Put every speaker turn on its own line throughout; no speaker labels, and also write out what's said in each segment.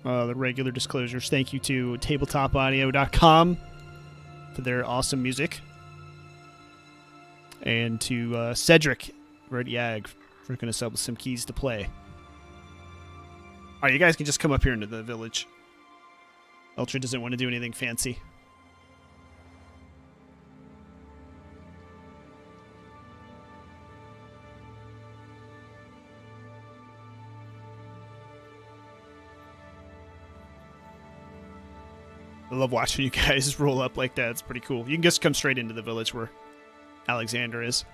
the regular disclosures. Thank you to tabletopaudio.com for their awesome music. And to Cedric, Red Yag, for going to sell some keys to play. Alright, you guys can just come up here into the village. Ultra doesn't want to do anything fancy. I love watching you guys roll up like that. It's pretty cool. You can just come straight into the village where Alexander is.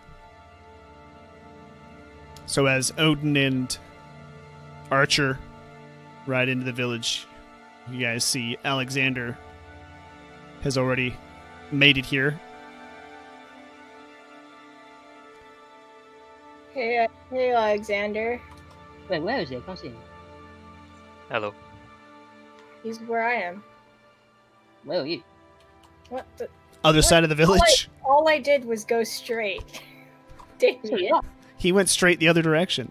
So as Odin and Archer ride into the village, you guys see Alexander has already made it here.
Hey, Alexander.
Wait, where is he? I can't see him.
Hello.
He's where I am.
Where are you?
What the?
Other side of the village?
All I did was go straight. Damien.
He went straight the other direction.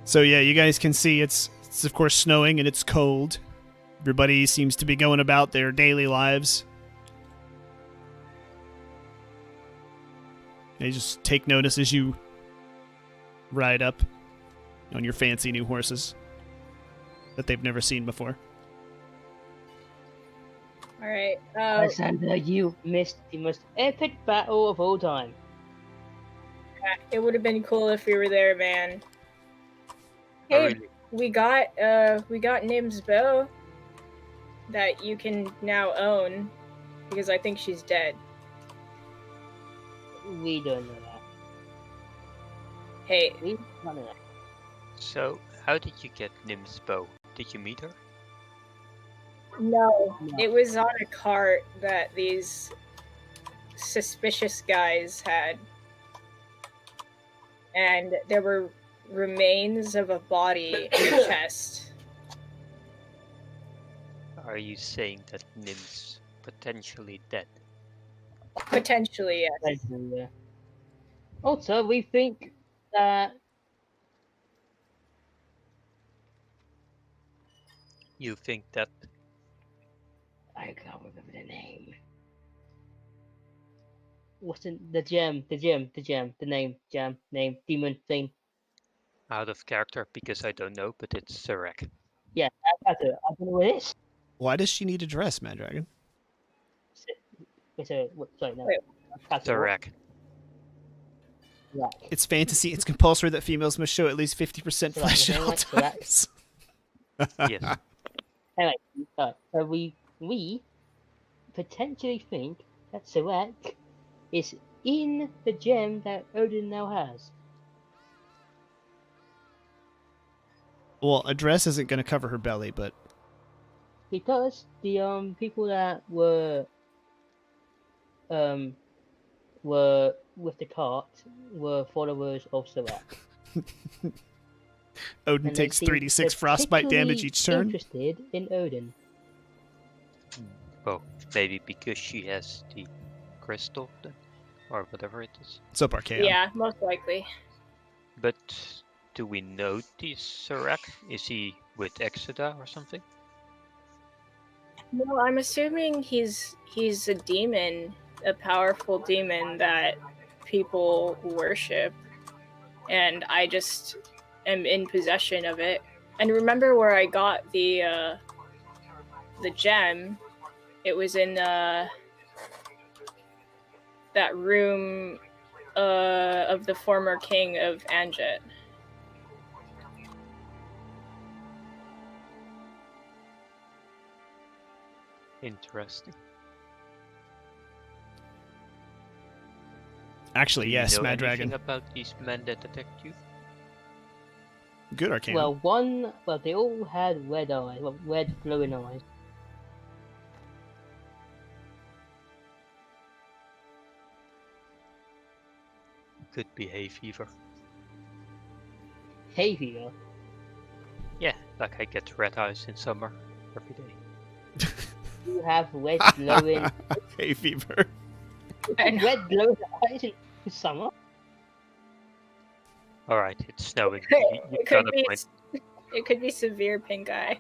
So yeah, you guys can see it's of course snowing and it's cold. Everybody seems to be going about their daily lives. They just take notice as you ride up on your fancy new horses that they've never seen before.
Alright,
Alexander, you missed the most epic battle of all time.
it would have been cool if we were there, man. Hey,
really?
we got Nim's bow that you can now own because I think she's dead.
We don't know that.
Hey,
We don't know that.
So, how did you get Nim's bow? Did you meet her?
no,
No.
it was on a cart that these suspicious guys had. And there were remains of a body in the chest.
Are you saying that Nim's potentially dead?
Potentially, yes.
Basically, yeah. Also, we think that
You think that
I can't remember the name. What's the name, demon thing?
out of character because I don't know, but it's Cedric.
Yeah, that's it. I don't know what it is.
Why does she need a dress, Mad Dragon?
Wait, sorry, no.
Wait.
That's it.
Cedric.
Right.
It's fantasy. It's compulsory that females must show at least 50%
So
flesh at
that's
all
the thing, like,
times.
Yes.
Anyway, so we potentially think that Cedric is in the gem that Odin now has.
Well, a dress isn't going to cover her belly, but
Because the people that were with the cart were followers of Cedric.
Odin
And they
takes
seem
3d6 frostbite damage each turn.
Interested in Odin.
Well, maybe because she has the crystal, then, or whatever it is.
It's up Archaeon.
Yeah, most likely.
But do we know this Cedric? Is he with Exoda or something?
No, I'm assuming he's a demon, a powerful demon that people worship, and I just am in possession of it. And remember where I got the gem? It was in that room of the former king of Anjet.
Interesting.
Actually,
Do
yes,
you know
Mad
anything
Dragon.
about these men that attacked you?
Good Archaeon.
Well, they all had red eyes, red glowing eyes.
Could be hay fever.
Hay fever.
Yeah, like I get red eyes in summer every day.
You have red glowing,
Hay fever.
I know.
red glowing eyes in summer.
All right, it's snowing. You
It
got
could
a
be.
point.
It could be severe pink eye.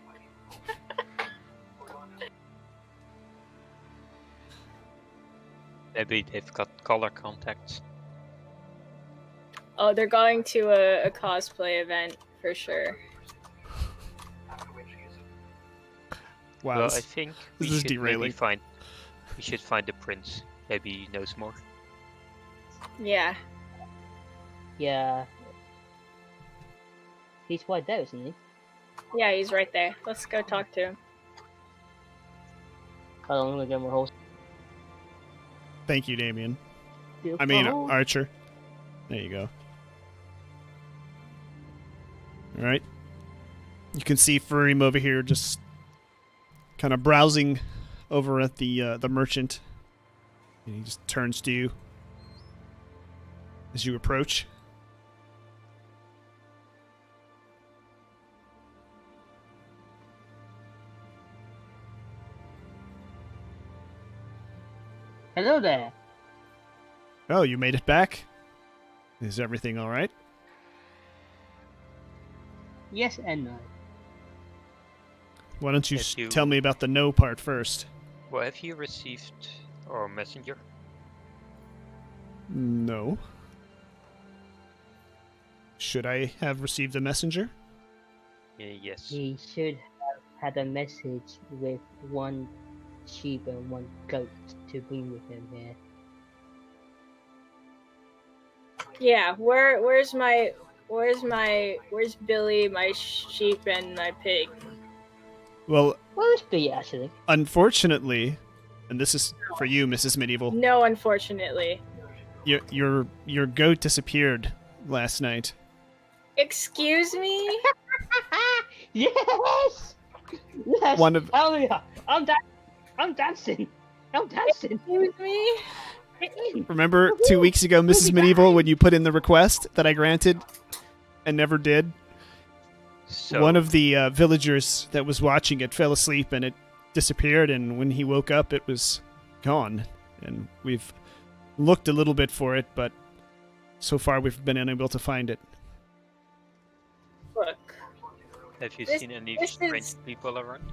Maybe they've got color contacts.
Oh, they're going to a cosplay event for sure.
Wow,
Well, I think we
this is
should maybe
derailing.
find. We should find the prince. Maybe he knows more.
Yeah.
Yeah. He's right there, isn't he?
Yeah, he's right there. Let's go talk to him.
Hold on, I'm gonna get my horse.
Thank you, Damien. I mean, Archer. There you go. All right. You can see Furim over here just kind of browsing over at the merchant. And he just turns to you as you approach.
Hello there.
Oh, you made it back? Is everything all right?
Yes and no.
Why don't you,
If you-
tell me about the no part first?
Well, have you received our messenger?
No. Should I have received a messenger?
Yes.
He should have had a message with one sheep and one goat to bring with him here.
Yeah, where's Billy, my sheep, and my pig?
Well,
Well, let's be actually.
unfortunately, and this is for you, Mrs. Medieval,
No, unfortunately.
your goat disappeared last night.
Excuse me?
Yes! Yes!
One of-
Oh yeah! I'm dancing! I'm dancing!
Excuse me?
Remember 2 weeks ago, Mrs. Medieval, when you put in the request that I granted and never did?
So
One of the villagers that was watching it fell asleep and it disappeared, and when he woke up, it was gone. And we've looked a little bit for it, but so far we've been unable to find it.
Look.
have you
this-
seen any
this
strange
is-
people around?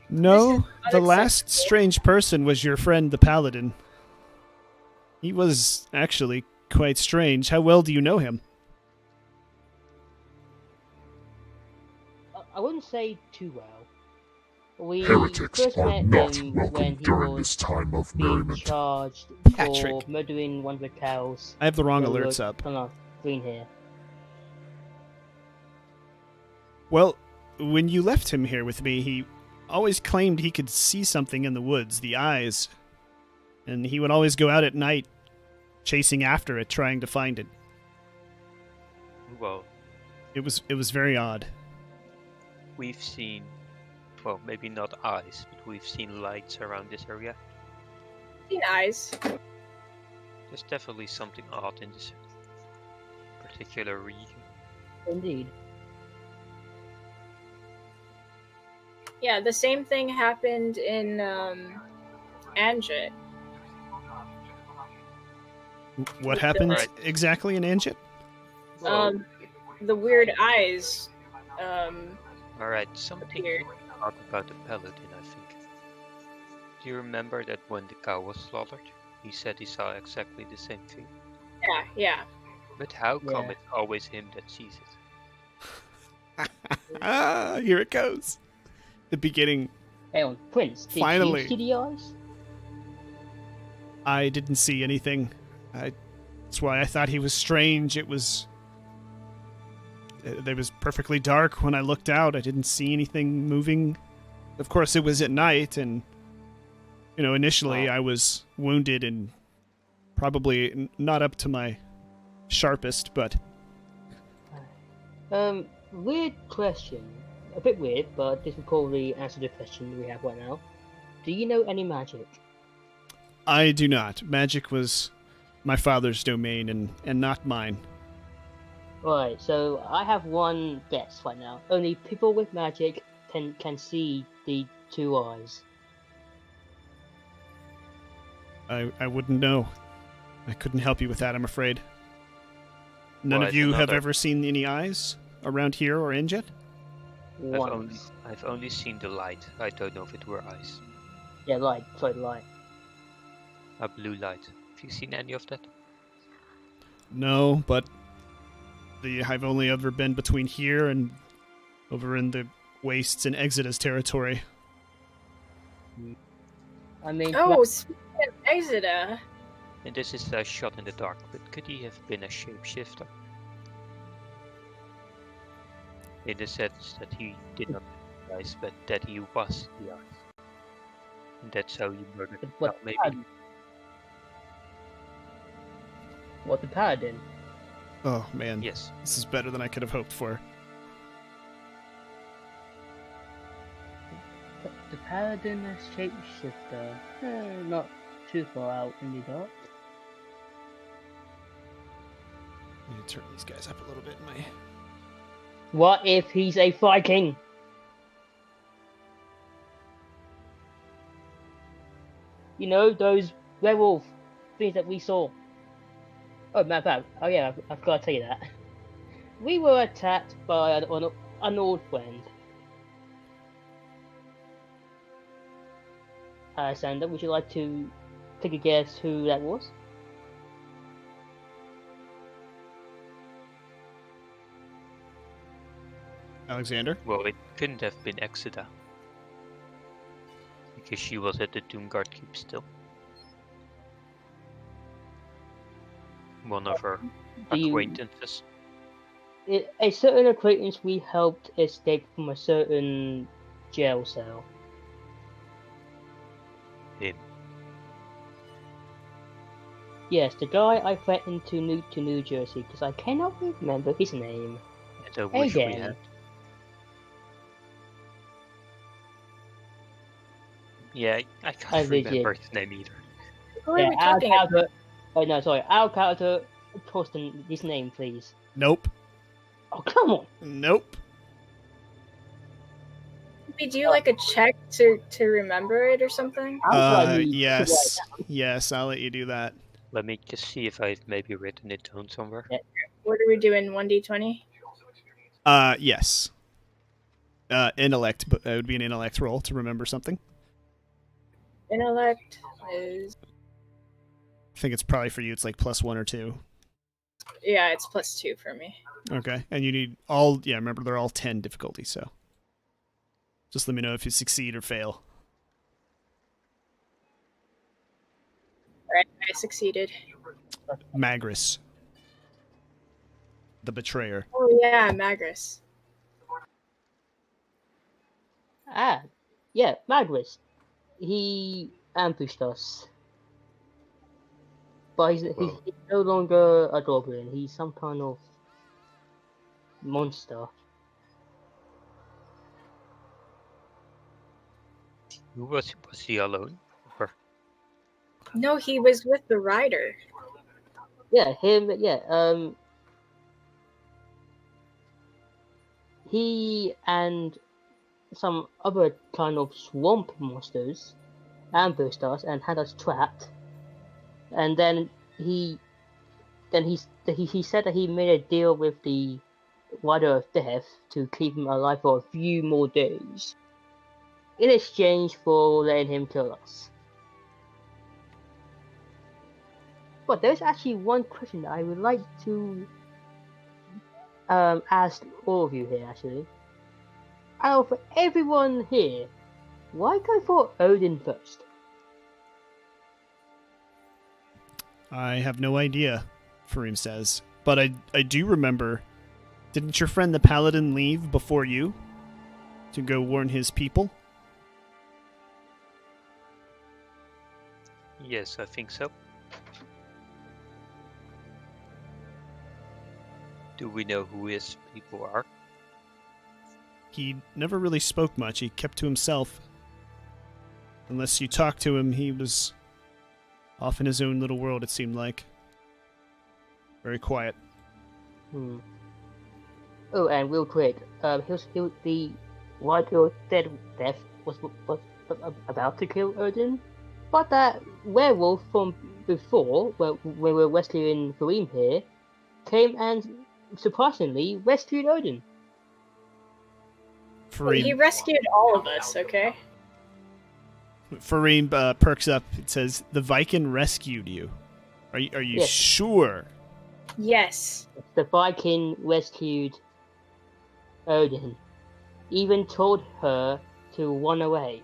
No,
This is
the last
unacceptable.
strange person was your friend the paladin. He was actually quite strange. How well do you know him?
I wouldn't say too well. We
Heretics
first
are
met
not
him
welcome
when he
during
was
this time of
being
merriment.
charged
Patrick.
for murdering one of the cows.
I have the wrong
that
alerts
were
up.
on our screen here.
Well, when you left him here with me, he always claimed he could see something in the woods, the eyes. And he would always go out at night chasing after it, trying to find it.
Well,
It was very odd.
we've seen, well, maybe not eyes, but we've seen lights around this area.
Seen eyes.
There's definitely something odd in this particular region.
Indeed.
Yeah, the same thing happened in Anjit.
What happened
Right.
exactly in Anjit?
The weird eyes.
Alright, something
Weird.
odd about the paladin, I think. Do you remember that when the cow was slaughtered, he said he saw exactly the same thing?
Yeah.
But how come
Yeah.
it's always him that sees it?
Ah, here it goes. The beginning.
Hang on, Prince, did
Finally.
you see the eyes?
I didn't see anything. That's why I thought he was strange. It was perfectly dark when I looked out. I didn't see anything moving. Of course, it was at night, and initially I was wounded and probably not up to my sharpest, but
Weird question. A bit weird, but this will probably answer the question we have right now. Do you know any magic?
I do not. Magic was my father's domain and not mine.
Right, so I have one guess right now. Only people with magic can see the two eyes.
I wouldn't know. I couldn't help you with that, I'm afraid. None
Well,
of you have
another-
ever seen any eyes around here or in yet?
Once.
I've only seen the light. I don't know if it were eyes.
Yeah, light. Sorry, light.
A blue light. Have you seen any of that?
No, but I've only ever been between here and over in the wastes and Exodus territory.
I mean,
Oh, speaking of Exeter,
And this is a shot in the dark, but could he have been a shapeshifter? In the sense that he did not have the eyes, but that he was the eyes. And that's how he murdered him.
What,
Maybe.
What, the paladin?
Oh man,
Yes.
this is better than I could have hoped for.
The paladin as shapeshifter. Not too far out in the dark.
I need to turn these guys up a little bit in my...
What if he's a Viking? You know, those werewolf things that we saw. Oh, man, oh yeah, I've got to tell you that. We were attacked by an old friend. Sander, would you like to take a guess who that was?
Alexander?
Well, it couldn't have been Exeter. Because she was at the Doomguard Keep still. One of her acquaintances.
A certain acquaintance we helped escape from a certain jail cell.
Him.
Yes, the guy I threatened to nuke to New Jersey because I cannot remember his name.
And I wish we
Again.
had. Yeah, I can't
I
remember
legit-
his name either.
who are we
our
talking about?
character. Oh no, sorry. Our character. Torsten, his name, please.
Nope.
Oh come on!
Nope.
Did we do like a check to remember it or something?
I'll try to-
Yes. Yes, I'll let you do that.
Let me just see if I've maybe written it down somewhere.
Yeah.
What are we doing? 1d20?
Yes. Intellect, but it would be an intellect roll to remember something.
Intellect is
I think it's probably for you, it's like +1 or 2.
yeah, it's +2 for me.
Okay. And you need all, yeah, remember they're all 10 difficulty, so. Just let me know if you succeed or fail.
Alright, I succeeded.
Magris. The betrayer.
Oh yeah, Magris.
Ah, yeah, Magnus. He ambushed us. But he's
Well-
no longer a goblin. He's some kind of monster.
Was he alone? Or
No, he was with the rider.
Yeah, him. Yeah, he and some other kind of swamp monsters ambushed us and had us trapped. And then he said that he made a deal with the Rider of Death to keep him alive for a few more days, in exchange for letting him kill us. But there's actually one question that I would like to ask all of you here, actually. Out of everyone here, why go for Odin first?
I have no idea, Fareem says. But I do remember, didn't your friend the Paladin leave before you? To go warn his people?
yes, I think so. Do we know who his people are?
He never really spoke much. He kept to himself. Unless you talked to him, he was off in his own little world, it seemed like. Very quiet.
Oh, and real quick, the Rider of Death was about to kill Odin, but that werewolf from before, when we were rescuing Fareem here, came and surprisingly rescued Odin.
He
Fareem,
rescued all of us, okay?
Fareem perks up. It says, the Viking rescued you. Are you
Yes.
sure?
Yes.
The Viking rescued Odin. Even told her to run away.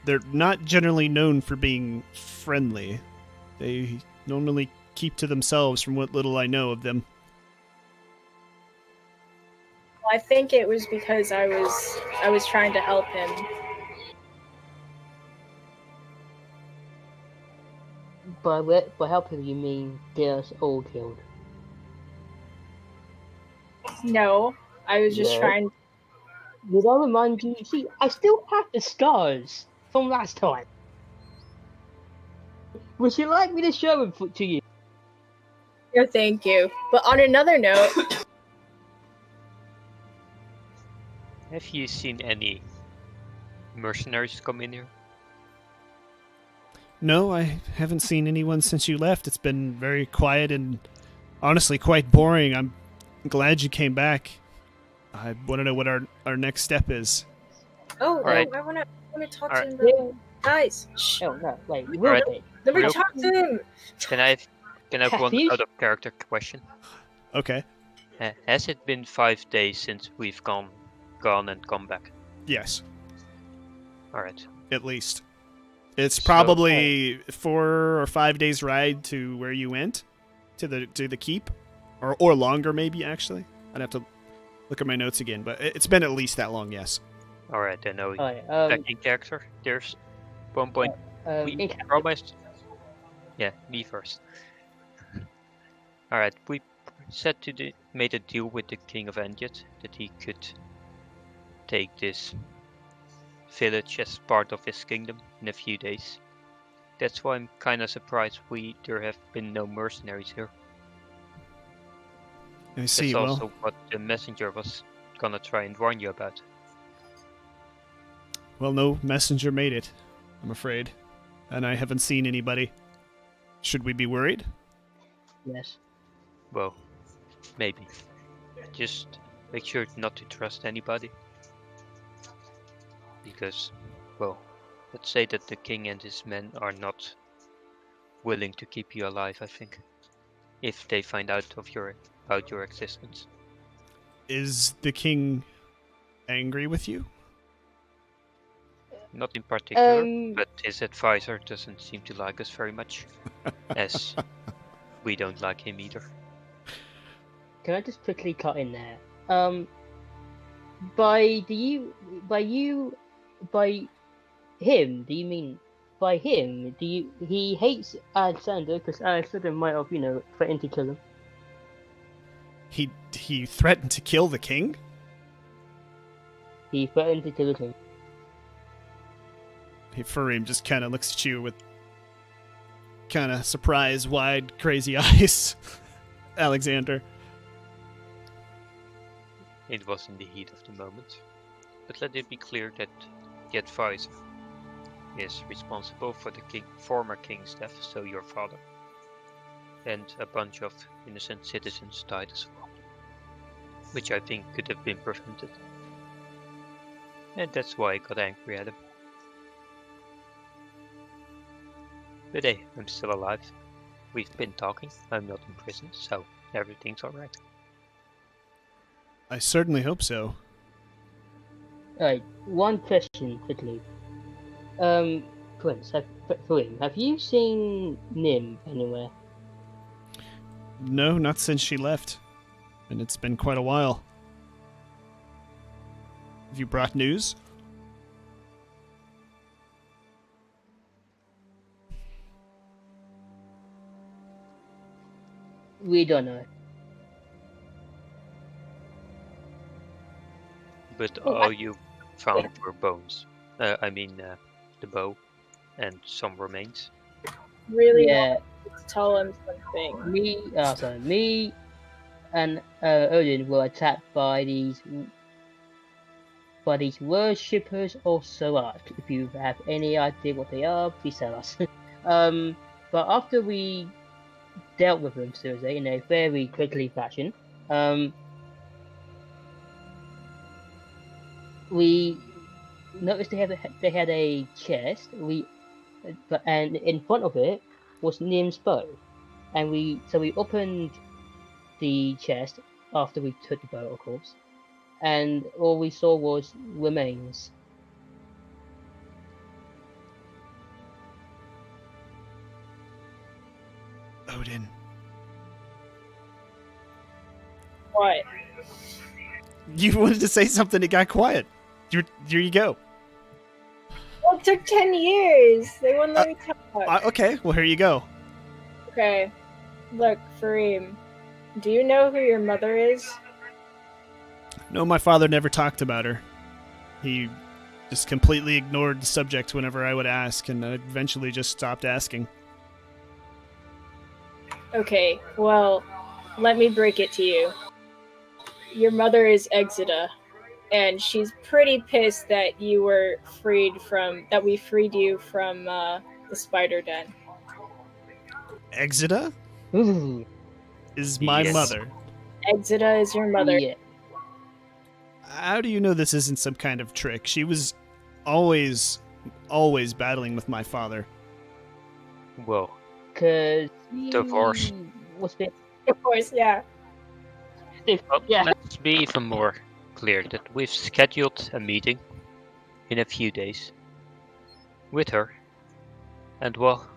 They're not generally known for being friendly. They normally keep to themselves from what little I know of them.
I think it was because I was trying to help him.
By helping you mean get us all killed.
No, I was just
Yeah.
trying.
Did I remind you? See, I still have the scars from last time. Would you like me to show them to you?
No, thank you. But on another note,
Have you seen any mercenaries come in here?
No, I haven't seen anyone since you left. It's been very quiet and honestly quite boring. I'm glad you came back. I want to know what our next step is.
Alright.
I want to talk
Alright.
to him. About guys, shh.
Oh no, wait,
Alright.
wait.
Let me
Real-
talk to him.
Can I have one
Have
out of character question?
Okay.
Has it been 5 days since we've gone and come back?
Yes,
Alright.
at least. It's
So-
probably 4 or 5 days ride to where you went, to the keep, or longer maybe actually. I'd have to look at my notes again, but it's been at least that long. Yes.
Alright, then now
Alright,
back in character. There's one point we
in-
promised. Yeah, me first. Alright, we made a deal with the King of Endyet that he could take this village as part of his kingdom in a few days. That's why I'm kinda surprised there have been no mercenaries here.
I see.
That's
Well,
also what the messenger was gonna try and warn you about.
no messenger made it, I'm afraid, and I haven't seen anybody. Should we be worried?
Yes.
Well, maybe. Just make sure not to trust anybody. Because, well, let's say that the king and his men are not willing to keep you alive, I think. If they find out about your existence.
Is the king angry with you?
Not in particular,
Um,
but his advisor doesn't seem to like us very much. As we don't like him either.
Can I just quickly cut in there? By him, do you mean by him? He hates Alexander because Alexander might have, threatened to kill him.
He threatened to kill the king?
He threatened to kill the king.
Hey, Fareem just kind of looks at you with kind of surprised, wide, crazy eyes. Alexander.
It was in the heat of the moment. But let it be clear that the advisor is responsible for the former king's death, so your father. And a bunch of innocent citizens died as well. Which I think could have been prevented. And that's why I got angry at him. But hey, I'm still alive. We've been talking, I'm not in prison, so everything's alright.
I certainly hope so.
Alright, one question quickly. Prince, have you seen Nim anywhere?
No, not since she left. And it's been quite a while. Have you brought news?
We don't know.
But
Oh,
all you found were bones. The bow and some remains.
Really
Yeah,
want to tell him something.
me and Odin were attacked by these worshippers of Sarat. If you have any idea what they are, please tell us. But after we dealt with them, seriously, in a very quickly fashion, we noticed they had a chest. And in front of it was Nim's bow, and we opened the chest after we took the bow, of course, and all we saw was remains.
Odin.
What?
You wanted to say something, it got quiet. Here you go.
Well, it took 10 years. They wouldn't let me talk.
Okay, well, here you go.
Okay. Look, Fareem, do you know who your mother is?
No, my father never talked about her. He just completely ignored the subject whenever I would ask, and I eventually just stopped asking.
Okay, well, let me break it to you. Your mother is Exida, and she's pretty pissed that we freed you from the spider den.
Exida
Ooh,
is my
Yes.
mother.
Exida is your mother.
yeah.
How do you know this isn't some kind of trick? She was always battling with my father.
Well,
Cause
Divorce.
Was bit.
Of course, yeah.
Yeah.
let's be even more clear that we've scheduled a meeting in a few days with her, and well,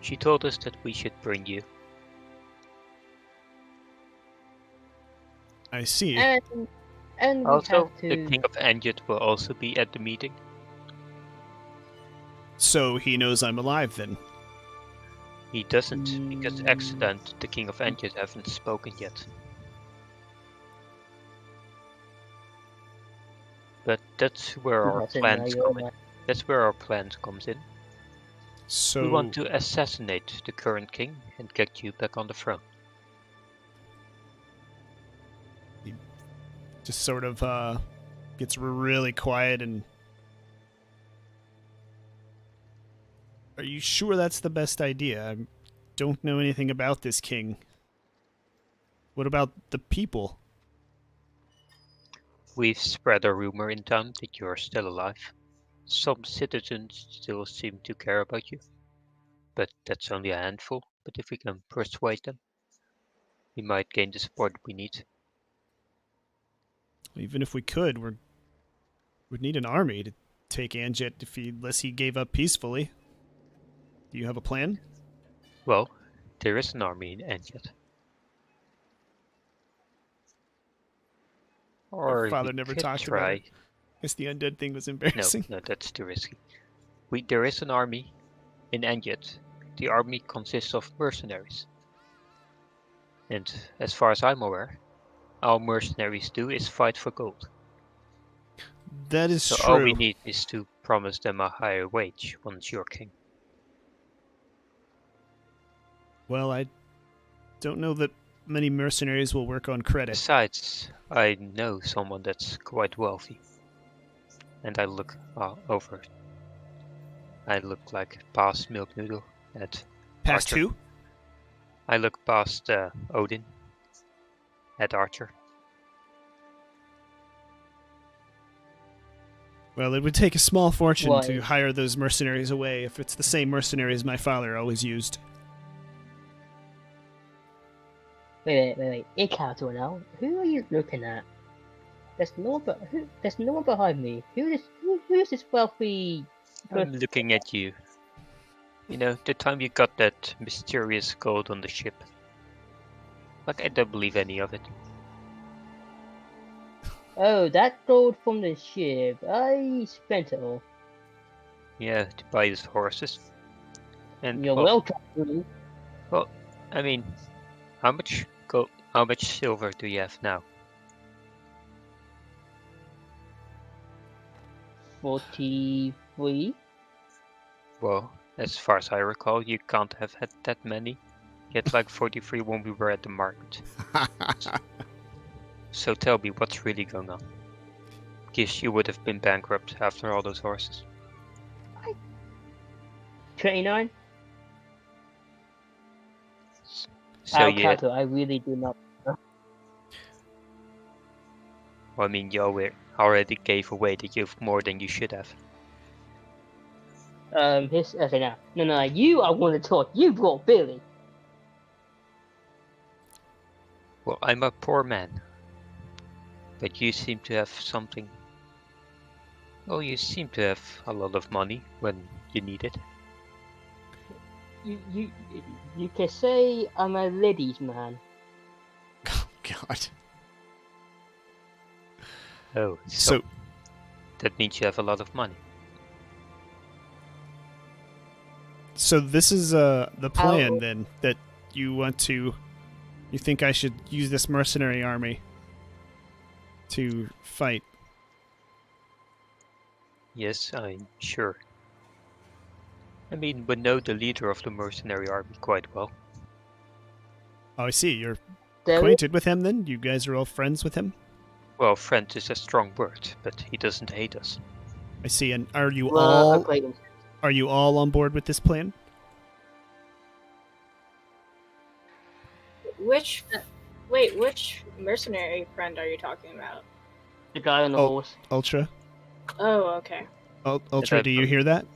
she told us that we should bring you.
I see.
And we
Also,
have to.
the King of Anjit will also be at the meeting.
So he knows I'm alive then.
He doesn't, because Accident, the King of Anjit, haven't spoken yet. But that's where our plans come in. That's where our plans comes in.
So
We want to assassinate the current king and get you back on the throne.
just sort of gets really quiet and... Are you sure that's the best idea? I don't know anything about this king. What about the people?
We've spread a rumor in town that you're still alive. Some citizens still seem to care about you, but that's only a handful. But if we can persuade them, we might gain the support we need.
Even if we could, we'd need an army to take Anjet unless he gave up peacefully. Do you have a plan?
Well, there is an army in Anjet. Or
Father
we
never
could
talked about
try.
it. I guess the undead thing was
No,
embarrassing.
no, that's too risky. There is an army in Anjet. The army consists of mercenaries. And as far as I'm aware, all mercenaries do is fight for gold.
That is
So
true.
all we need is to promise them a higher wage once you're king.
Well, I don't know that many mercenaries will work on credit.
Besides, I know someone that's quite wealthy. And I look over. I look like past Milk Noodle at
Past
Archer.
who?
I look past Odin at Archer.
Well, it would take a small fortune
Why?
to hire those mercenaries away if it's the same mercenaries my father always used.
Wait. Ikato now. Who are you looking at? There's no one behind me. Who is this wealthy?
I'm looking at you. You know, the time you got that mysterious gold on the ship. Like, I don't believe any of it.
Oh, that gold from the ship. I spent it all.
Yeah, to buy these horses. And
You're
well,
welcome.
I mean, how much silver do you have now?
43.
Well, as far as I recall, you can't have had that many. You had like 43 when we were at the market. So tell me, what's really going on? Guess you would have been bankrupt after all those horses.
29.
So
Our
you,
character, I really do not.
I mean, you already gave away that you've more than you should have.
Okay, now. No, you I want to talk. You brought Billy.
Well, I'm a poor man, but you seem to have something. Well, you seem to have a lot of money when you need it.
You can say I'm a ladies' man.
Oh, God.
Oh,
So,
that means you have a lot of money.
so this is the plan then, that you want to... You think I should use this mercenary army to fight?
Yes, I'm sure. I mean, we know the leader of the mercenary army quite well.
Oh, I see. You're
There
acquainted with him then? You guys are all friends with him?
Well, friend is a strong word, but he doesn't hate us.
I see. And are you
were
all
acquaintances.
on board with this plan?
Which mercenary friend are you talking about?
The guy on the
Oh.
horse.
Ultra?
Oh, okay.
Ultra, do you hear that?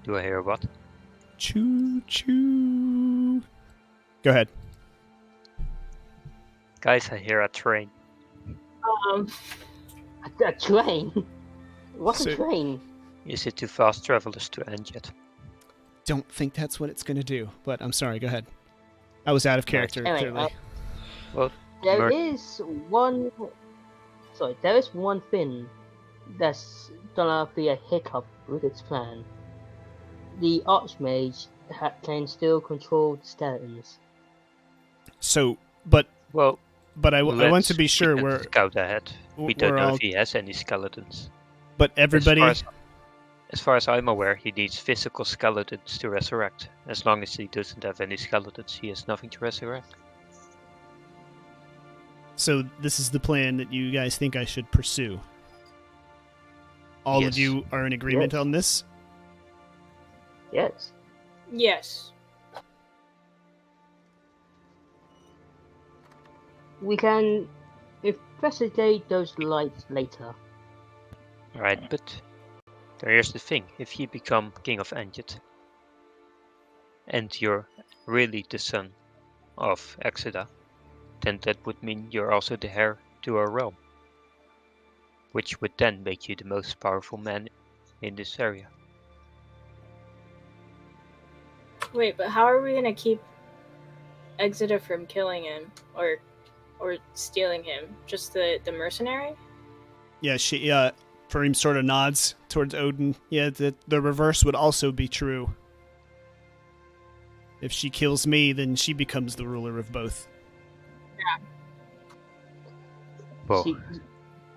Do I hear what?
Choo choo. Go ahead.
Guys, I hear a train.
A train? What's a
So-
train?
Is it too fast travelers to end yet?
Don't think that's what it's going to do, but I'm sorry. Go ahead. I was out of character,
Anyway,
clearly.
Well,
There is one thing that's gonna be a hiccup with its plan. The Archmage can still control the skeletons.
So, but
well,
I want
let's
to be sure
keep a
we're...
scout ahead. We
we're
don't know
all-
if he has any skeletons.
But everybody...
As far as I'm aware, he needs physical skeletons to resurrect. As long as he doesn't have any skeletons, he has nothing to resurrect.
So this is the plan that you guys think I should pursue? All of
Yes.
you are in agreement
Yes.
on this?
Yes.
Yes.
We can investigate those lights later.
Alright, but here's the thing. If you become King of Anjet, and you're really the son of Exeter, then that would mean you're also the heir to our realm. Which would then make you the most powerful man in this area.
Wait, but how are we gonna keep Exeter from killing him or stealing him? Just the mercenary?
Yeah, Fareem sort of nods towards Odin. Yeah, the reverse would also be true. If she kills me, then she becomes the ruler of both.
Well,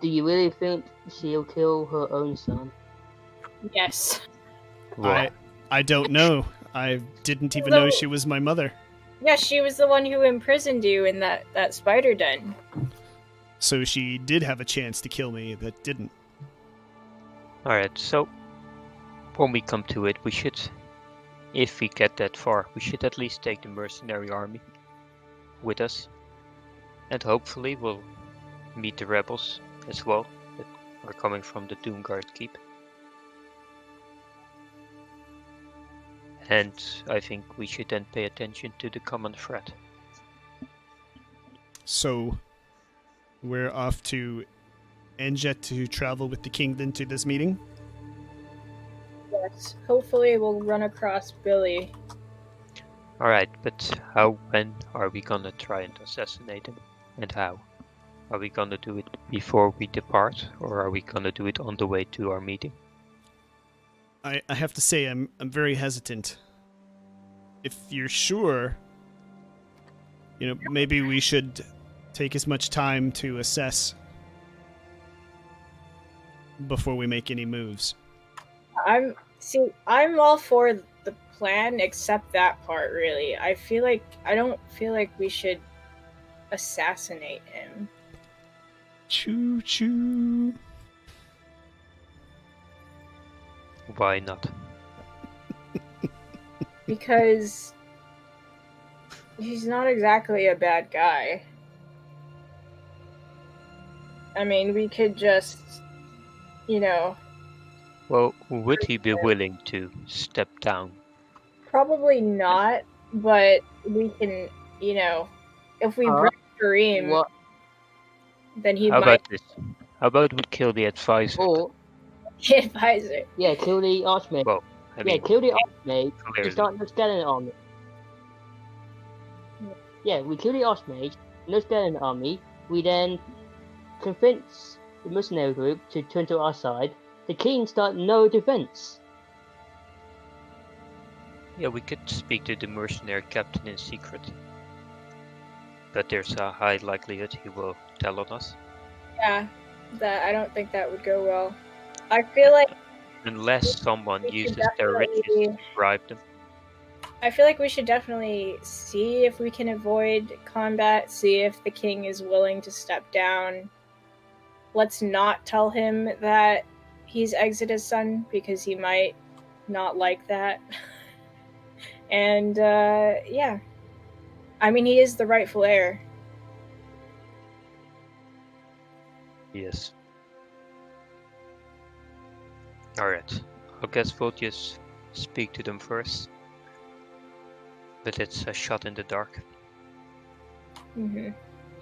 Do you really think she'll kill her own son?
Yes.
I don't know. I didn't even know she was my mother.
Yeah, she was the one who imprisoned you in that spider den.
So she did have a chance to kill me, but didn't.
alright, so when we come to it, we should, if we get that far, we should at least take the mercenary army with us. And hopefully we'll meet the rebels as well that are coming from the Doomguard Keep. And I think we should then pay attention to the common threat.
So we're off to Enjet to travel with the king then to this meeting?
Yes. Hopefully we'll run across Billy.
Alright, but when are we gonna try and assassinate him? And how? Are we gonna do it before we depart, or are we gonna do it on the way to our meeting?
I have to say I'm very hesitant. If you're sure, maybe we should take as much time to assess before we make any moves.
I'm all for the plan except that part really. I don't feel like we should assassinate him.
Choo choo.
Why not?
Because He's not exactly a bad guy. I mean, we could just, you know,
Well, would he be willing to step down?
probably not, but we can, you know, if we bring Kareem,
What?
then he
How
might
about this? How about we kill the advisor?
Or
be advisor.
yeah, kill the Archmage.
Well, I mean,
Kill the Archmage to
clearly.
start the skeleton army. Yeah, we kill the Archmage, no skeleton army. We then convince the mercenary group to turn to our side. The king start no defense.
Yeah, we could speak to the mercenary captain in secret. But there's a high likelihood he will tell on us.
Yeah, I don't think that would go well. I feel like
Unless someone
we should
uses their riches to
definitely-
bribe them.
I feel like we should definitely see if we can avoid combat, see if the king is willing to step down. Let's not tell him that he's Exodus' son, because he might not like that. And, yeah. I mean, he is the rightful heir.
Yes. Alright. I guess we'll just speak to them first. But it's a shot in the dark.
Mm-hmm.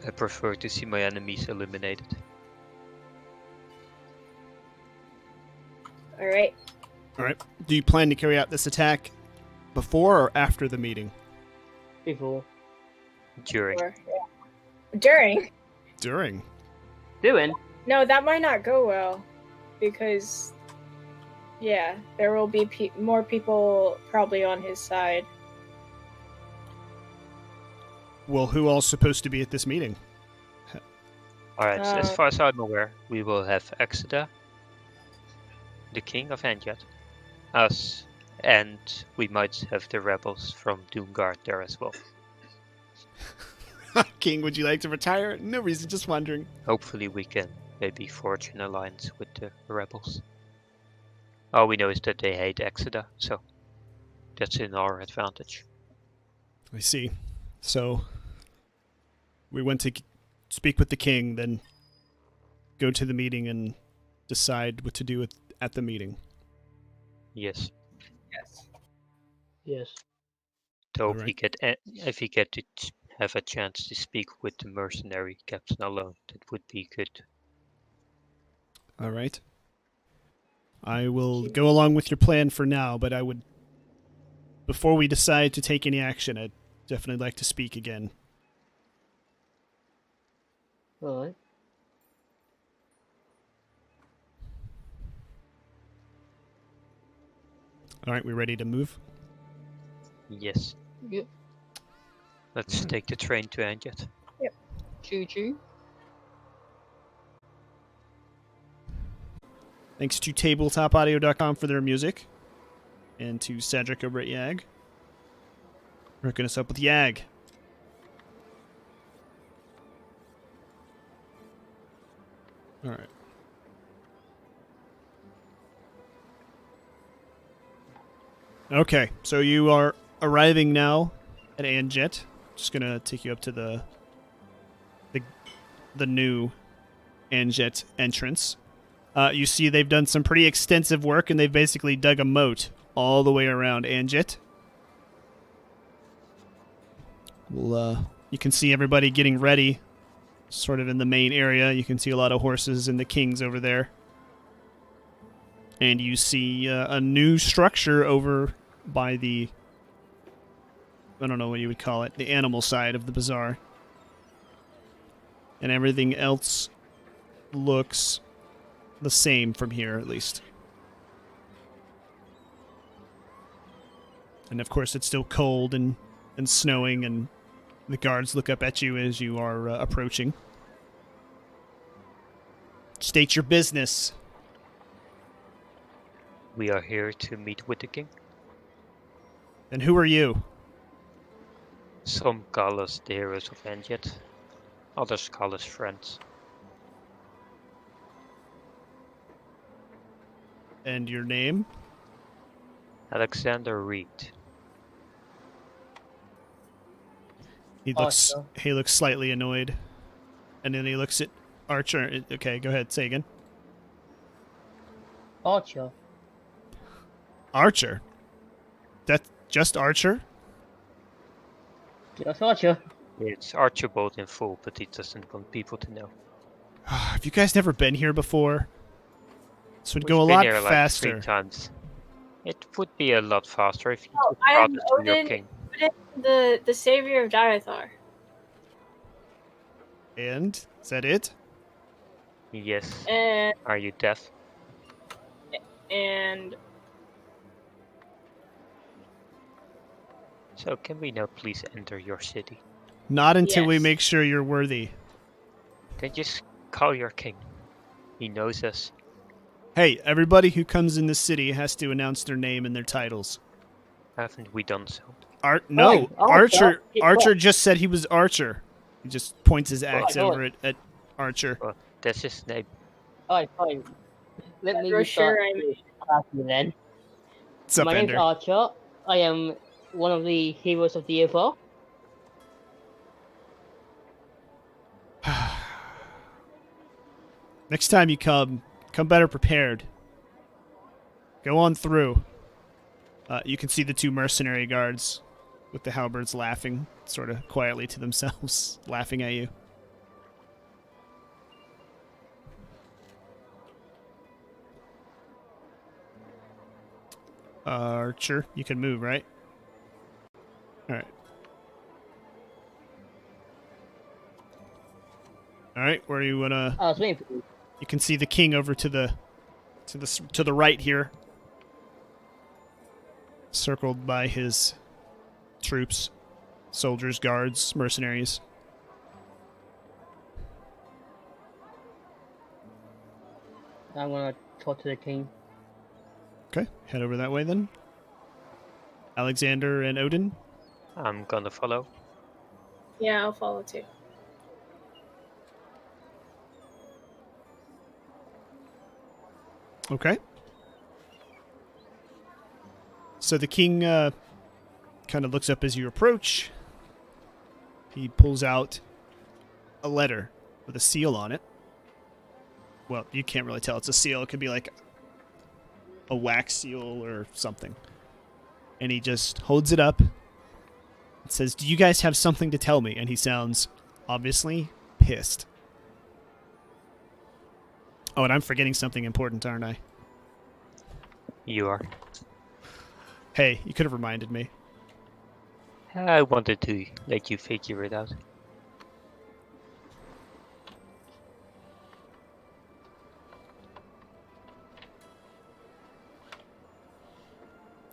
I prefer to see my enemies eliminated.
Alright.
All right. Do you plan to carry out this attack before or after the meeting?
Before
During.
During.
During.
doing.
No, that might not go well. Because, yeah, there will be more people probably on his side.
Well, who all's supposed to be at this meeting?
Alright, so as far as I'm aware, we will have Exeter, the king of Anjet, us, and we might have the rebels from Doomguard there as well.
King, would you like to retire? No reason, just wondering.
Hopefully we can maybe forge an alliance with the rebels. All we know is that they hate Exeter, so that's in our advantage.
I see. So, we went to speak with the king, then go to the meeting and decide what to do at the meeting.
Yes.
Yes.
So
All right.
if we get to have a chance to speak with the mercenary captain alone, that would be good.
All right. I will go along with your plan for now, but I would, before we decide to take any action, I'd definitely like to speak again.
Alright.
All right, we ready to move?
Yes.
Yep.
Let's take the train to Anjet.
Choo choo.
Thanks to tabletopaudio.com for their music, and to Cedric over at YAG. Hooking us up with YAG. All right. Okay, so you are arriving now at Anjet. Just gonna take you up to the new Anjet entrance. You see they've done some pretty extensive work, and they've basically dug a moat all the way around Anjet. Well, you can see everybody getting ready, sort of in the main area. You can see a lot of horses and the kings over there. And you see a new structure over by the, I don't know what you would call it, the animal side of the bazaar. And everything else looks the same from here, at least. And of course, it's still cold and snowing, and the guards look up at you as you are approaching. State your business.
We are here to meet with the king.
And who are you?
Some call us the heroes of Anjet, others call us friends.
And your name?
Alexander Reed.
He looks slightly annoyed, and then he looks at Archer. Okay, go ahead. Say again.
Archer.
Archer. That's just Archer.
Just Archer.
It's Archibald in full, but he doesn't want people to know.
Have you guys never been here before? This would
We've
go a
been
lot
here like
faster.
3 times. It would be a lot faster if you took
I am
brothers to your
Odin.
king.
The savior of Diathar.
And is that it?
Yes.
And
Are you deaf?
and
So can we now please enter your city?
Not until we
Yes.
make sure you're worthy.
Then just call your king. He knows us.
Hey, everybody who comes in the city has to announce their name and their titles.
Haven't we done so?
No,
Oh,
Archer.
yeah.
Archer just said he was Archer. He just points his axe
Oh,
over at Archer.
Well, that's his name.
Alright, fine. Let me
for
start
sure I'm
asking then.
What's up,
My name's
Ender?
Archer. I am one of the heroes of the Ever.
Next time you come better prepared. Go on through. You can see the 2 mercenary guards with the halberds laughing, sort of quietly to themselves, laughing at you. Archer, you can move, right? Alright. Alright, where you wanna...
I was waiting for you.
You can see the king over to the right here, circled by his troops, soldiers, guards, mercenaries.
I'm gonna talk to the king.
Okay, head over that way then. Alexander and Odin.
I'm gonna follow.
Yeah, I'll follow too.
Okay. So the king kind of looks up as you approach. He pulls out a letter with a seal on it. Well, you can't really tell it's a seal. It could be like a wax seal or something. And he just holds it up. It says, "Do you guys have something to tell me?" And he sounds obviously pissed. Oh, and I'm forgetting something important, aren't I?
You are.
Hey, you could have reminded me.
I wanted to let you figure it out.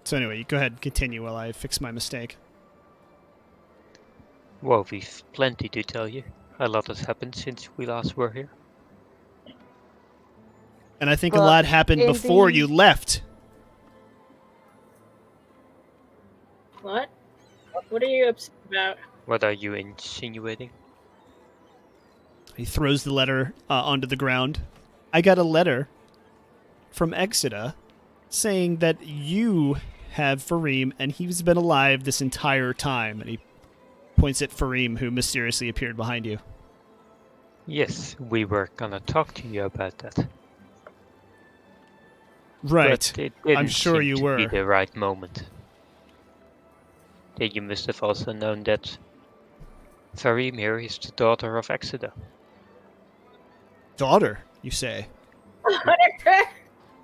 So anyway, you go ahead and continue while I fix my mistake.
Well, we've plenty to tell you. A lot has happened since we last were here.
And I think a
But
lot happened
in
before
the-
you left.
What? What are you upset about?
What are you insinuating?
He throws the letter onto the ground. I got a letter from Exeter saying that you have Fareem and he's been alive this entire time. And he points at Fareem, who mysteriously appeared behind you.
Yes, we were gonna talk to you about that.
Right.
But it didn't
I'm sure
seem
you
to
were.
be the right moment. Then you must have also known that Fareem here is the daughter of Exeter.
Daughter, you say?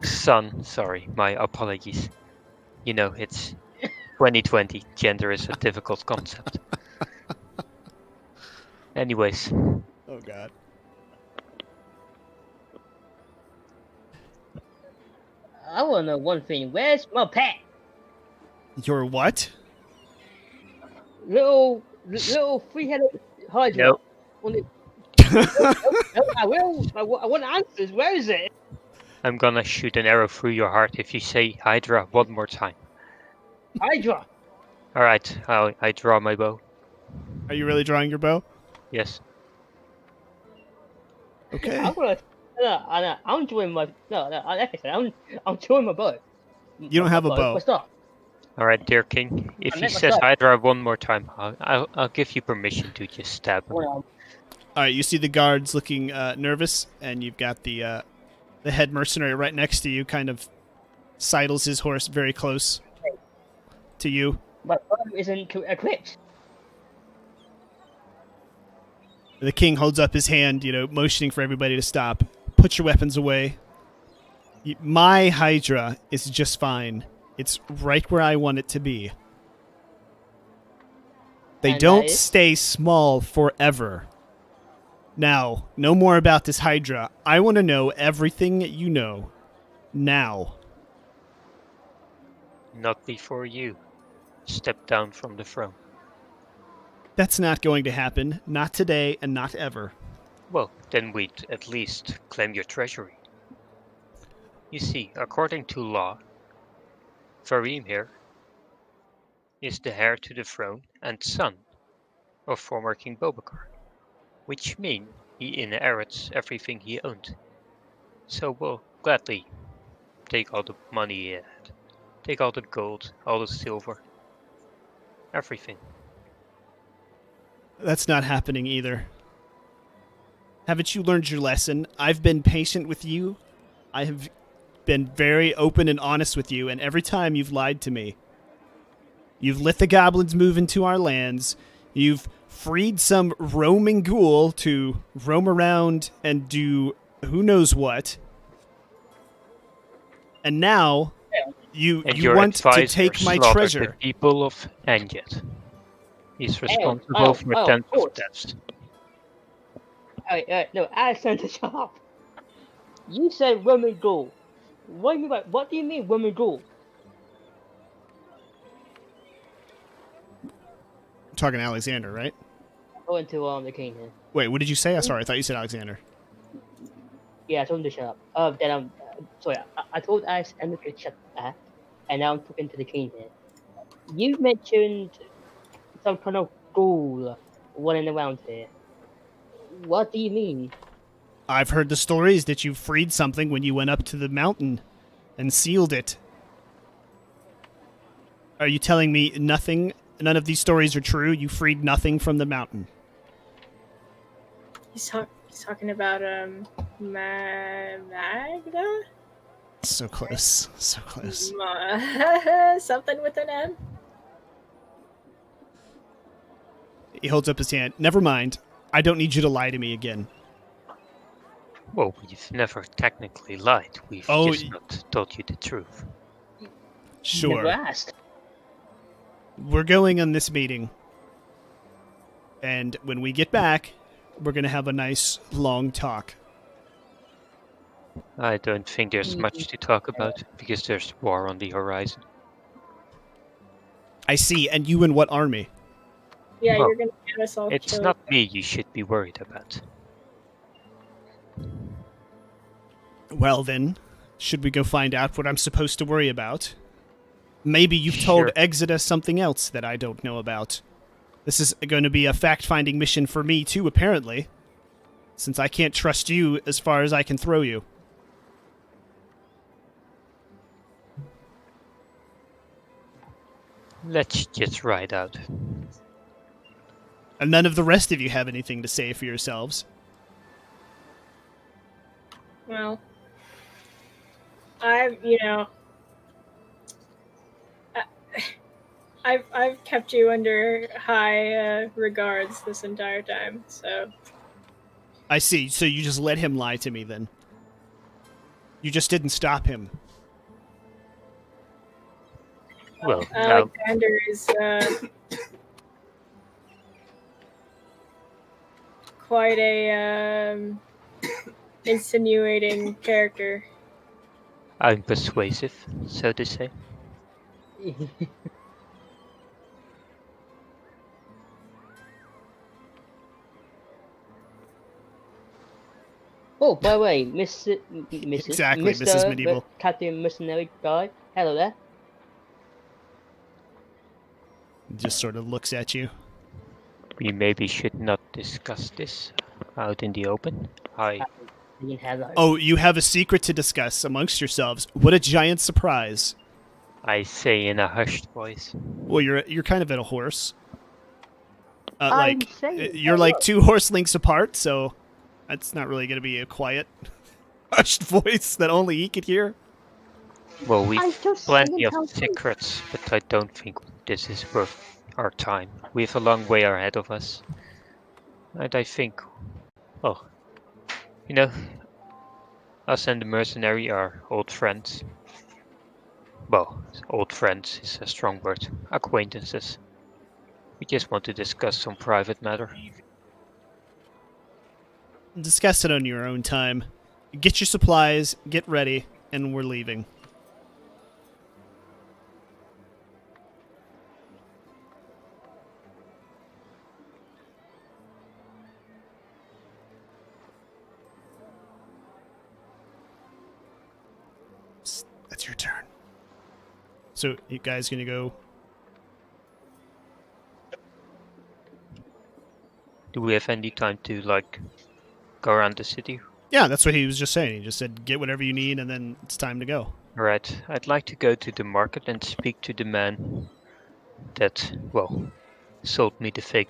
Son, sorry, my apologies. You know, it's 2020. Gender is a difficult concept. Anyways,
Oh, God.
I wanna know one thing. Where's my pet?
Your what?
Little 3-headed Hydra.
No.
On the- No, I will. I want answers. Where is it?
I'm gonna shoot an arrow through your heart if you say Hydra one more time.
Hydra.
Alright, I draw my bow.
Are you really drawing your bow?
Yes.
Okay.
I'm gonna. No, I'm drawing my. No, like I said, I'm drawing my bow.
You don't have a bow.
What's that?
Alright, dear king. If
I
he
meant
says
myself.
Hydra one more time, I'll give you permission to just stab him.
Well,
All right, you see the guards looking nervous, and you've got the head mercenary right next to you, kind of sidles his horse very close to you.
my bow isn't equipped.
The king holds up his hand, motioning for everybody to stop. Put your weapons away. My Hydra is just fine. It's right where I want it to be. They
And
don't
that is?
stay small forever. Now, no more about this Hydra. I want to know everything you know. Now.
Not before you step down from the throne.
That's not going to happen. Not today and not ever.
Well, then we'd at least claim your treasury. You see, according to law, Farim here is the heir to the throne and son of former King Bobakar, which means he inherits everything he owned. So we'll gladly take all the money he had, take all the gold, all the silver, everything.
That's not happening either. Haven't you learned your lesson? I've been patient with you. I have been very open and honest with you, and every time you've lied to me. You've let the goblins move into our lands. You've freed some roaming ghoul to roam around and do who knows what. And now you want to take my treasure.
The people of Anjet. He's responsible for tens of
course.
deaths.
No, I sent a shop. You said women ghoul. What do you mean women ghoul?
I'm talking to Alexander, right?
Going to the king here.
Wait, what did you say? I'm sorry, I thought you said Alexander.
Yeah, I told him to shut up. Then I'm sorry. I told Alexander to shut up, and now I'm talking to the king here. You mentioned some kind of ghoul running around here. What do you mean?
I've heard the stories that you freed something when you went up to the mountain and sealed it. Are you telling me nothing? None of these stories are true? You freed nothing from the mountain?
He's talking about Magda?
So close. So close.
Something with an M?
He holds up his hand. Never mind. I don't need you to lie to me again.
Well, we've never technically lied. We've just not told you the truth.
Sure.
Never asked.
We're going on this meeting. And when we get back, we're going to have a nice long talk.
I don't think there's much to talk about, because there's war on the horizon.
I see. And you in what army?
Yeah,
Well,
you're gonna get us all
It's
killed.
not me you should be worried about.
Well then, should we go find out what I'm supposed to worry about? Maybe you've told
Sure.
Exodus something else that I don't know about. This is going to be a fact-finding mission for me too, apparently. Since I can't trust you as far as I can throw you.
Let's just ride out.
And none of the rest of you have anything to say for yourselves.
Well, I've kept you under high regards this entire time, so
I see. So you just let him lie to me then. You just didn't stop him.
Well,
Alexander is quite a insinuating character.
I'm persuasive, so to say.
Oh, by the way, Mrs.
Exactly,
Mr.
Mrs. Medieval.
Captain Mercenary guy. Hello there.
He just sort of looks at you.
We maybe should not discuss this out in the open.
You can have that.
Oh, you have a secret to discuss amongst yourselves. What a giant surprise.
I say in a hushed voice.
Well, you're kind of at a horse.
I'm
Like
saying,
you're like 2 horse lengths apart, so that's not really going to be a quiet, hushed voice that only he could hear.
Well, we've
I'm just
plenty
saying
of
how-
secrets, but I don't think this is worth our time. We have a long way ahead of us. And I think, well, you know, us and the mercenary are old friends. Well, old friends is a strong word. Acquaintances. We just want to discuss some private matter.
Discuss it on your own time. Get your supplies, get ready, and we're leaving. That's your turn. So, you guys gonna go?
Do we have any time to, like, go around the city?
Yeah, that's what he was just saying. He just said, get whatever you need, and then it's time to go.
Right. I'd like to go to the market and speak to the man that, well, sold me the fake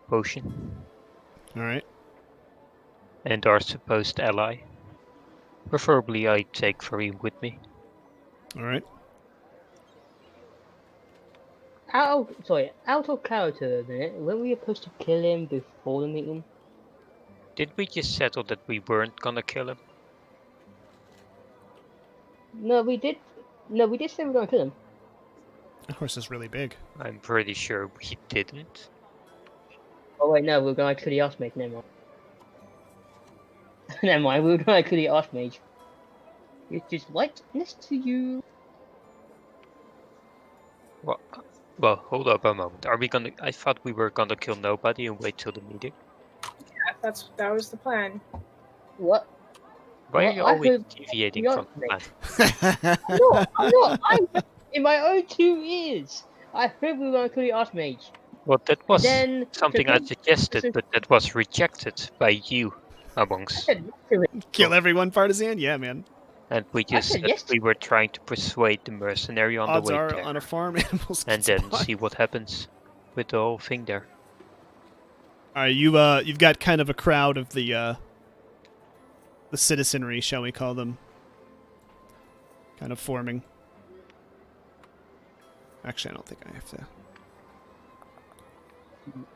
potion.
Alright.
And our supposed ally. Preferably I take Fareem with me.
Alright.
Out of character a minute. Weren't we supposed to kill him before the meeting?
Did we just settle that we weren't gonna kill him?
No, we did. No, we did say we were gonna kill him.
That horse is really big.
I'm pretty sure we didn't.
Oh wait, no, we were gonna kill the Archmage. Never mind. Never mind. We were gonna kill the Archmage. It's just right next to you.
Well, hold up a moment. Are we gonna? I thought we were gonna kill nobody and wait till the meeting.
Yeah, that was the plan.
What?
Why are you always
heard
deviating
the
from the plan?
I'm not. In my own 2 ears. I heard we were gonna kill the Archmage.
Well, that was
Then
something I suggested, but that was rejected by you, amongst.
Kill everyone, partisan? Yeah, man.
And we just
said
said
yes.
we were trying to persuade the mercenary on
Odds
the way
are
there,
on a farm, animals
and
get
then
spawned.
see what happens with the whole thing there.
Alright, you've got kind of a crowd of the citizenry, shall we call them, kind of forming. Actually, I don't think I have to.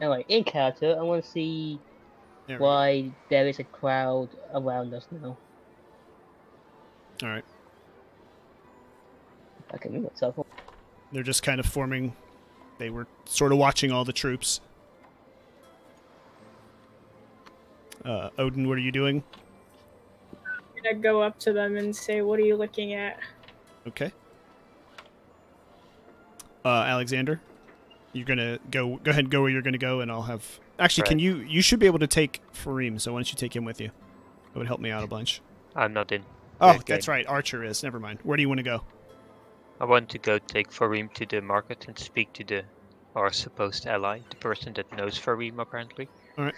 Anyway, in character, I want to see
There we go.
why there is a crowd around us now.
Alright.
I can move myself.
They're just kind of forming. They were sort of watching all the troops. Odin, what are you doing?
I'm gonna go up to them and say, "What are you looking at?"
Okay. Alexander, you're gonna go ahead and go where you're gonna go, and I'll have. Actually,
Right.
can you should be able to take Fareem, so why don't you take him with you? It would help me out a bunch.
I'm not in.
Oh,
Great
that's
game.
right. Archer is. Never mind. Where do you want to go?
I want to go take Fareem to the market and speak to our supposed ally, the person that knows Fareem apparently.
All right.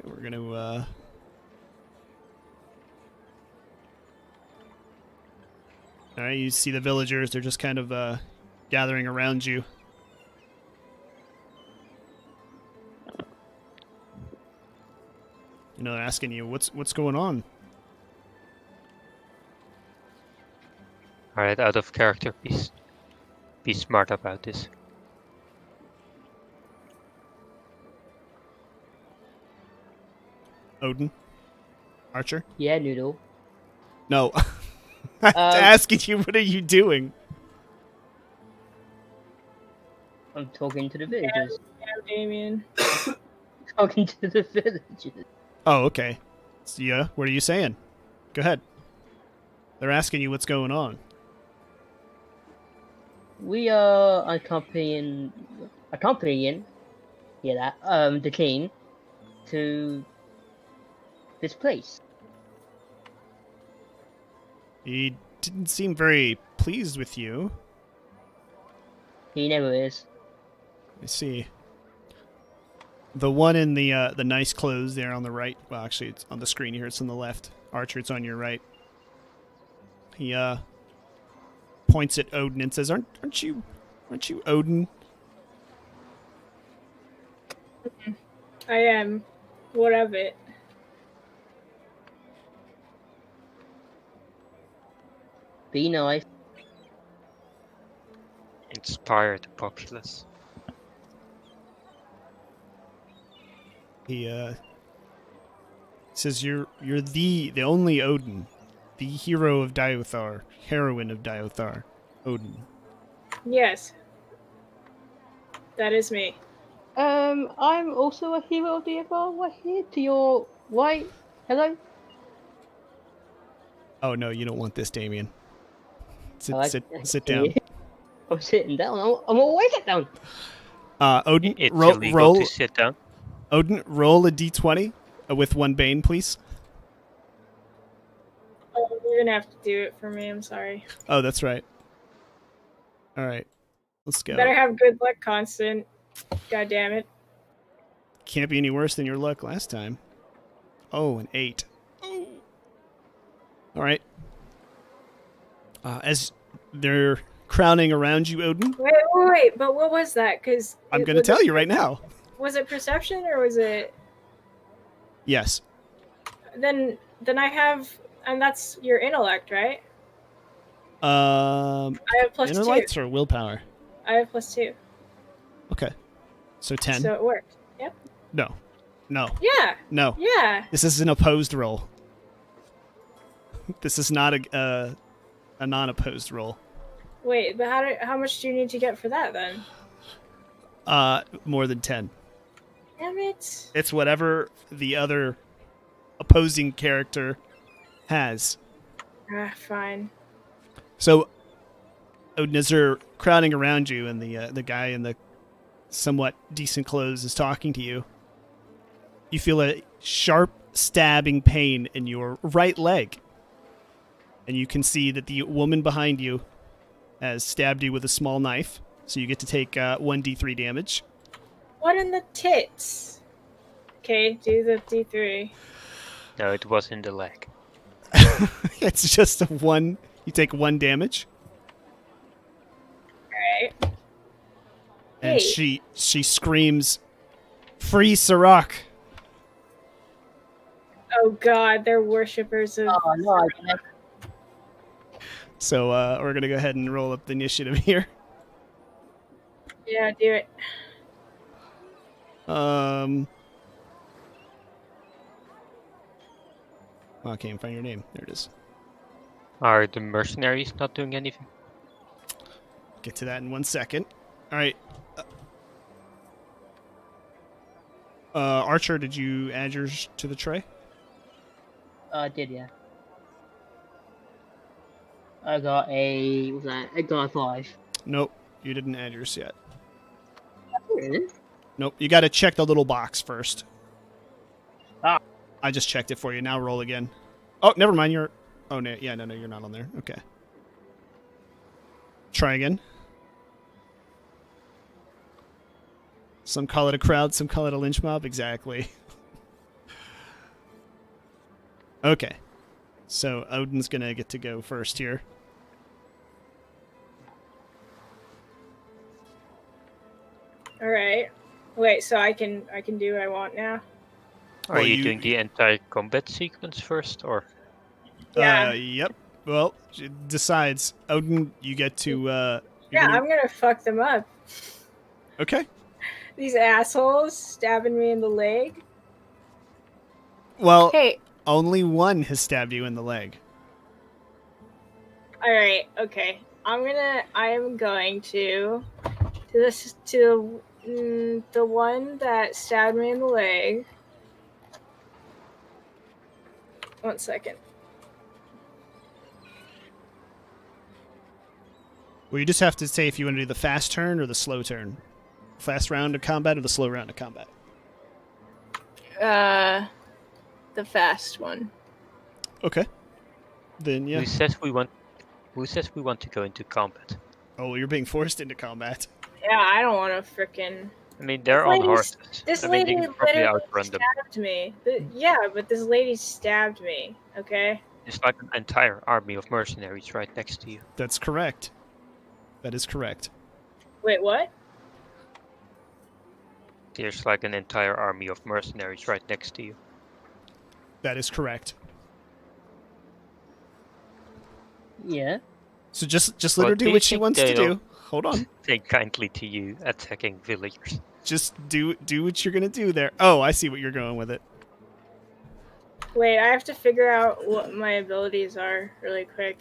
We're gonna. All right. You see the villagers. They're just kind of gathering around you. You know, they're asking you what's going on.
Alright, out of character, be smart about this.
Odin, Archer.
Yeah, Noodle.
No, I'm asking you. What are you doing?
I'm talking to the villagers.
Yeah, Damien.
Talking to the villagers.
Oh, okay. So, yeah, what are you saying? Go ahead. They're asking you what's going on.
We are accompanying, yeah, that, the king to this place.
He didn't seem very pleased with you.
He never is.
I see. The one in the nice clothes there on the right. Well, actually, it's on the screen here. It's on the left. Archer, it's on your right. He points at Odin and says, "Aren't you Odin?"
I am. What of it?
Be nice.
Inspire the populace.
He says, "You're the only Odin, the hero of Diothar, heroine of Diothar, Odin."
Yes. That is me.
I'm also a hero of the FR. We're here to your right. Hello?
Oh no, you don't want this, Damien.
I
Sit down.
I'm sitting down. I'm always sit down.
Odin,
It's illegal to sit down.
Odin, roll a d20 with 1 bane, please.
Oh, you're gonna have to do it for me. I'm sorry.
Oh, that's right. All right, let's go.
Better have good luck constant. God damn it.
Can't be any worse than your luck last time. Oh, an 8. Oh. All right. As they're crowning around you, Odin.
Wait, but what was that? Because
I'm going to tell you right now.
Was it perception or was it?
Yes.
Then I have, and that's your intellect, right?
I
have +2.
Intellects or willpower?
I have +2.
Okay. So 10.
So it worked. Yep.
No.
Yeah.
No.
Yeah.
This is an opposed roll. This is not a non-opposed roll.
Wait, but how much do you need to get for that then?
More than 10.
Damn it.
It's whatever the other opposing character has.
Fine.
So, Odin, as they're crowding around you and the guy in the somewhat decent clothes is talking to you, you feel a sharp stabbing pain in your right leg. And you can see that the woman behind you has stabbed you with a small knife. So you get to take 1d3 damage.
What in the tits? Okay, do the d3.
No, it was in the leg.
It's just a 1. You take 1 damage.
Alright.
And she screams, "Free Sirach!"
Oh god, they're worshippers of...
Oh, no, I can't.
So we're going to go ahead and roll up the initiative here.
Yeah, do it.
Oh, I can't find your name. There it is.
Are the mercenaries not doing anything?
Get to that in 1 second. All right. Archer, did you add yours to the tray?
I did, yeah. I got a... What's that? I got a 5.
Nope, you didn't add yours yet.
Really?
Nope, you got to check the little box first.
Ah.
I just checked it for you. Now roll again. Oh, never mind. You're... Oh, no, yeah, no, you're not on there. Okay. Try again. Some call it a crowd, some call it a lynch mob. Exactly. Okay. So Odin's gonna get to go first here.
Alright. Wait, so I can do what I want now?
Are you doing the entire combat sequence first, or?
Yeah.
Yep. Well, it decides. Odin, you get to...
I'm gonna fuck them up.
Okay.
These assholes stabbing me in the leg.
Well,
Hey.
only one has stabbed you in the leg.
Alright, okay. I am going to the one that stabbed me in the leg. 1 second.
Well, you just have to say if you want to do the fast turn or the slow turn. Fast round of combat or the slow round of combat.
The fast one.
Okay. Then, yeah.
Who says we want to go into combat?
Oh, you're being forced into combat.
Yeah, I don't want to frickin'...
I mean, they're on horses.
This
I mean,
lady
you can probably
literally
outrun them.
stabbed me. Yeah, but this lady stabbed me, okay?
There's like an entire army of mercenaries right next to you.
That's correct. That is correct.
Wait, what?
There's like an entire army of mercenaries right next to you.
That is correct.
Yeah.
So just let her
What
do
do you
what she
think
wants to
they
do.
don't-
Hold on.
Take kindly to you attacking villagers.
Just do what you're gonna do there. Oh, I see what you're going with it.
Wait, I have to figure out what my abilities are really quick.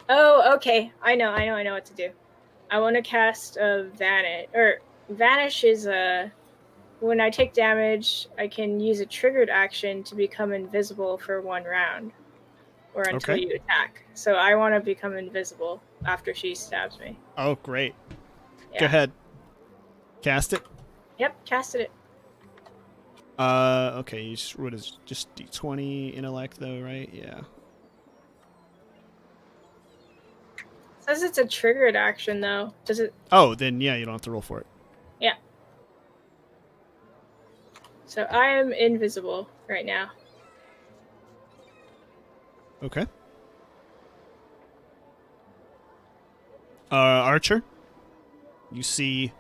Oh, okay. I know what to do. I want to cast a Vanish. Vanish is when I take damage, I can use a triggered action to become invisible for 1 round. Or until
Okay.
you attack. So I want to become invisible after she stabs me.
Oh, great.
Yeah.
Go ahead. Cast it.
Yep, casted it.
Okay, you just, what is just D20 intellect though, right? Yeah.
Says it's a triggered action though. Does it?
Oh, then yeah, you don't have to roll for it.
Yeah. So I am invisible right now.
Okay. Archer, you see.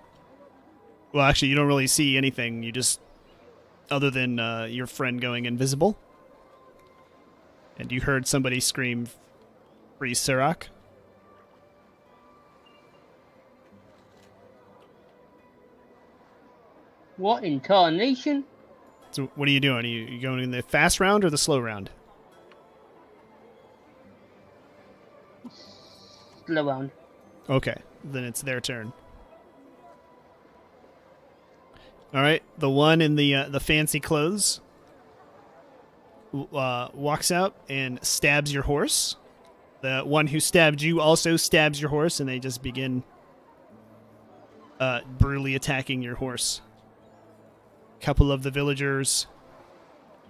Well, actually, you don't really see anything. You just, other than your friend going invisible, and you heard somebody scream, "Free Sirach."
What in tarnation?
So, what are you doing? Are you going in the fast round or the slow round?
Slow round.
Okay, then it's their turn. All right, the one in the fancy clothes walks out and stabs your horse. The one who stabbed you also stabs your horse, and they just begin brutally attacking your horse. A couple of the villagers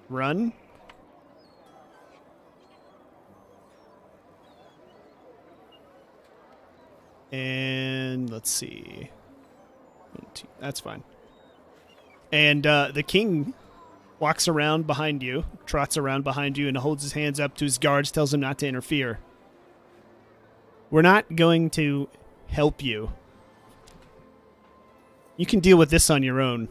run. And let's see. That's fine. And the king walks around behind you, trots around behind you, and holds his hands up to his guards, tells them not to interfere. We're not going to help you. You can deal with this on your own.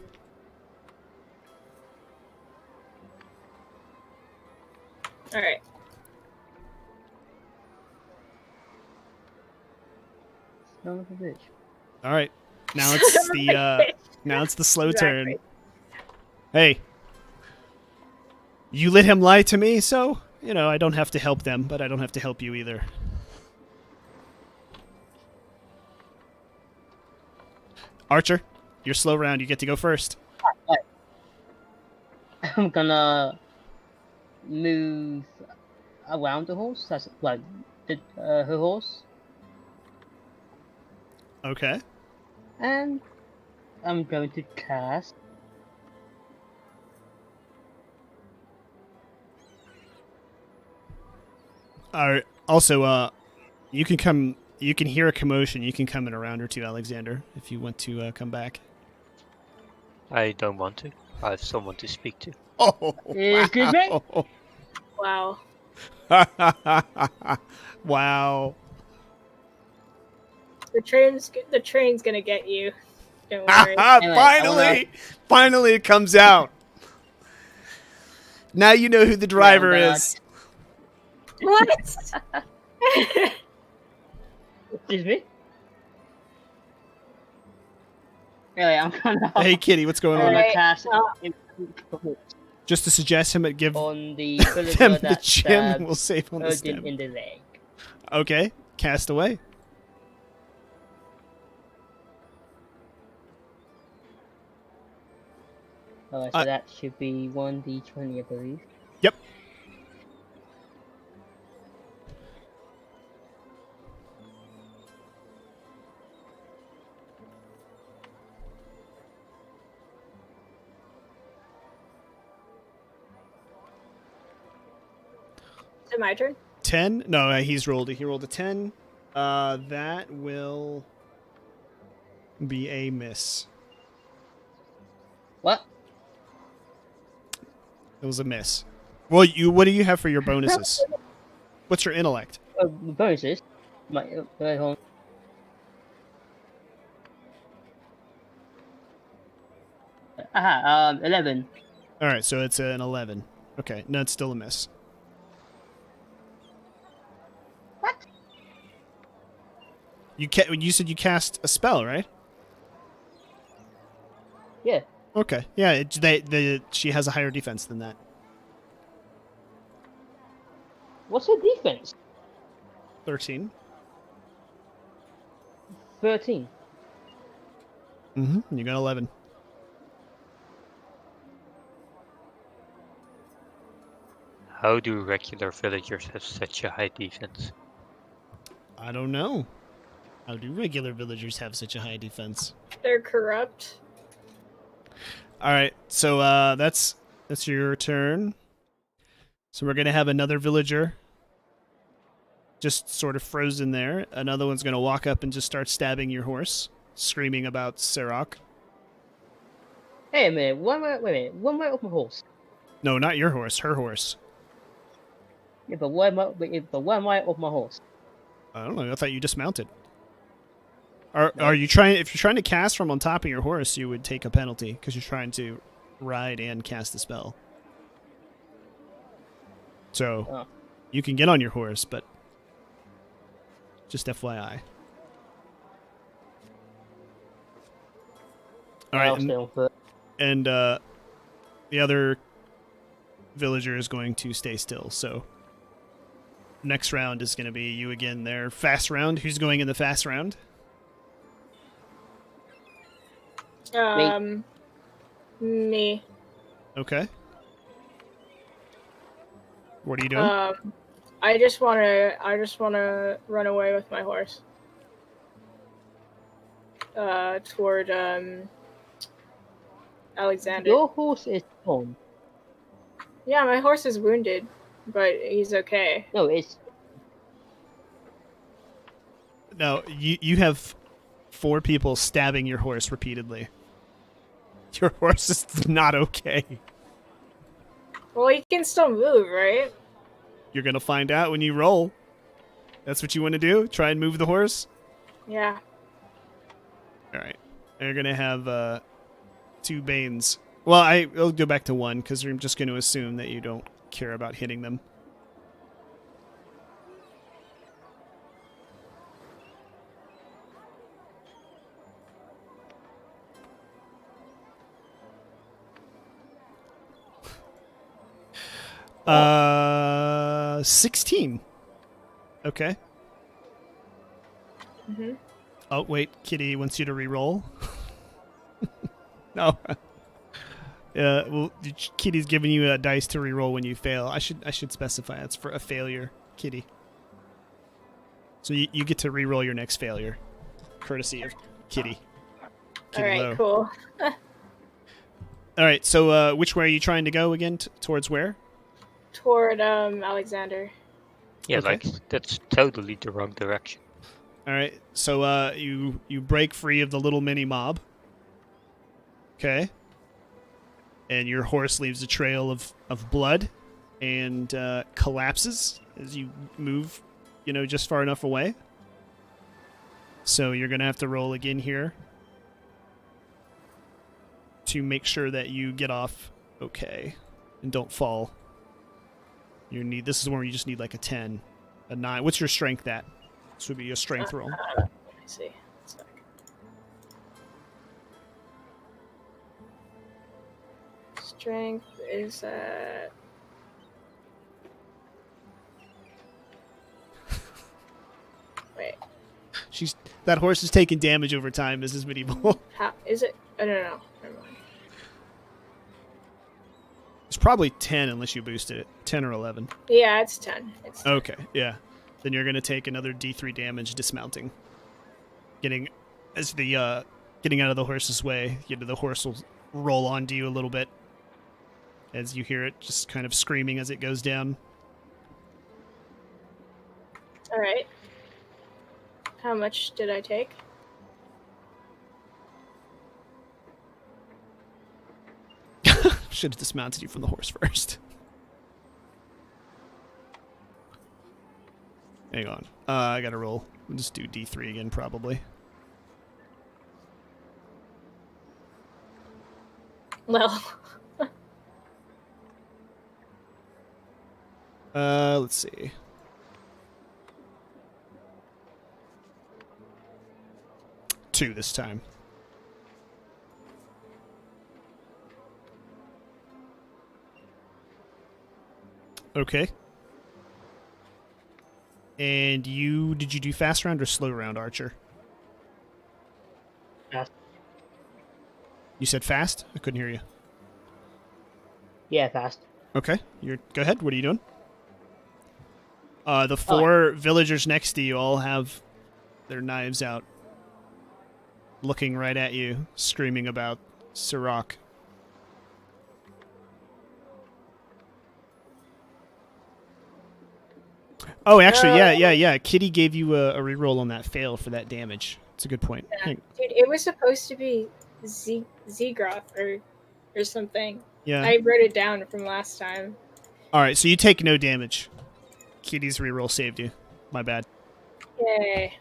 All right.
Son of a bitch.
All right. Now it's the slow turn. Hey. You let him lie to me, so, I don't have to help them, but I don't have to help you either. Archer, your slow round. You get to go first.
I'm gonna move around the horse. That's like her horse,
Okay.
and I'm going to cast.
Also, you can come. You can hear a commotion. You can come in a round or two, Alexander, if you want to come back.
I don't want to. I have someone to speak to.
Oh,
Excuse me?
Wow.
Wow.
The train's gonna get you. Don't worry.
Finally! Finally it comes out. Now you know who the driver is.
What?
Excuse me? Anyway, I'm gonna.
Hey, Kitty, what's going on?
Alright.
cast
Just to suggest him give
on the
them
villager
the
that
gem and
stabbed
we'll save on the
Odin
stem.
in the leg.
Okay, cast away.
So that should be 1d20, I believe.
Yep.
Is it my turn?
10? No, he rolled a 10. That will be a miss.
What?
It was a miss. Well, what do you have for your bonuses? What's your intellect?
Bonuses. Hold on. Aha, 11.
All right, so it's an 11. Okay, no, it's still a miss.
What?
You said you cast a spell, right?
Yeah.
Okay, yeah. She has a higher defense than that.
What's her defense?
13.
13.
Mm-hmm. You got 11.
How do regular villagers have such a high defense?
I don't know. How do regular villagers have such a high defense?
They're corrupt.
All right, so that's your turn. So we're gonna have another villager just sort of frozen there. Another one's gonna walk up and just start stabbing your horse, screaming about Sirach.
Hey a minute, wait a minute. One way off my horse.
No, not your horse. Her horse.
Yeah, but why am I off my horse?
I don't know. I thought you dismounted. Are you trying? If you're trying to cast from on top of your horse, you would take a penalty because you're trying to ride and cast a spell. So you can get on your horse, but just FYI. All right,
Stay on foot.
and the other villager is going to stay still. So next round is going to be you again. There, fast round. Who's going in the fast round?
Me.
Okay. What are you doing?
I just wanna run away with my horse. Toward Alexander.
Your horse is gone.
Yeah, my horse is wounded, but he's okay.
No, it's
No, you have 4 people stabbing your horse repeatedly. Your horse is not okay.
Well, he can still move, right?
You're going to find out when you roll. That's what you want to do? Try and move the horse?
Yeah.
All right. You're going to have 2 Banes. Well, I'll go back to 1 because I'm just going to assume that you don't care about hitting them.
Oh.
16. Okay.
Mhm.
Oh, wait. Kitty wants you to re-roll. No. Well, Kitty's giving you a dice to re-roll when you fail. I should specify it's for a failure, Kitty. So you get to re-roll your next failure, courtesy of Kitty.
All right,
Low.
cool.
All right. So which way are you trying to go again? Towards where?
Toward Alexander.
Yeah,
Okay.
like, that's totally the wrong direction.
All right. So you break free of the little mini mob. Okay. And your horse leaves a trail of blood and collapses as you move, just far enough away. So you're going to have to roll again here to make sure that you get off okay and don't fall. This is where you just need like a 10, a 9. What's your strength at? This would be a strength roll.
Let me see. Strength is at... Wait.
That horse is taking damage over time, Mrs. Medieval.
How is it? I don't know. Never mind.
It's probably 10 unless you boosted it. 10 or 11.
Yeah, it's 10. It's 10.
Okay, yeah. Then you're going to take another D3 damage dismounting. Getting out of the horse's way, the horse will roll onto you a little bit as you hear it just kind of screaming as it goes down.
All right. How much did I take?
Should have dismounted you from the horse first. Hang on. I gotta roll. We'll just do D3 again, probably.
Well.
Let's see. Two this time. Okay. And did you do fast round or slow round, Archer?
Fast.
You said fast? I couldn't hear you.
Yeah, fast.
Okay, go ahead. What are you doing? The four villagers next to you all have their knives out, looking right at you, screaming about Sirach. Oh, actually, yeah. Kitty gave you a reroll on that fail for that damage. It's a good point.
Yeah. Dude, it was supposed to be Zegroth or something.
Yeah.
I wrote it down from last time.
All right, so you take no damage. Kitty's reroll saved you. My bad.
Yay.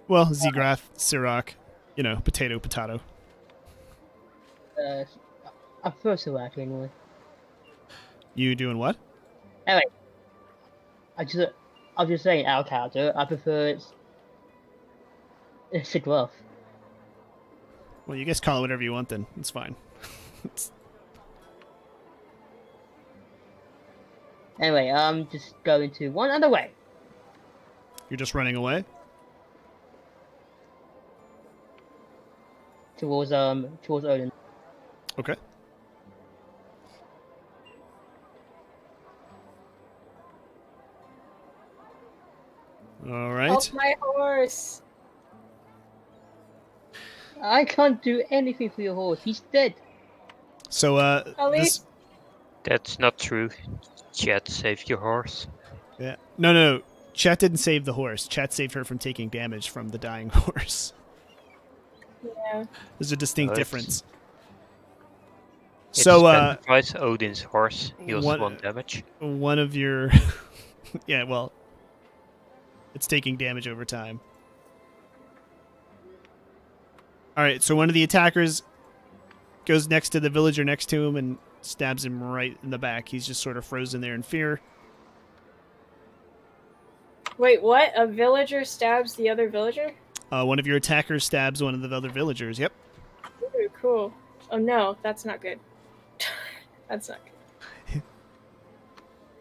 Well, Zegroth, Sirach, potato.
I prefer Sirach anyway.
You doing what?
Anyway, I'm just saying our character. I prefer Sigroth.
Well, you guys call it whatever you want then. It's fine.
Anyway, I'm just going to one other way.
You're just running away?
Towards Odin.
Okay. All right.
Help my horse.
I can't do anything for your horse. He's dead.
So,
At least
That's not true. Chat saved your horse.
Yeah. No. Chat didn't save the horse. Chat saved her from taking damage from the dying horse.
yeah.
There's a distinct difference.
It
So,
specifies Odin's horse heals
one-
1 damage.
one of your... yeah, well, it's taking damage over time. All right, so one of the attackers goes next to the villager next to him and stabs him right in the back. He's just sort of frozen there in fear.
Wait, what? A villager stabs the other villager?
One of your attackers stabs one of the other villagers. Yep.
Ooh, cool. Oh no, that's not good. That's not good.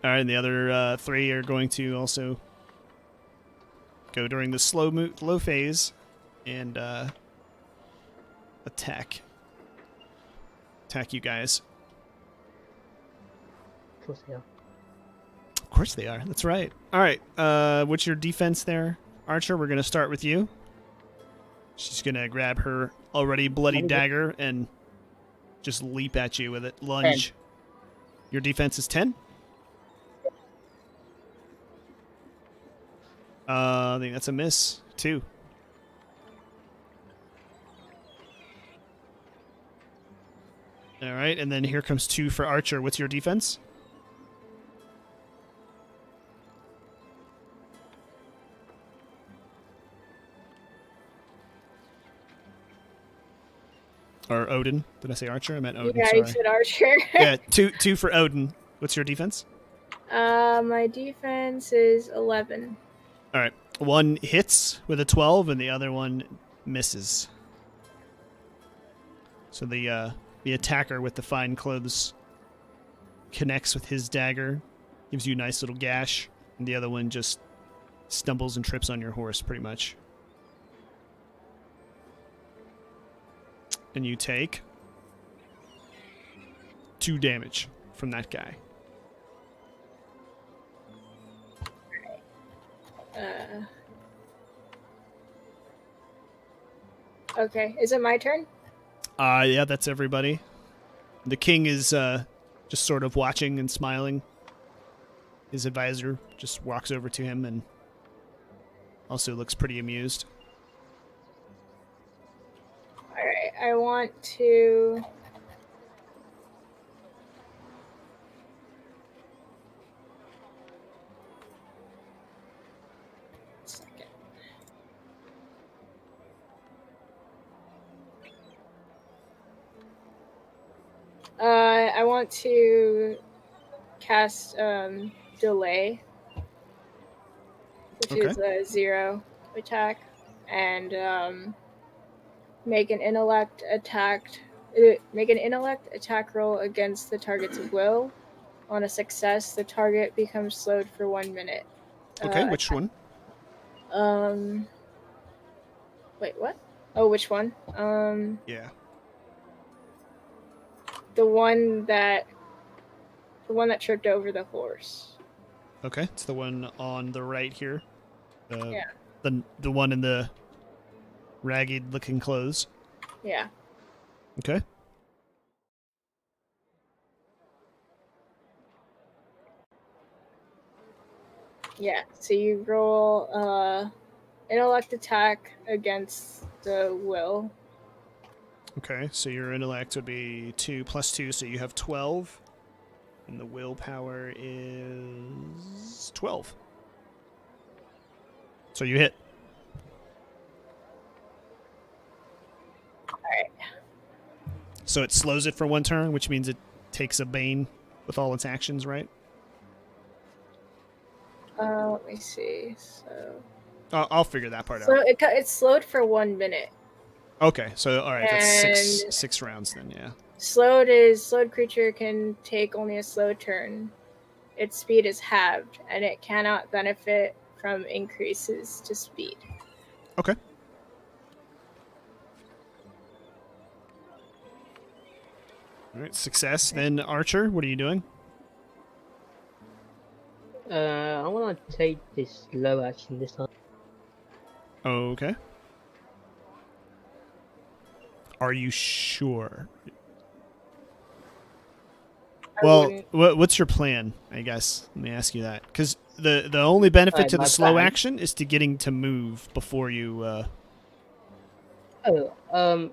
All right, and the other three are going to also go during the slow phase and attack you guys.
Of course they are.
Of course they are. That's right. All right. What's your defense there, Archer? We're going to start with you. She's going to grab her already bloody dagger and just leap at you with it. Lunge.
10.
Your defense is 10? I think that's a miss. 2. All right, and then here comes 2 for Archer. What's your defense? Or Odin. Did I say Archer? I meant Odin,
Yeah,
sorry.
you said Archer.
Yeah, two for Odin. What's your defense?
My defense is 11.
All right. One hits with a 12, and the other one misses. So the attacker with the fine clothes connects with his dagger, gives you a nice little gash, and the other one just stumbles and trips on your horse, pretty much. And you take 2 damage from that guy.
Okay, is it my turn?
Yeah, that's everybody. The king is just sort of watching and smiling. His advisor just walks over to him and also looks pretty amused.
I want to. Second. I want to cast delay, which
Okay.
is a 0 attack, and make an intellect attack roll against the target's will. On a success, the target becomes slowed for 1 minute.
Okay, which one?
Wait, what? Oh, which one?
Yeah.
The one that tripped over the horse.
Okay, it's the one on the right here.
Yeah.
The one in the ragged looking clothes.
Yeah.
Okay.
Yeah. So you roll intellect attack against the will.
Okay, so your intellect would be 2 plus 2, so you have 12. And the willpower is 12. So you hit.
Alright.
So it slows it for 1 turn, which means it takes a bane with all its actions, right?
Let me see. So
I'll figure that part
so
out.
it's slowed for 1 minute.
Okay, so all right, that's
And-
six rounds then, yeah.
Slowed creature can take only a slow turn. Its speed is halved, and it cannot benefit from increases to speed.
Okay. All right, success. Then Archer, what are you doing?
I want to take this slow action this time.
Okay. Are you sure?
I
Well,
wouldn't-
what's your plan, I guess? Let me ask you that. Because the only benefit
Alright,
to the
my
slow
plan.
action is to getting to move before you...
Well,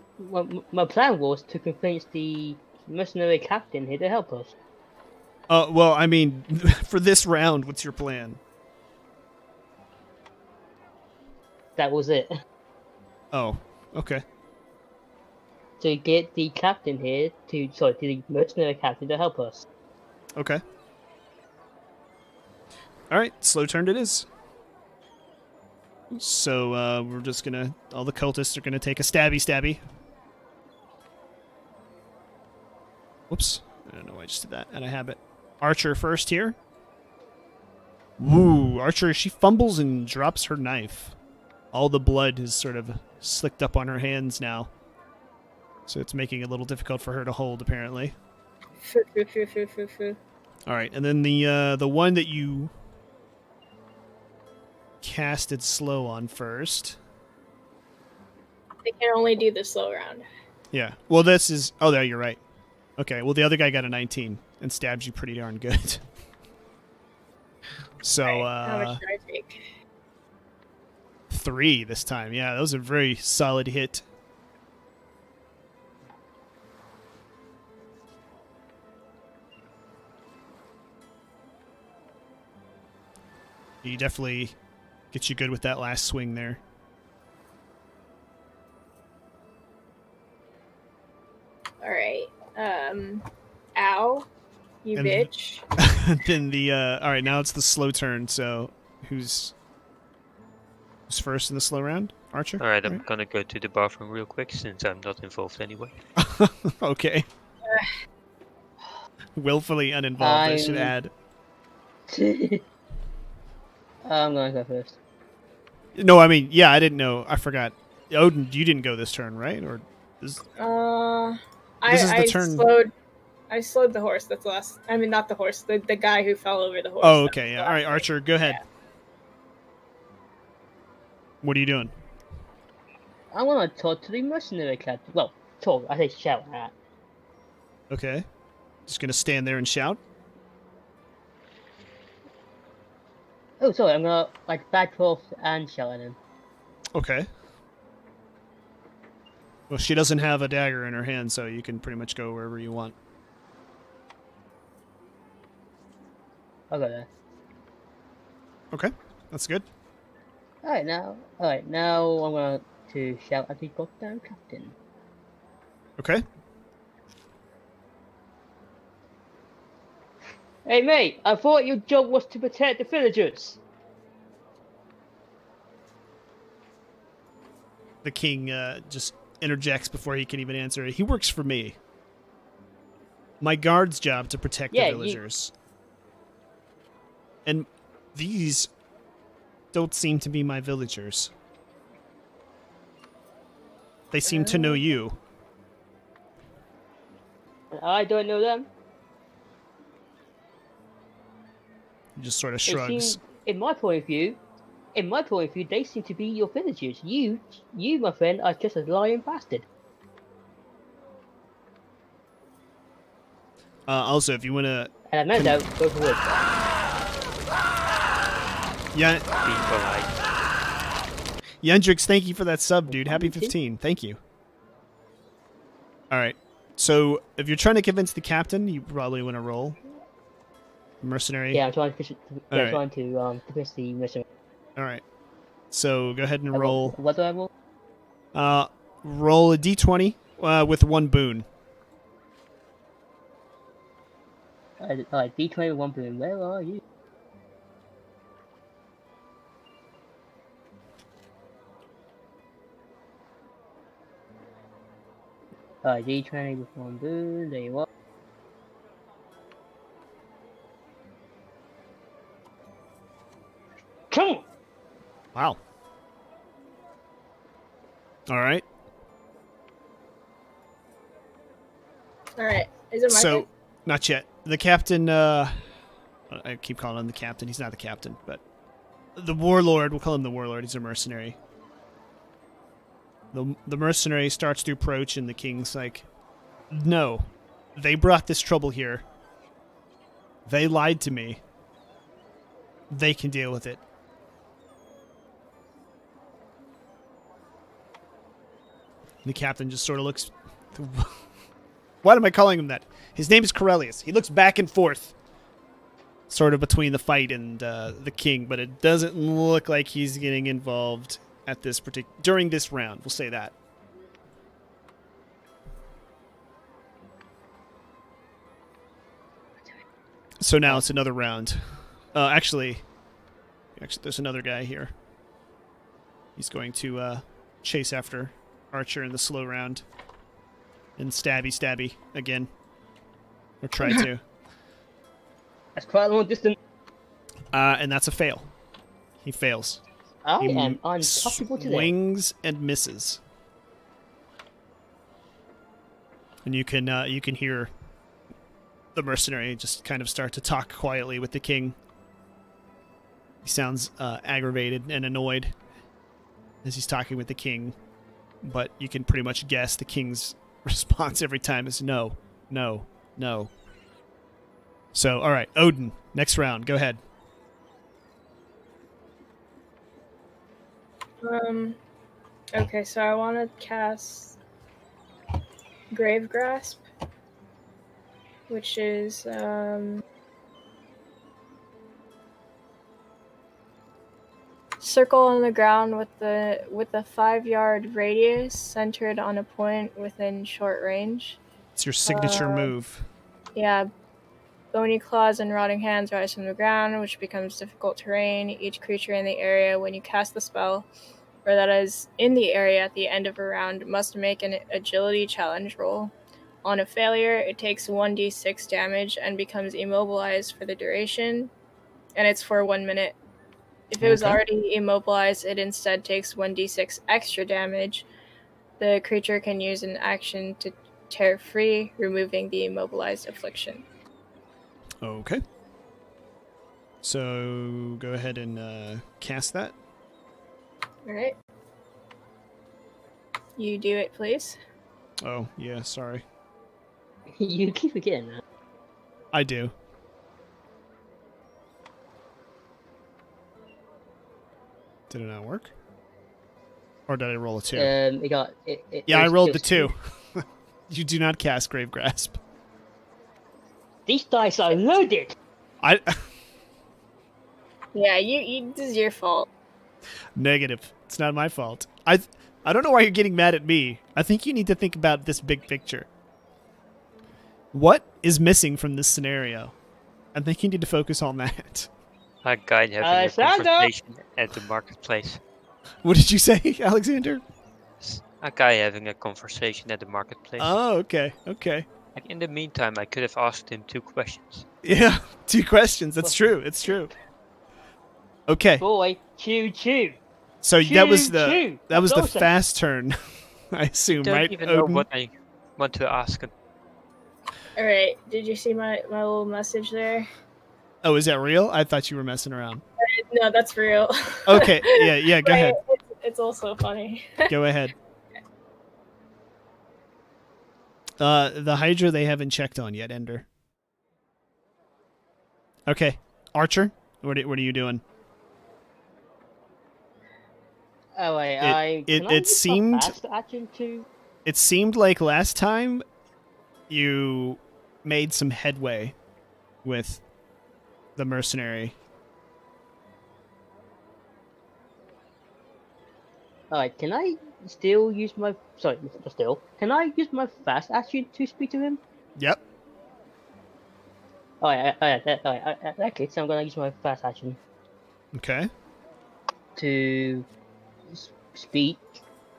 my plan was to convince the mercenary captain here to help us.
well, I mean, for this round, what's your plan?
That was it.
Oh, okay.
To get the captain here to the mercenary captain to help us.
Okay. All right, slow turn it is. So we're just gonna... All the cultists are gonna take a stabby. Whoops. I don't know why I just did that. And I have it. Archer first here. Woo! Archer, she fumbles and drops her knife. All the blood is sort of slicked up on her hands now. So it's making it a little difficult for her to hold, apparently. All right, and then the one that you casted slow on first.
They can only do the slow round.
Yeah. Well, this is... Oh, there, you're right. Okay, well, the other guy got a 19 and stabs you pretty darn good. So,
Right, how much do I take?
3 this time. Yeah, that was a very solid hit. He definitely gets you good with that last swing there.
Alright. Ow. You
And-
bitch.
Then the all right, now it's the slow turn. So who's first in the slow round? Archer.
Alright, I'm gonna go to the bathroom real quick since I'm not involved anyway.
Okay. Willfully uninvolved. I should add.
I'm gonna go first.
No, I mean, yeah, I didn't know. I forgot. Odin, you didn't go this turn, right? Or is... This is the turn-
I slowed the horse. That's the last. I mean, not the horse. The guy who fell over the horse.
Oh,
That
okay.
was
Yeah.
the
All right,
last
Archer, go ahead. What are you doing?
I want to talk to the mercenary captain. Well, talk. I say shout at.
Okay. Just gonna stand there and shout.
Oh, sorry. I'm gonna back off and shout at him.
Okay. Well, she doesn't have a dagger in her hand, so you can pretty much go wherever you want.
I'll go there.
Okay, that's good.
Alright, now I'm going to shout at the goddamn captain.
Okay.
Hey mate, I thought your job was to protect the villagers.
The king just interjects before he can even answer it. He works for me. My guard's job to protect the villagers. And these don't seem to be my villagers. They seem to know you.
I don't know them.
He just sort of shrugs.
In my point of view, they seem to be your villagers. You, my friend, are just a lying bastard.
Also, if you want to...
And I meant that go for wood.
Yeah.
Be polite.
Yendrix, thank you for that sub, dude. Happy 15. Thank you. Alright. So, if you're trying to convince the captain, you probably want to roll. Mercenary.
Yeah, I'm trying to convince the mercenary.
Alright. So, go ahead and roll.
What do I roll?
Roll a d20 with one boon.
Alright, D20 1 boon. Where are you? Alright, D20 with 1 boon. There you are. Come on!
Wow. Alright.
Alright, is it my turn?
Not yet. The captain, I keep calling him the captain. He's not the captain, but the warlord, we'll call him the warlord. He's a mercenary. The mercenary starts to approach, and the king's like, no, they brought this trouble here. They lied to me. They can deal with it. The captain just sort of looks... Why am I calling him that? His name is Corellius. He looks back and forth, sort of between the fight and the king, but it doesn't look like he's getting involved at this during this round. We'll say that. So now it's another round. Actually, there's another guy here. He's going to chase after Archer in the slow round. And stabby again. Or try to.
That's quite a long distance.
And that's a fail. He fails.
I am untouchable today.
Swings and misses. And you can hear the mercenary just kind of start to talk quietly with the king. He sounds aggravated and annoyed as he's talking with the king. But you can pretty much guess the king's response every time is no, no, no. So, all right, Odin, next round. Go ahead.
Okay, so I want to cast Grave Grasp, which is circle on the ground with a 5-yard radius centered on a point within short range.
It's your signature move.
Yeah. Bony claws and rotting hands rise from the ground, which becomes difficult terrain. Each creature in the area, when you cast the spell, or that is in the area at the end of a round, must make an agility challenge roll. On a failure, it takes 1d6 damage and becomes immobilized for the duration, and it's for 1 minute. If it was already immobilized, it instead takes 1d6 extra damage. The creature can use an action to tear free, removing the immobilized affliction.
Okay. So go ahead and cast that.
Alright. You do it, please.
Oh, yeah, sorry.
You keep forgetting that.
I do. Did it not work? Or did I roll a 2?
It got.
Yeah, I rolled the
was
2. You do not cast Grave Grasp.
These dice are loaded.
I
Yeah, you. This is your fault.
Negative. It's not my fault. I don't know why you're getting mad at me. I think you need to think about this big picture. What is missing from this scenario? I think you need to focus on that.
A guy having a
Sandra!
conversation at the marketplace.
What did you say, Alexander?
A guy having a conversation at the marketplace.
Oh, okay. Okay.
Like, in the meantime, I could have asked him 2 questions.
Yeah, 2 questions. That's true. It's true. Okay.
Boy, choo.
So that was the
Choo-choo.
that was the
Awesome.
fast turn, I assume,
Don't
right?
even know
Odin?
what I want to ask him.
All right. Did you see my little message there?
Oh, is that real? I thought you were messing around.
No, that's real.
Okay. Yeah. Go ahead.
It's also funny.
Go ahead. The Hydra they haven't checked on yet, Ender. Okay, Archer, what are you doing?
Oh wait,
It seemed
fast action to.
it seemed like last time you made some headway with the mercenary.
Alright, can I still use my Can I use my fast action to speak to him?
Yep.
Alright, okay, so I'm gonna use my fast action
Okay.
to speak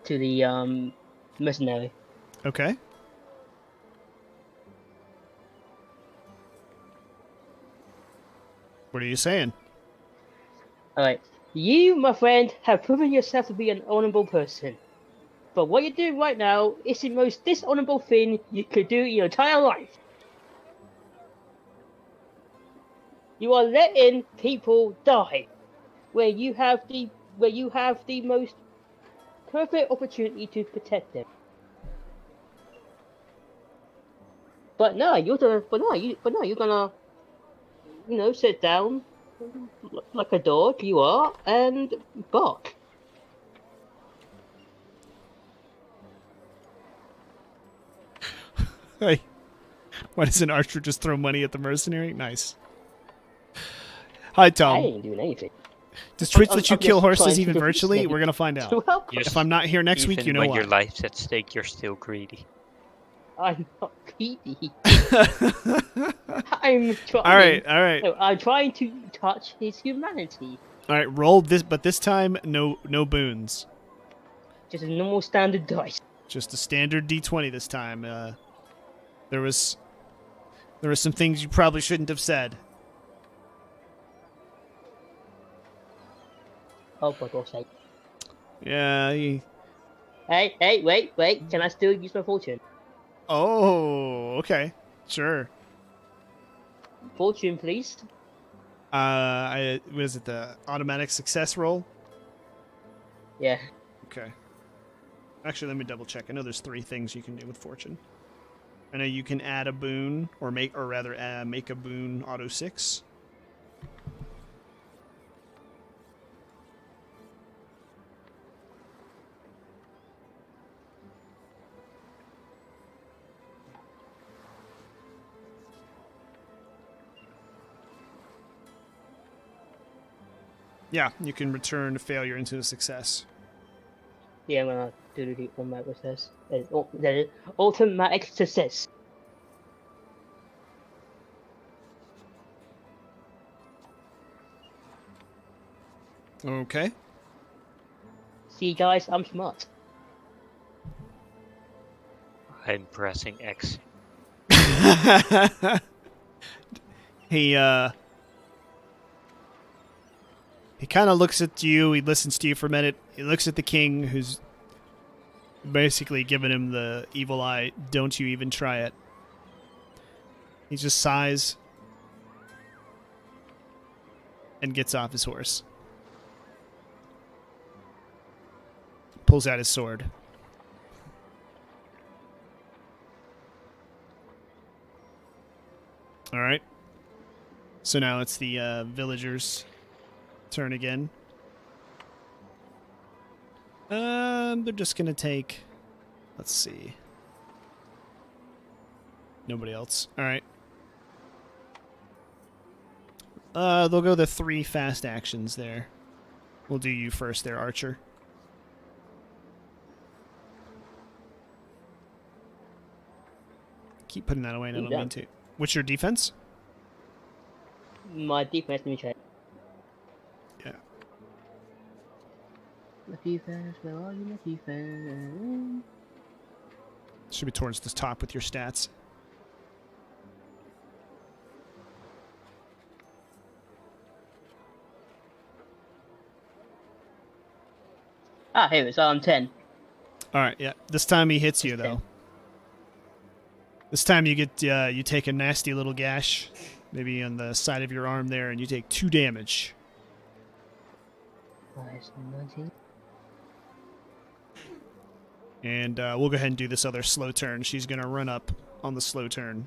to the mercenary.
Okay. What are you saying?
Alright. You, my friend, have proven yourself to be an honorable person. But what you're doing right now is the most dishonorable thing you could do in your entire life. You are letting people die where you have the most perfect opportunity to protect them. But no, you're gonna sit down like a dog you are and bark.
Hey, why doesn't Archer just throw money at the mercenary? Nice. Hi,
I
Tom.
ain't doing anything.
Does Twitch
I'm
let you
just
kill
trying
horses
to
even
do
virtually?
something.
We're gonna find out.
Well,
Yes.
If I'm not here next week,
Even
you know
when
why.
your life's at stake, you're still greedy.
I'm not greedy. I'm trying.
All right.
No, I'm trying to touch his humanity.
All right, roll this, but this time no boons.
Just a normal standard dice.
Just a standard D20 this time. There was some things you probably shouldn't have said.
Oh, for God's sake.
Yeah.
Hey, wait. Can I still use my fortune?
Oh, okay. Sure.
Fortune, please.
Was it the automatic success roll?
Yeah.
Okay. Actually, let me double check. I know there's 3 things you can do with fortune. I know you can add a boon, make a boon auto 6. Yeah, you can return a failure into a success.
Yeah, I'm gonna do the automatic success. The automatic success.
Okay.
See, guys, I'm smart.
I'm pressing X.
He kind of looks at you. He listens to you for a minute. He looks at the king, who's basically giving him the evil eye. Don't you even try it. He just sighs and gets off his horse. Pulls out his sword. All right. So now it's the villagers' turn again. They're just gonna take. Let's see. Nobody else. All right. They'll go the 3 fast actions there. We'll do you first there, Archer. Keep putting that away, and I don't mean to. What's your defense?
My defense, let me check.
Yeah.
My defense, where are you, my defense?
Should be towards the top with your stats.
Ah, here it is. I'm 10.
Alright, yeah. This time he hits you, though. This time you get, you take a nasty little gash, maybe on the side of your arm there, and you take 2 damage.
Nice, 19.
And we'll go ahead and do this other slow turn. She's going to run up on the slow turn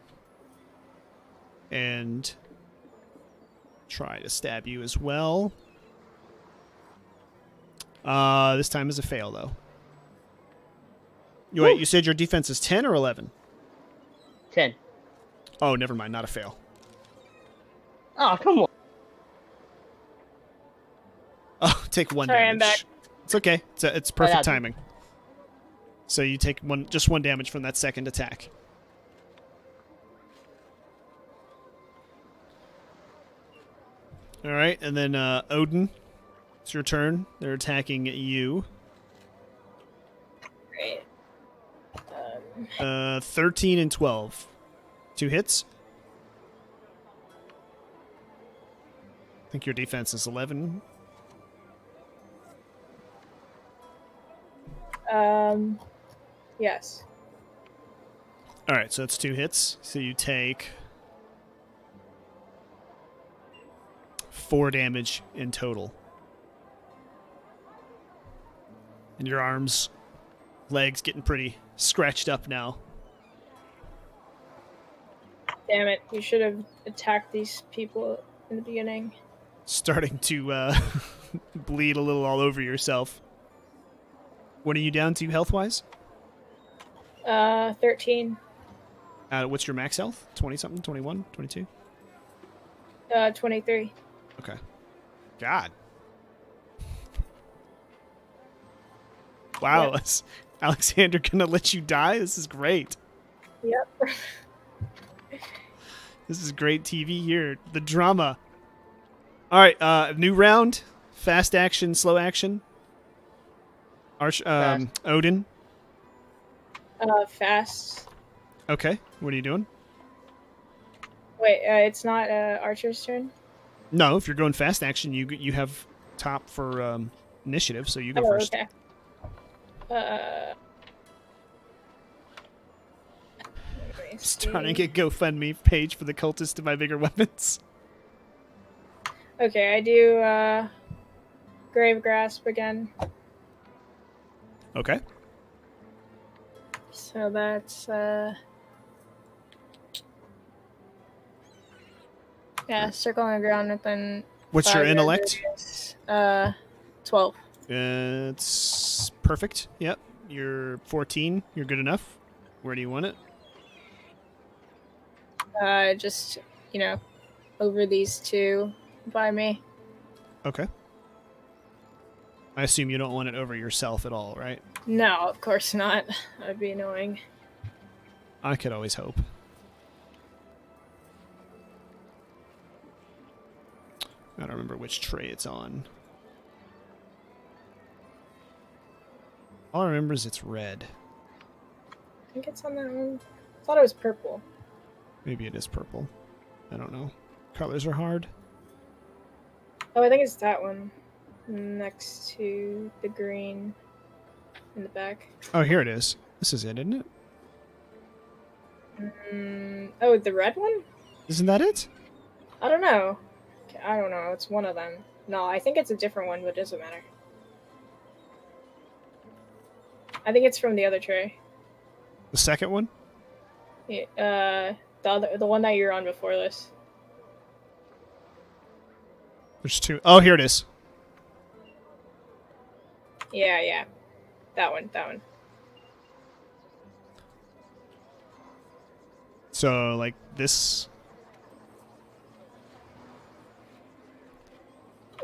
and try to stab you as well. This time is a fail, though. Wait, you said your defense is 10 or 11?
10.
Oh, never mind. Not a fail.
Oh, come on.
Oh, take 1
Sorry,
damage.
I'm back.
It's okay. It's perfect timing. So you take just 1 damage from that second attack. All right, and then Odin, it's your turn. They're attacking you.
Great.
13 and 12. 2 hits. I think your defense is 11.
Yes.
All right, so it's 2 hits. So you take 4 damage in total. And your arms, legs getting pretty scratched up now.
Damn it! You should have attacked these people in the beginning.
Starting to bleed a little all over yourself. What are you down to health-wise?
13.
What's your max health? 20-something? 21? 22?
23.
Okay. God. Wow.
Yep.
Is Alexander gonna let you die? This is great.
Yep.
This is great TV here. The drama. All right, new round. Fast action, slow action. Odin.
Fast.
Okay, what are you doing?
Wait, it's not Archer's turn?
No, if you're going fast action, you have top for initiative, so you go first.
Okay. Let me
Starting
see.
a GoFundMe page for the cultists to buy bigger weapons.
Okay, I do Grave Grasp again.
Okay.
So that's yeah, circle on the ground within.
What's your
5 yards
intellect?
radius. 12.
It's perfect. Yep. You're 14. You're good enough. Where do you want it?
Just, over these 2 by me.
Okay. I assume you don't want it over yourself at all, right?
No, of course not. That'd be annoying.
I could always hope. I don't remember which tray it's on. All I remember is it's red.
I think it's on that one. I thought it was purple.
Maybe it is purple. I don't know. Colors are hard.
Oh, I think it's that one. Next to the green in the back.
Oh, here it is. This is it, isn't it?
Oh, the red one?
Isn't that it?
I don't know. I don't know. It's one of them. No, I think it's a different one, but it doesn't matter. I think it's from the other tray.
The second one?
Yeah, the one that you're on before this.
There's 2. Oh, here it is.
Yeah. that one, that one.
So, like, this...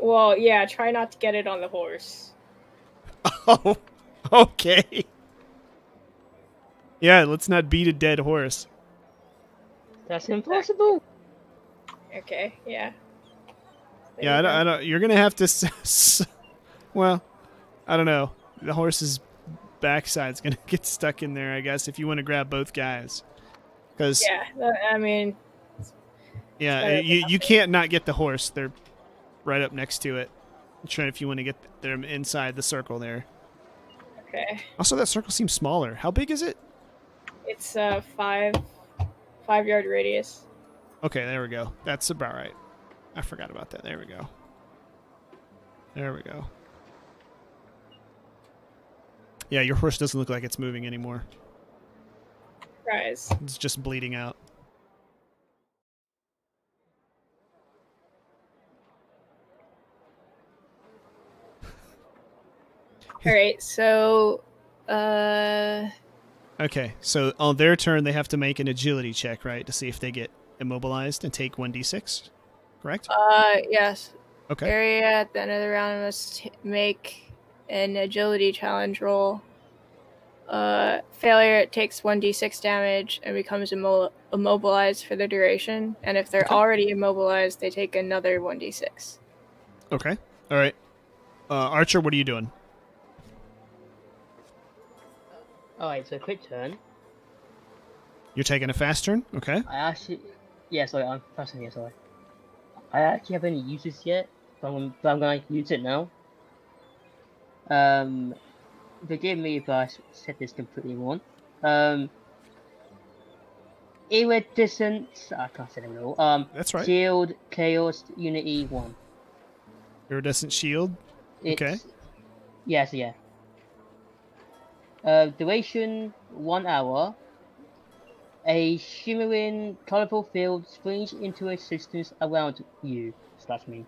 Well, yeah, try not to get it on the horse.
Oh, okay. Yeah, let's not beat a dead horse.
That's impossible.
Okay, yeah. There
Yeah,
you go.
I don't. You're gonna have to. Well, I don't know. The horse's backside's gonna get stuck in there, I guess, if you want to grab both guys. Because
Yeah, I mean,
yeah,
better
you can't not get the horse. They're right up next to it. I'm trying if you want to get them inside the circle there.
okay.
Also, that circle seems smaller. How big is it?
It's a 5-yard radius.
Okay, there we go. That's about right. I forgot about that. There we go. There we go. Yeah, your horse doesn't look like it's moving anymore.
Surprise.
It's just bleeding out.
Alright, so,
Okay, so on their turn, they have to make an agility check, right, to see if they get immobilized and take 1d6, correct?
yes.
Okay.
Area at the end of the round must make an agility challenge roll. Failure, it takes 1d6 damage and becomes immobilized for the duration. And if they're
Okay.
already immobilized, they take another 1d6.
Okay. All right. Archer, what are you doing?
Alright, so quick turn.
You're taking a fast turn? Okay.
I actually... Yeah, sorry, I'm passing here, sorry. I actually haven't used this yet, but I'm gonna use it now. Forgive me if I said this completely wrong. Iridescent... I can't say them all.
That's right.
Shield, Chaos, Unity 1.
Iridescent Shield. Okay.
Yes, yeah. Duration 1 hour. A shimmering, colorful field springs into existence around you / me.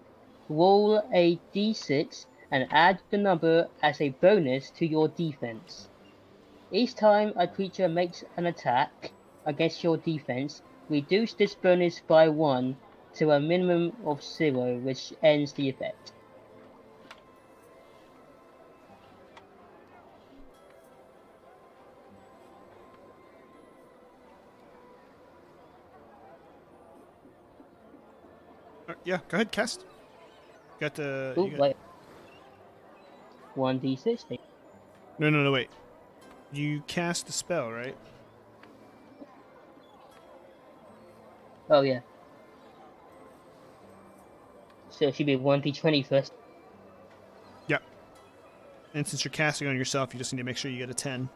Roll a d6 and add the number as a bonus to your defense. Each time a creature makes an attack against your defense, reduce this bonus by 1 to a minimum of 0, which ends the effect.
Yeah, go ahead, cast. Got the...
Ooh,
you got-
wait. 1d6.
No, wait. You cast the spell, right?
Oh, yeah. So it should be 1d20 first.
Yep. And since you're casting on yourself, you just need to make sure you get a 10.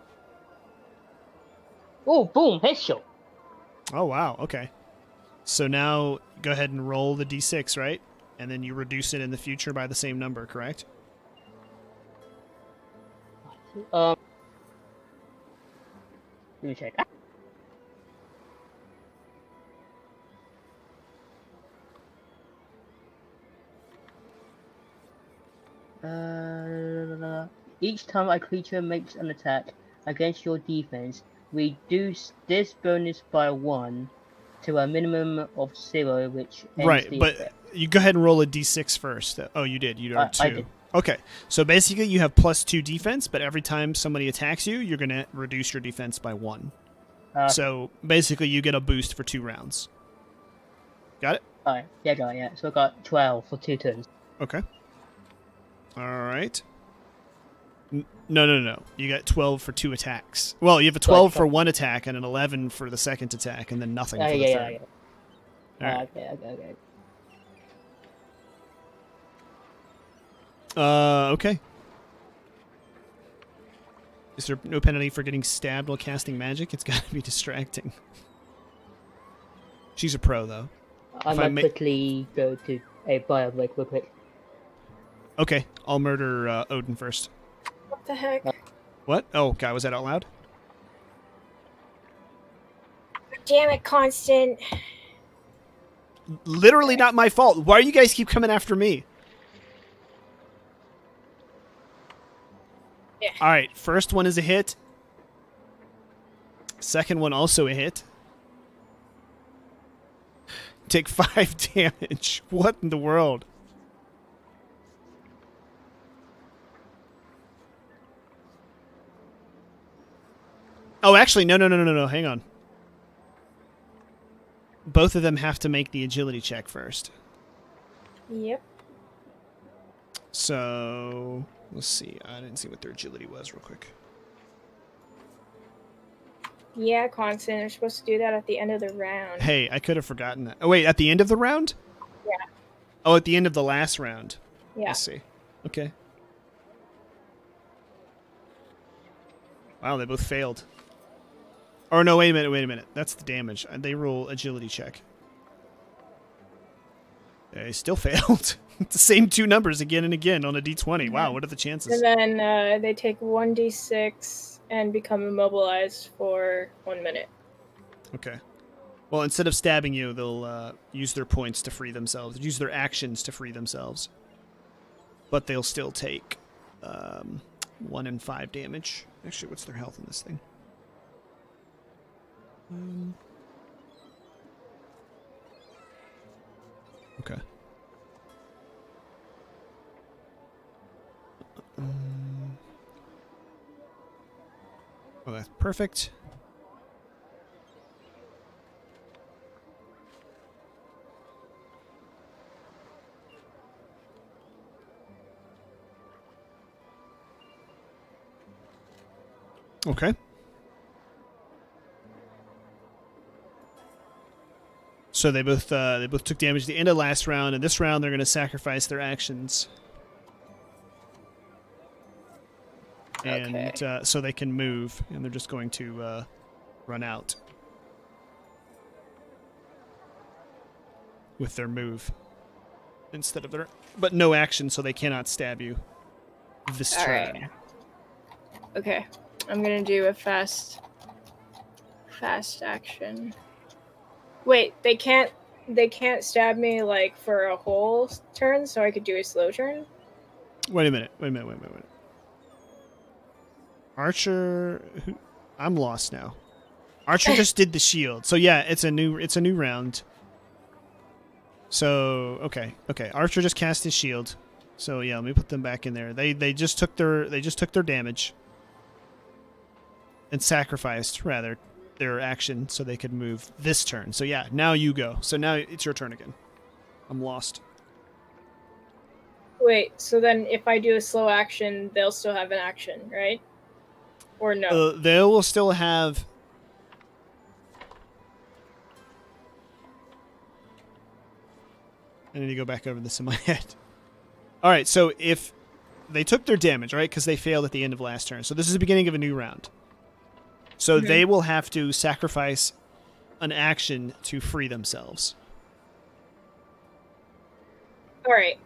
Oh, boom, headshot.
Oh, wow. Okay. So now go ahead and roll the d6, right? And then you reduce it in the future by the same number, correct?
Let me check. Each time a creature makes an attack against your defense, reduce this bonus by 1 to a minimum of 0, which ends
Right,
the
but
effect.
you go ahead and roll a d6 first. Oh, you did. You got 2.
I did.
Okay, so basically you have +2 defense, but every time somebody attacks you, you're going to reduce your defense by 1. So basically you get a boost for 2 rounds. Got it?
Alright, yeah, got it, yeah. So I got 12 for 2 turns.
Okay. All right. No. You got 12 for 2 attacks. Well, you have a 12 for 1 attack and an 11 for the second attack, and then nothing for the third. All right.
Okay.
Okay. Is there no penalty for getting stabbed while casting magic? It's got to be distracting. She's a pro, though.
I
If I
might
ma-
quickly go to a bio break real quick.
Okay, I'll murder Odin first.
What the heck?
What? Oh, God, was that out loud?
Damn it, Constant.
Literally not my fault. Why do you guys keep coming after me?
Yeah.
All right, first one is a hit. Second one also a hit. Take 5 damage. What in the world? Oh, actually, no. Hang on. Both of them have to make the agility check first.
Yep.
So, let's see. I didn't see what their agility was real quick.
Yeah, Constant. They're supposed to do that at the end of the round.
Hey, I could have forgotten that. Oh, wait, at the end of the round?
Yeah.
Oh, at the end of the last round.
Yeah.
I see. Okay. Wow, they both failed. Or no, wait a minute. That's the damage. They roll agility check. They still failed. The same 2 numbers again and again on a d20. Wow, what are the chances?
And then they take 1d6 and become immobilized for 1 minute.
Okay. Well, instead of stabbing you, they'll use their points to free themselves. Use their actions to free themselves. But they'll still take 1 and 5 damage. Actually, what's their health in this thing? Okay. Oh, that's perfect. Okay. So they both took damage at the end of last round, and this round they're going to sacrifice their actions. And
Okay.
so they can move, and they're just going to run out with their move instead of their... But no action, so they cannot stab you this
All
turn.
right. Okay. I'm going to do a fast action. Wait, they can't stab me like for a whole turn, so I could do a slow turn?
Wait a minute. Archer, I'm lost now. Archer just did the shield, so yeah, it's a new round. So okay. Archer just cast his shield, so yeah, let me put them back in there. They just took their damage and sacrificed rather their action so they could move this turn. So yeah, now you go. So now it's your turn again. I'm lost.
Wait, so then if I do a slow action, they'll still have an action, right? Or no?
They will still have... I need to go back over this in my head. All right, so if they took their damage, right, because they failed at the end of last turn. So this is the beginning of a new round. So they will have to sacrifice an action to free themselves.
All right.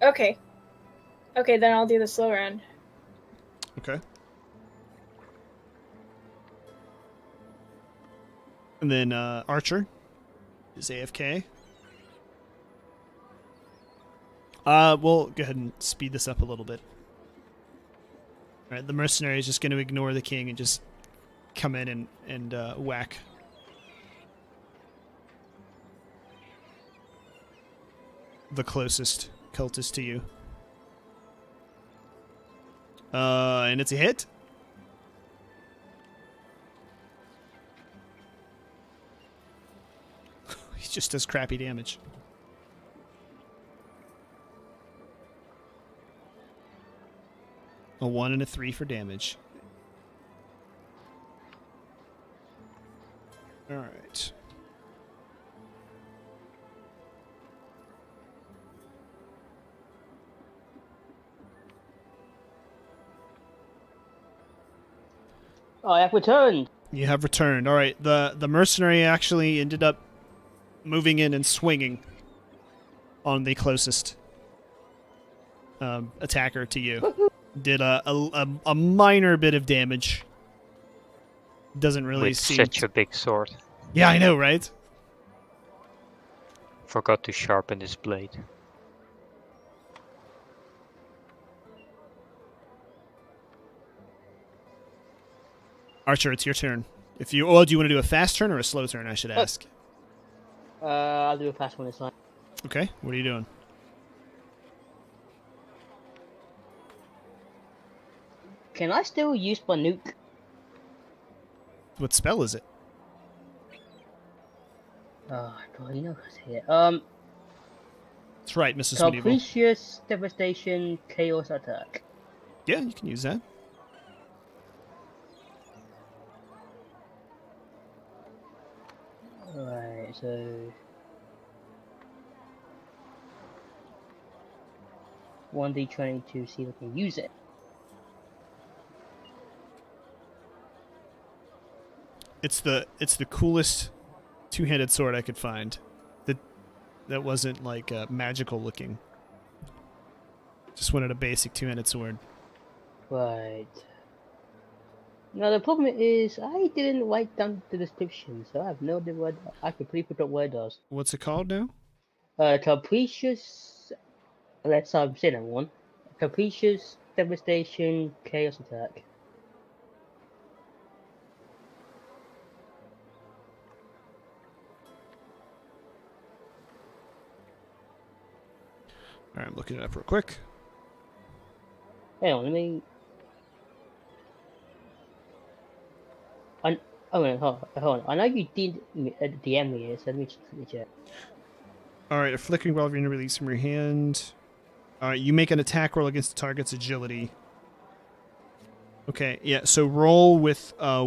Okay, then I'll do the slow round.
Okay. And then Archer is AFK. We'll go ahead and speed this up a little bit. All right, the mercenary is just going to ignore the king and just come in and whack. The closest cultist to you. And it's a hit. He just does crappy damage. A 1 and a 3 for damage. All right.
I have returned.
You have returned. All right. The mercenary actually ended up moving in and swinging on the closest attacker to you. Did a minor bit of damage. Doesn't really
With
seem...
such a big sword.
Yeah, I know, right?
Forgot to sharpen his blade.
Archer, it's your turn. If you, oh, do you want to do a fast turn or a slow turn? I should ask.
I'll do a fast one this time.
Okay, what are you doing?
Can I still use my nuke?
What spell is it?
Oh god, you know how to say it.
That's right, Mrs. Medieval.
Capricious Devastation Chaos Attack.
Yeah, you can use that.
Alright, so 1d20 to see if I can use it.
It's the coolest two-handed sword I could find. That wasn't like magical looking. Just wanted a basic two-handed sword.
Right. Now the problem is I didn't write down the description, so I have no idea what I completely forgot what it does.
What's it called now?
Capricious. Let's say that one. Capricious Devastation Chaos Attack.
Alright, I'm looking it up real quick.
Hang on, let me. Oh wait, hold on. I know you did DM me, so let me check.
Alright, a flickering ball of your release from your hand. Alright, you make an attack roll against the target's agility. Okay, yeah, so roll with roll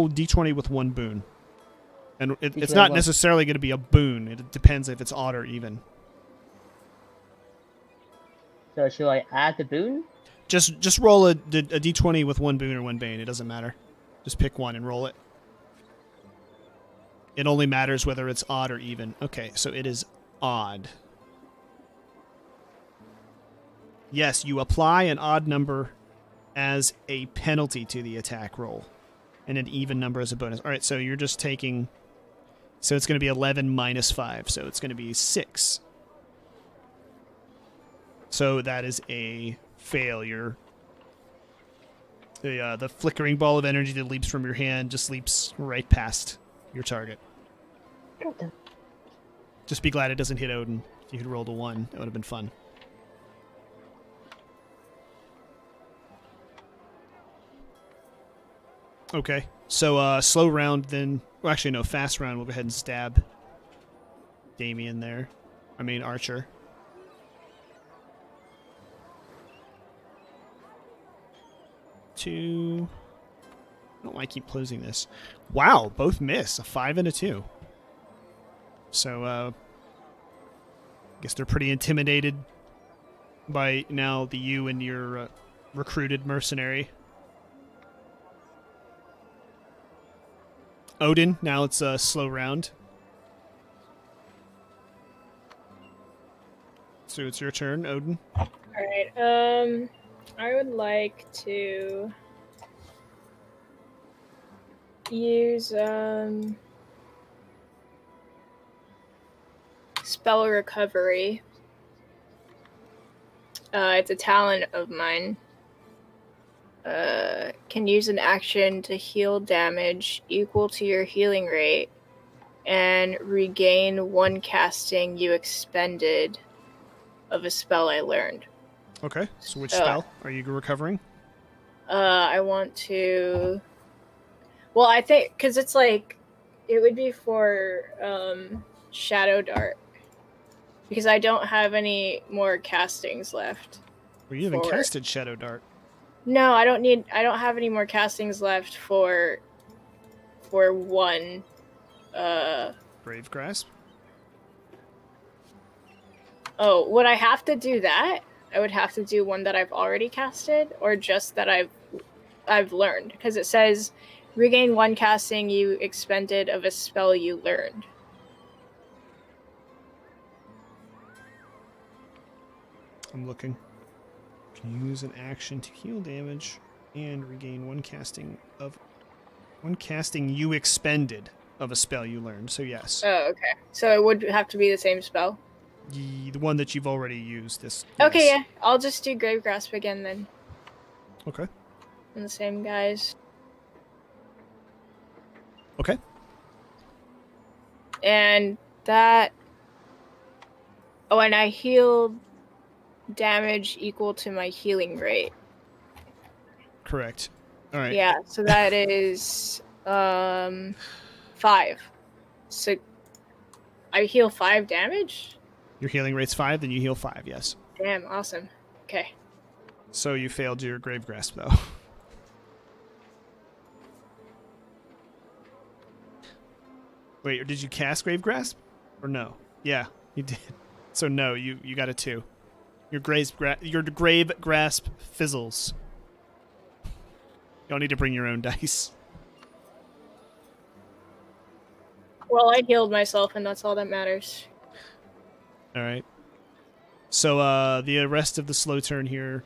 d20 with one boon. And it's not necessarily going to be a boon. It depends if it's odd or even.
So should I add the boon?
Just roll a d20 with one boon or one bane. It doesn't matter. Just pick one and roll it. It only matters whether it's odd or even. Okay, so it is odd. Yes, you apply an odd number as a penalty to the attack roll, and an even number as a bonus. All right, so you're just taking... So it's going to be 11 minus 5, so it's going to be 6. So that is a failure. The flickering ball of energy that leaps from your hand just leaps right past your target. Just be glad it doesn't hit Odin. If you had rolled a 1, that would have been fun. Okay, so slow round then. Well, actually, no, fast round. We'll go ahead and stab Damien there. I mean, Archer. Two. I don't know why I keep closing this. Wow, both miss. A 5 and a 2. So, I guess they're pretty intimidated by now you and your recruited mercenary. Odin, now it's a slow round. So it's your turn, Odin.
Alright, I would like to use spell recovery. It's a talent of mine. Can use an action to heal damage equal to your healing rate and regain one casting you expended of a spell I learned.
Okay, so which spell are you recovering?
I want to... Well, I think... Because it's like... It would be for Shadow Dart. Because I don't have any more castings left.
Well, you haven't casted Shadow Dart.
No, I don't have any more castings left for one.
Brave Grasp?
Oh, would I have to do that? I would have to do one that I've already casted, or just that I've learned, because it says regain one casting you expended of a spell you learned.
I'm looking. Can use an action to heal damage and regain one casting you expended of a spell you learned. So yes.
Oh, okay. So it would have to be the same spell.
The one that you've already used.
Okay,
yes.
yeah. I'll just do Grave Grasp again then.
Okay.
And the same guys.
Okay.
And that... Oh, and I healed damage equal to my healing rate.
Correct. All right.
Yeah, so that is 5. So I heal 5 damage?
Your healing rate's 5, then you heal 5, yes.
Damn, awesome. Okay.
So you failed your Grave Grasp, though. Wait, or did you cast Grave Grasp? Or no? Yeah, you did. So no, you got a 2. Your Grave Grasp fizzles. You don't need to bring your own dice.
Well, I healed myself, and that's all that matters.
All right. So the rest of the slow turn here,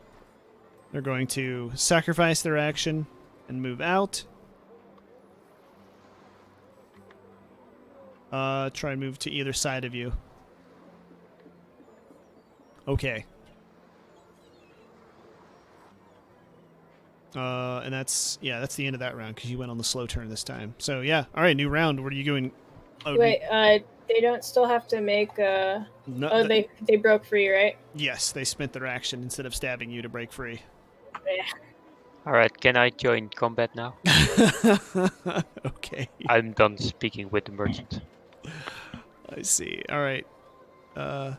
they're going to sacrifice their action and move out. Try and move to either side of you. Okay. And that's the end of that round because you went on the slow turn this time. So yeah, all right, new round. What are you going? Oh,
Wait, they don't still have to make
no,
they broke free, right?
Yes, they spent their action instead of stabbing you to break free.
Yeah.
Alright, can I join combat now?
Okay.
I'm done speaking with the merchant.
I see. All right. All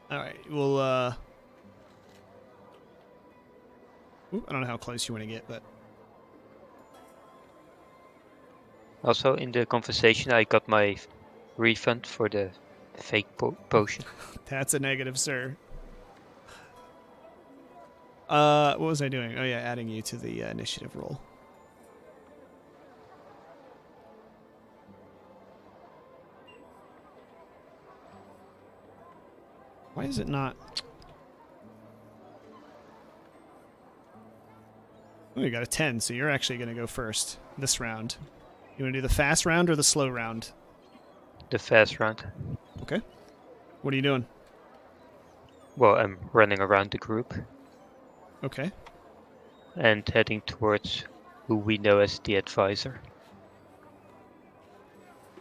right. We'll Ooh, I don't know how close you want to get, but
Also, in the conversation, I got my refund for the fake potion.
that's a negative, sir. What was I doing? Oh yeah, adding you to the initiative roll. Why is it not? Oh, you got a 10, so you're actually going to go first this round. You want to do the fast round or the slow round?
The fast round.
Okay. What are you doing?
Well, I'm running around the group
Okay.
and heading towards who we know as the advisor.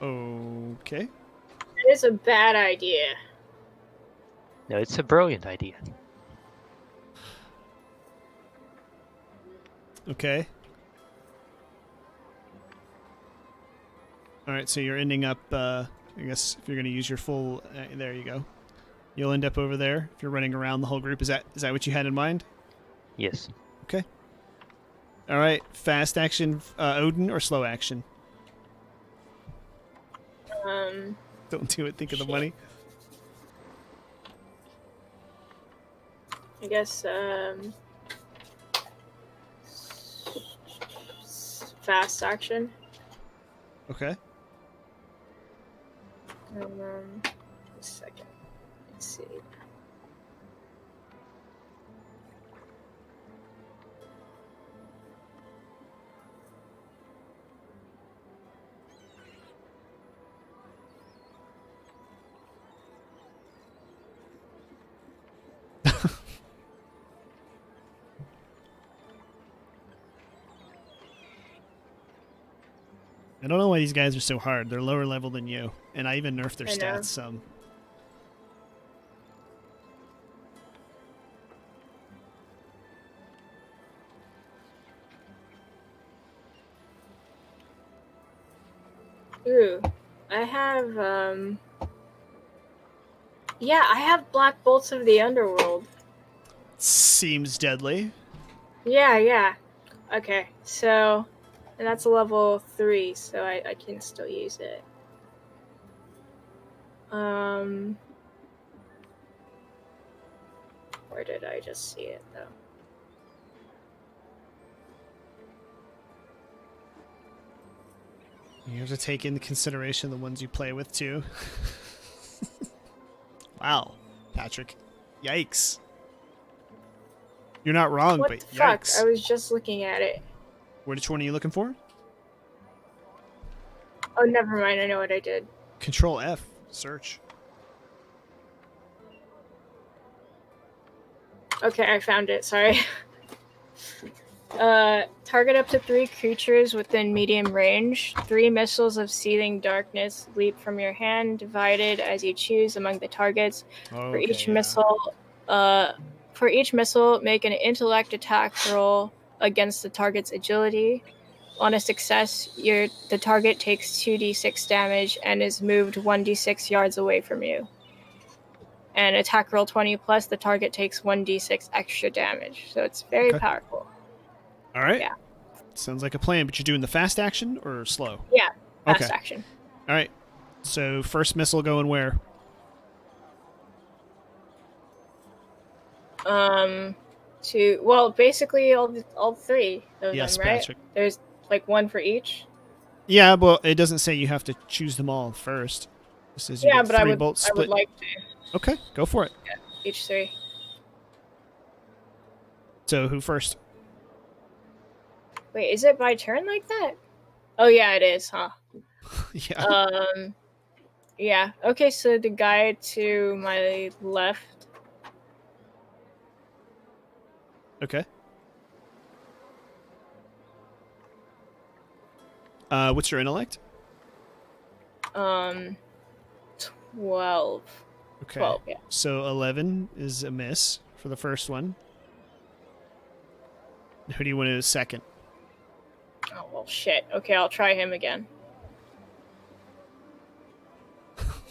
Okay.
It is a bad idea.
No, it's a brilliant idea.
Okay. All right, so you're ending up, I guess if you're going to use your full, there you go. You'll end up over there if you're running around the whole group. Is that what you had in mind?
Yes.
Okay. All right, fast action, Odin, or slow action? Don't do it, think of the money.
I guess fast action.
Okay.
A second. Let's see.
I don't know why these guys are so hard. They're lower level than you, and I even nerfed their
I know.
stats some.
Ooh, I have yeah, I have Black Bolts of the Underworld.
Seems deadly.
Yeah. Okay, so and that's a level 3, so I can still use it. Where did I just see it though?
You have to take into consideration the ones you play with too. Wow, Patrick. Yikes. You're not wrong,
What
but
the fuck?
yikes.
I was just looking at it.
Which one are you looking for?
Oh, never mind. I know what I did.
Control F. Search.
Okay, I found it. Sorry. Target up to 3 creatures within medium range. 3 missiles of seething darkness leap from your hand, divided as you choose among the targets. For each missile, make an intellect attack roll against the target's agility. On a success, the target takes 2d6 damage and is moved 1d6 yards away from you. And attack roll 20 plus, the target takes 1d6 extra damage. So it's very powerful.
All right.
Yeah.
Sounds like a plan, but you're doing the fast action or slow?
Yeah, fast action.
All right. So first missile going where?
Basically all 3 of them, right?
Patrick.
There's like 1 for each.
Yeah, well, it doesn't say you have to choose them all first. It says you get 3 bolts split.
I would like to.
Okay, go for it.
Yeah, each 3.
So who first?
Wait, is it by turn like that? Oh yeah, it is, huh?
Yeah.
Yeah. Okay, so the guy to my left.
Okay. What's your intellect?
12.
Okay.
12, yeah.
So 11 is a miss for the first one. Who do you want to second?
Oh, well, shit. Okay, I'll try him again.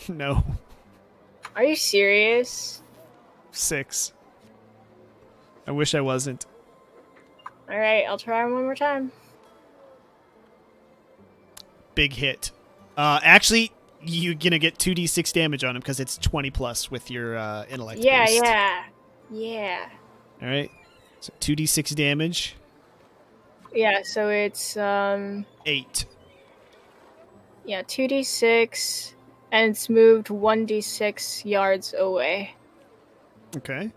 No.
Are you serious?
6. I wish I wasn't.
Alright, I'll try him one more time.
Big hit. Actually, you're going to get 2d6 damage on him because it's 20 plus with your intellect based.
Yeah.
All right. So 2d6 damage.
Yeah, so it's
8.
Yeah, 2d6 and it's moved 1d6 yards away.
Okay.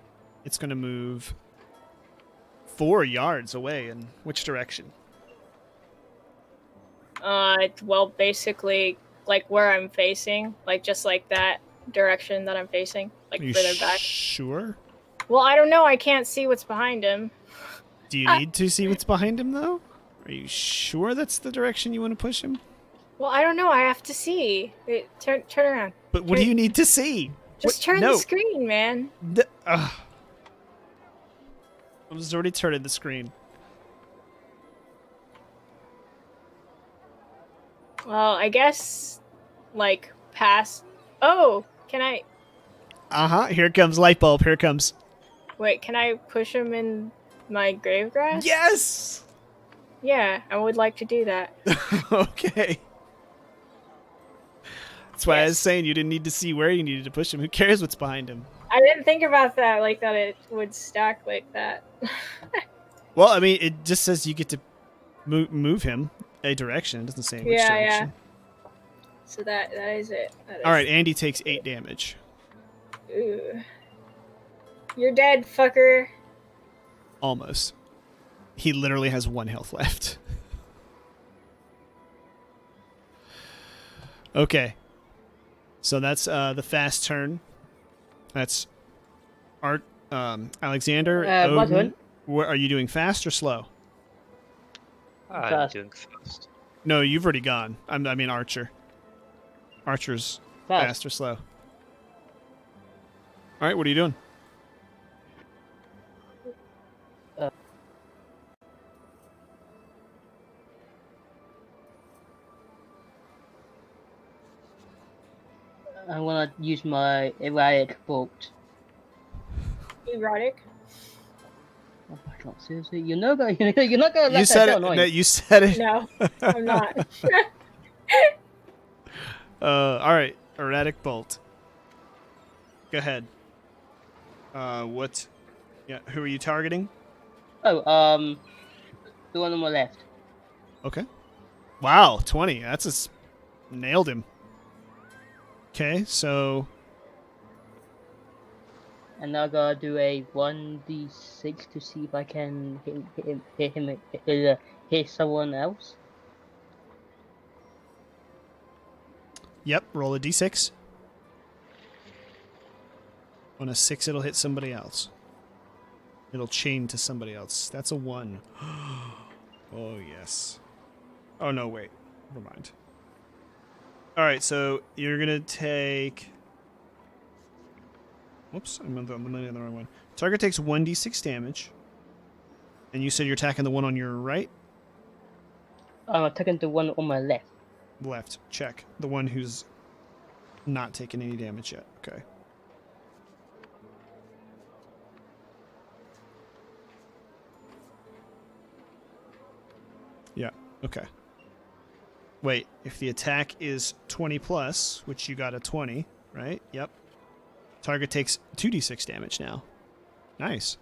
It's going to move 4 yards away. In which direction?
Well, basically, like where I'm facing, like just like that direction that I'm facing, like further back.
Sure.
Well, I don't know. I can't see what's behind him.
Do you need to see what's behind him, though? Are you sure that's the direction you want to push him?
Well, I don't know. I have to see. Wait, turn around.
But what do you need to see?
Just turn the screen, man.
I was already turning the screen.
Well, I guess, like, past... Oh, can I...
Here it comes. Light bulb. Here it comes.
Wait, can I push him in my grave grass?
Yes!
Yeah, I would like to do that.
Okay. That's why I was saying you didn't need to see where you needed to push him. Who cares what's behind him?
I didn't think about that, like that it would stack like that.
Well, I mean, it just says you get to move him a direction. It doesn't say which direction.
Yeah. So that is it.
All right, Andy takes 8 damage.
Ooh. You're dead, fucker.
Almost. He literally has 1 health left. Okay. So that's the fast turn. That's Alexander. Odin, are you doing fast or slow?
I'm doing fast.
No, you've already gone. I mean Archer. Archer's fast or slow. All right, what are you doing?
I want to use my erratic bolt.
Erotic?
Oh my god, seriously? You're not gonna let that
it. No, you said it.
No, I'm not.
All right, erratic bolt. Go ahead. What? Yeah, who are you targeting?
Oh, the one on my left.
Okay. Wow, 20. That's nailed him. Okay, so.
And now I gotta do a 1d6 to see if I can hit someone else.
Yep, roll a d6. On a 6, it'll hit somebody else. It'll chain to somebody else. That's a 1. Oh, yes. Oh, no, wait. Never mind. All right, so you're going to take... Whoops, I'm on the wrong one. Target takes 1d6 damage. And you said you're attacking the one on your right?
I'm attacking the one on my left.
Left. Check. The one who's not taking any damage yet. Okay. Yeah, okay. Wait, if the attack is 20 plus, which you got a 20, right? Yep. Target takes 2d6 damage now. Nice.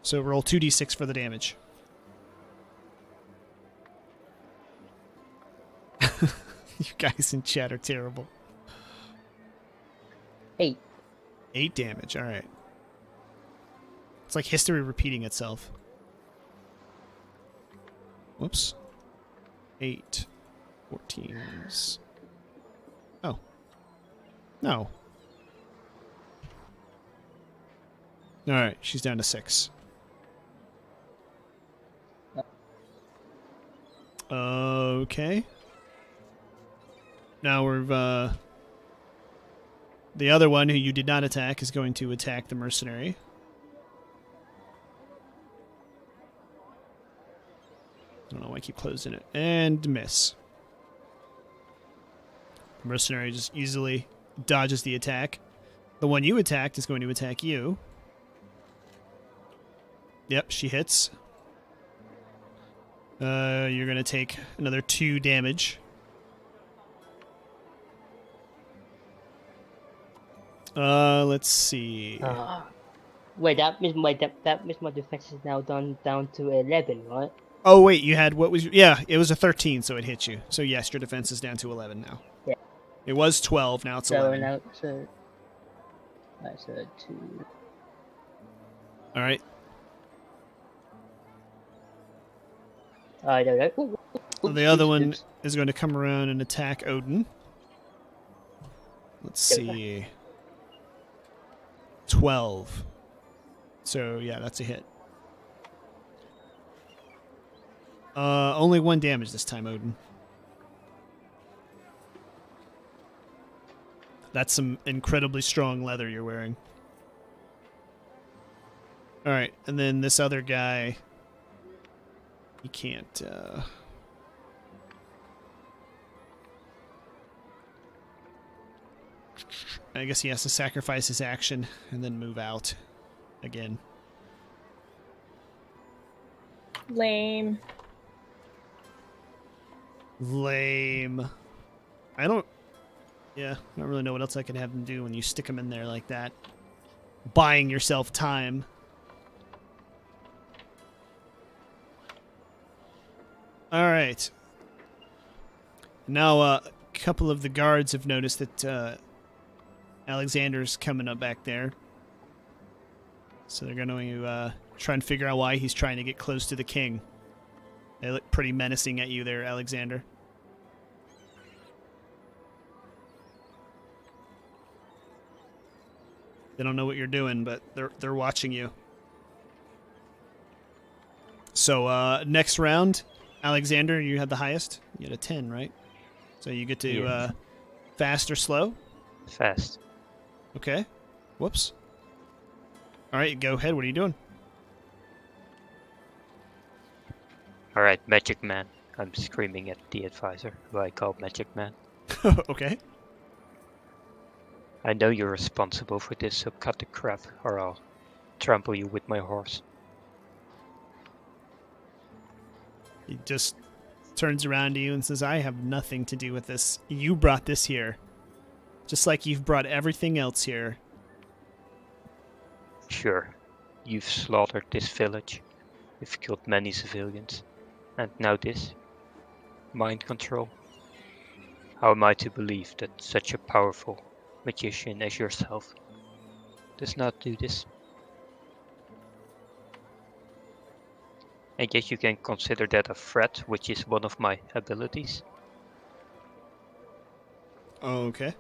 So roll 2d6 for the damage. You guys in chat are terrible.
8.
8 damage, alright. It's like history repeating itself. Whoops. 8. 14s. Oh. No. Alright, she's down to 6. Okay. Now we've, the other one who you did not attack is going to attack the mercenary. I don't know why I keep closing it. And miss. The mercenary just easily dodges the attack. The one you attacked is going to attack you. Yep, she hits. You're going to take another 2 damage. Let's see.
Wait, that means my defense is now down to 11, right?
Oh wait, you had what was? Yeah, it was a 13, so it hit you. So yes, your defense is down to 11 now.
Yeah.
It was 12, now it's 11.
Now, that's a 2.
All right.
There we go. Ooh,
The other one is going to come around and attack Odin. Let's see. 12. So yeah, that's a hit. Only 1 damage this time, Odin. That's some incredibly strong leather you're wearing. Alright, and then this other guy... He can't, I guess he has to sacrifice his action and then move out again.
Lame.
Lame. I don't really know what else I can have him do when you stick him in there like that. Buying yourself time. Alright. Now, a couple of the guards have noticed that Alexander's coming up back there. So they're going to try and figure out why he's trying to get close to the king. They look pretty menacing at you there, Alexander. They don't know what you're doing, but they're watching you. So, next round, Alexander, you had the highest. You had a 10, right? So you get to fast or slow?
Fast.
Okay. Whoops. All right, go ahead. What are you doing?
Alright, Magic Man. I'm screaming at the advisor, who I call Magic Man.
Okay.
I know you're responsible for this, so cut the crap, or I'll trample you with my horse.
He just turns around to you and says, I have nothing to do with this. You brought this here. Just like you've brought everything else here.
Sure, you've slaughtered this village. You've killed many civilians. And now this? Mind control? How am I to believe that such a powerful magician as yourself does not do this? And yet you can consider that a threat, which is one of my abilities?
Okay.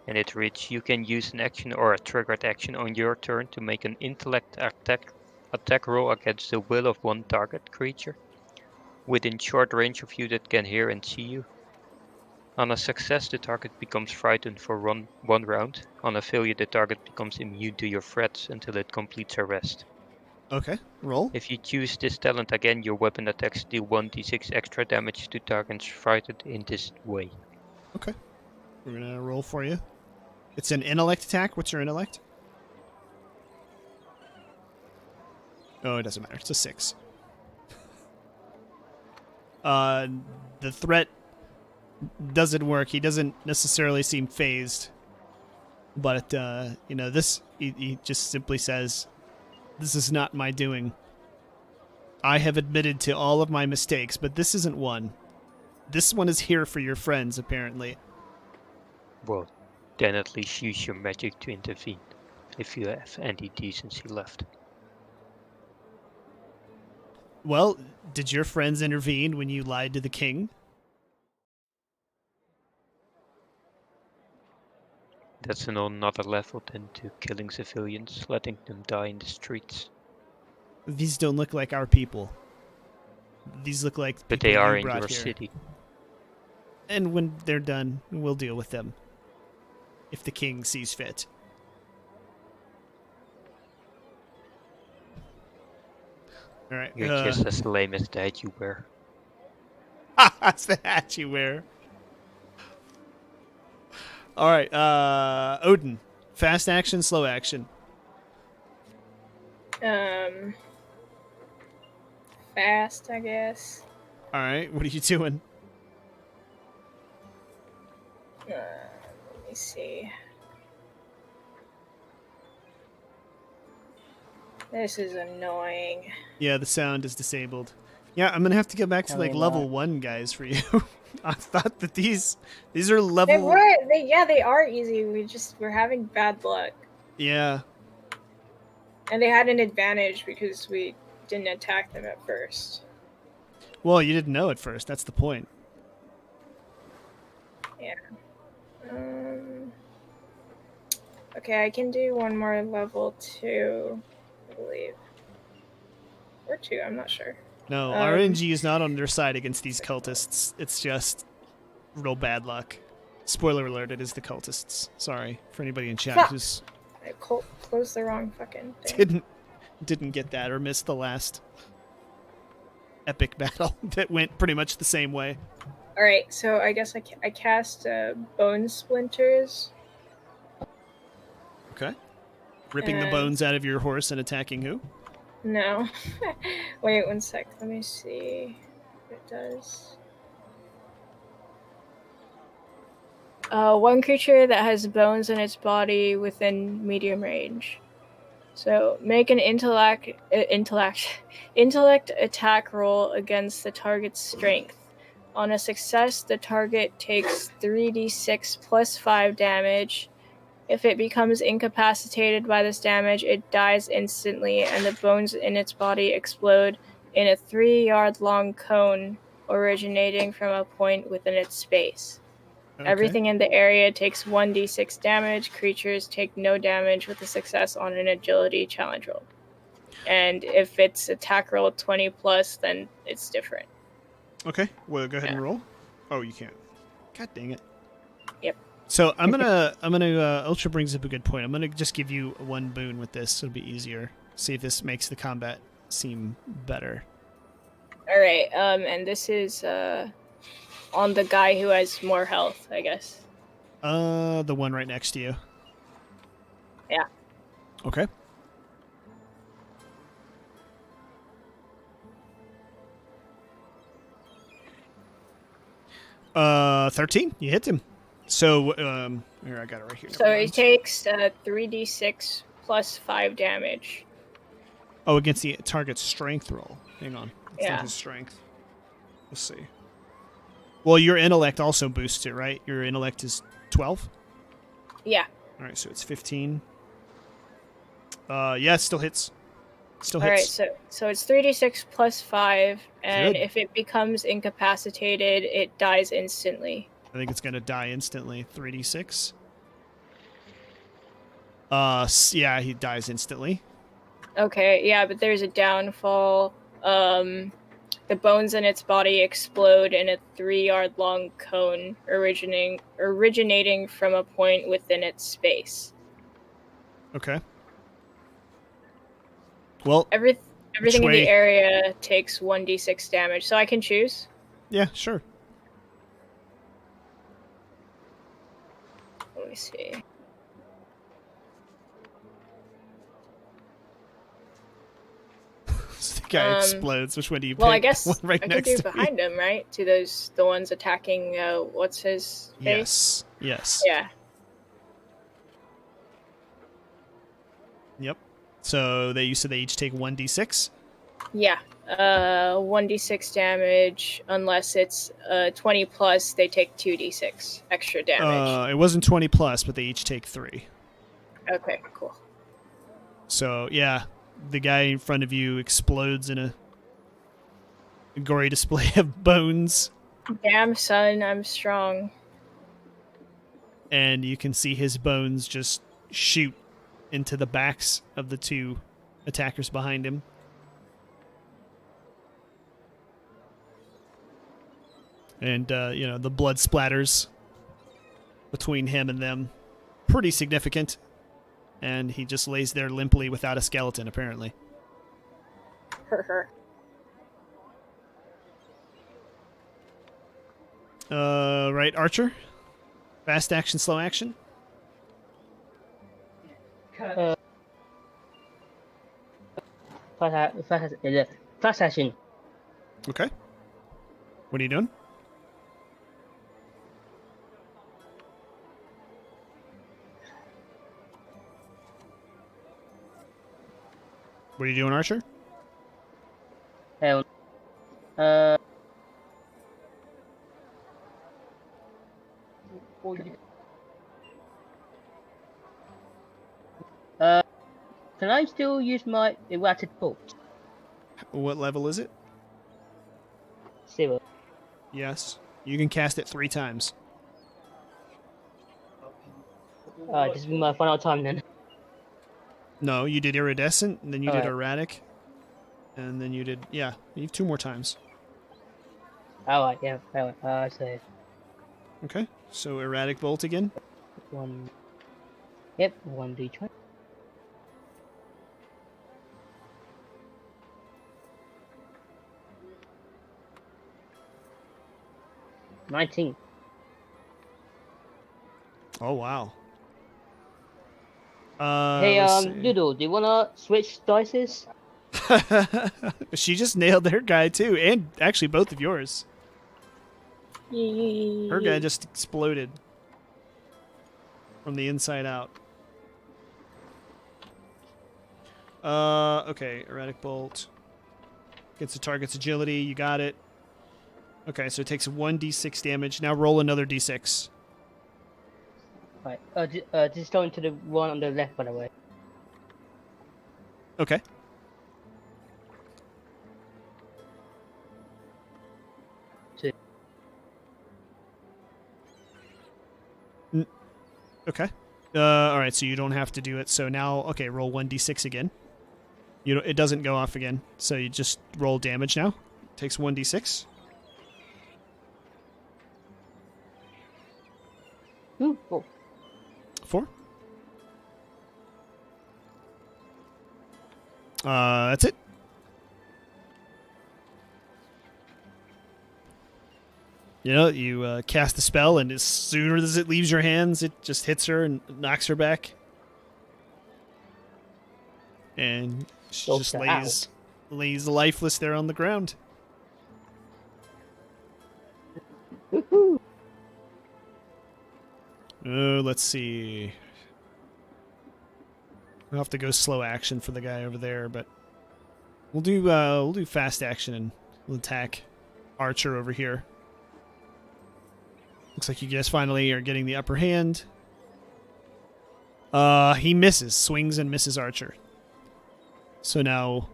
And it reads, you can use an action or a triggered action on your turn to make an intellect attack roll against the will of one target creature within short range of you that can hear and see you. On a success, the target becomes frightened for one round. On a failure, the target becomes immune to your threats until it completes a rest.
Okay, roll.
If you choose this talent again, your weapon attacks deal 1d6 extra damage to targets frightened in this way.
Okay. We're going to roll for you. It's an intellect attack. What's your intellect? Oh, it doesn't matter. It's a 6. The threat doesn't work. He doesn't necessarily seem phased. But, this, he just simply says, this is not my doing. I have admitted to all of my mistakes, but this isn't one. This one is here for your friends, apparently.
Well, then at least use your magic to intervene, if you have any decency left.
Well, did your friends intervene when you lied to the king?
That's on another level than to killing civilians, letting them die in the streets.
These don't look like our people. These look like
But
people
they are
you
in
brought
your
here.
city.
And when they're done, we'll deal with them. If the king sees fit. All right.
You're just as lame as the hat you wear.
That's the hat you wear. All right. Odin. Fast action, slow action.
Fast, I guess.
All right. What are you doing?
Let me see. This is annoying.
Yeah, the sound is disabled. Yeah, I'm gonna have to go back to like level 1 guys for you. I thought that these are level.
They are easy. We're having bad luck.
Yeah.
And they had an advantage because we didn't attack them at first.
Well, you didn't know at first. That's the point.
Yeah. Okay, I can do one more level 2, I believe. Or 2, I'm not sure.
No, RNG is not on their side against these cultists. It's just real bad luck. Spoiler alert, it is the cultists. Sorry for anybody in chat who's
I closed the wrong fucking thing.
didn't get that or missed the last epic battle that went pretty much the same way.
Alright, so I guess I cast Bone Splinters.
Okay. Ripping the bones out of your horse and attacking who?
No. Wait 1 sec. Let me see what it does. One creature that has bones in its body within medium range. So make an intellect attack roll against the target's strength. On a success, the target takes 3d6 plus 5 damage. If it becomes incapacitated by this damage, it dies instantly, and the bones in its body explode in a 3-yard-long cone originating from a point within its space. Okay. Everything in the area takes 1d6 damage. Creatures take no damage with a success on an agility challenge roll. And if it's attack roll 20 plus, then it's different.
Okay, well, go ahead and roll. Oh, you can't. God dang it.
Yep.
So I'm gonna Ultra brings up a good point. I'm gonna just give you one boon with this. It'll be easier. See if this makes the combat seem better.
All right. And this is on the guy who has more health, I guess.
The one right next to you.
Yeah.
Okay. Uh, 13. You hit him. So, here, I got it right here.
So he takes 3d6 plus 5 damage.
Oh, against the target's strength roll. Hang on. It's not his strength. Let's see. Well, your intellect also boosts it, right? Your intellect is 12?
Yeah.
All right, so it's 15. Yeah, it still hits. Still hits.
All right, so it's 3d6 plus 5, and
Good.
if it becomes incapacitated, it dies instantly.
I think it's going to die instantly. 3d6. Yeah, he dies instantly.
Okay, yeah, but there's a downfall. The bones in its body explode in a 3-yard long cone originating from a point within its space.
Okay. Well,
Everything in the
way?
area takes 1d6 damage, so I can choose.
Yeah, sure.
Let me see.
So the guy explodes. Which one do you pick?
Well, I guess
One right
I could
next
do
to
behind him, right? To the ones attacking. What's his face?
Yes.
Yeah.
Yep. So you said they each take 1d6?
Yeah. 1d6 damage. Unless it's 20 plus, they take 2d6 extra damage.
It wasn't 20 plus, but they each take 3.
Okay, cool.
So, yeah, the guy in front of you explodes in a gory display of bones.
Damn, son, I'm strong.
And you can see his bones just shoot into the backs of the 2 attackers behind him. And, the blood splatters between him and them. Pretty significant. And he just lays there limply without a skeleton, apparently. Right, Archer? Fast action, slow action?
Fast action.
Okay. What are you doing? What are you doing, Archer?
Can I still use my erratic bolt?
What level is it?
0.
Yes. You can cast it 3 times.
This will be my final time then.
No, you did Iridescent, and then you did
Alright.
Erratic, and then you did... Yeah, you have 2 more times.
Alright, yeah, alright, so...
Okay, so Erratic Bolt again.
1... Yep, 1d20. $19.
Oh, wow.
Hey, Doodle, do you wanna switch dices?
She just nailed her guy, too, and actually both of yours. Her guy just exploded from the inside out. Okay, Erratic Bolt. Gets the target's agility, you got it. Okay, so it takes 1d6 damage. Now roll another d6.
Right, just going to the one on the left, by the way.
Okay. Okay. Alright, so you don't have to do it. So now, okay, roll 1d6 again. It doesn't go off again, so you just roll damage now. Takes 1d6.
Ooh, oh.
4. That's it. You cast the spell, and as soon as it leaves your hands, it just hits her and knocks her back. And she just lays lifeless there on the ground. Let's see. We'll have to go slow action for the guy over there, but we'll do fast action and we'll attack Archer over here. Looks like you guys finally are getting the upper hand. He misses, swings and misses Archer. So now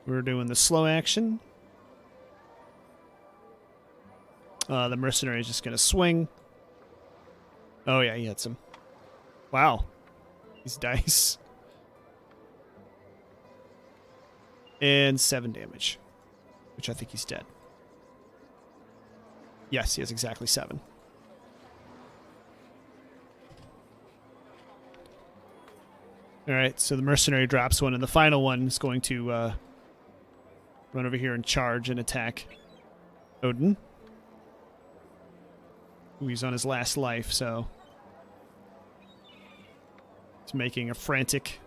we're doing the slow action. The mercenary is just going to swing. Oh yeah, he hits him. Wow. These dice. And 7 damage. Which I think he's dead. Yes, he has exactly 7. Alright, so the mercenary drops one, and the final one is going to run over here and charge and attack Odin. He's on his last life, so he's making a frantic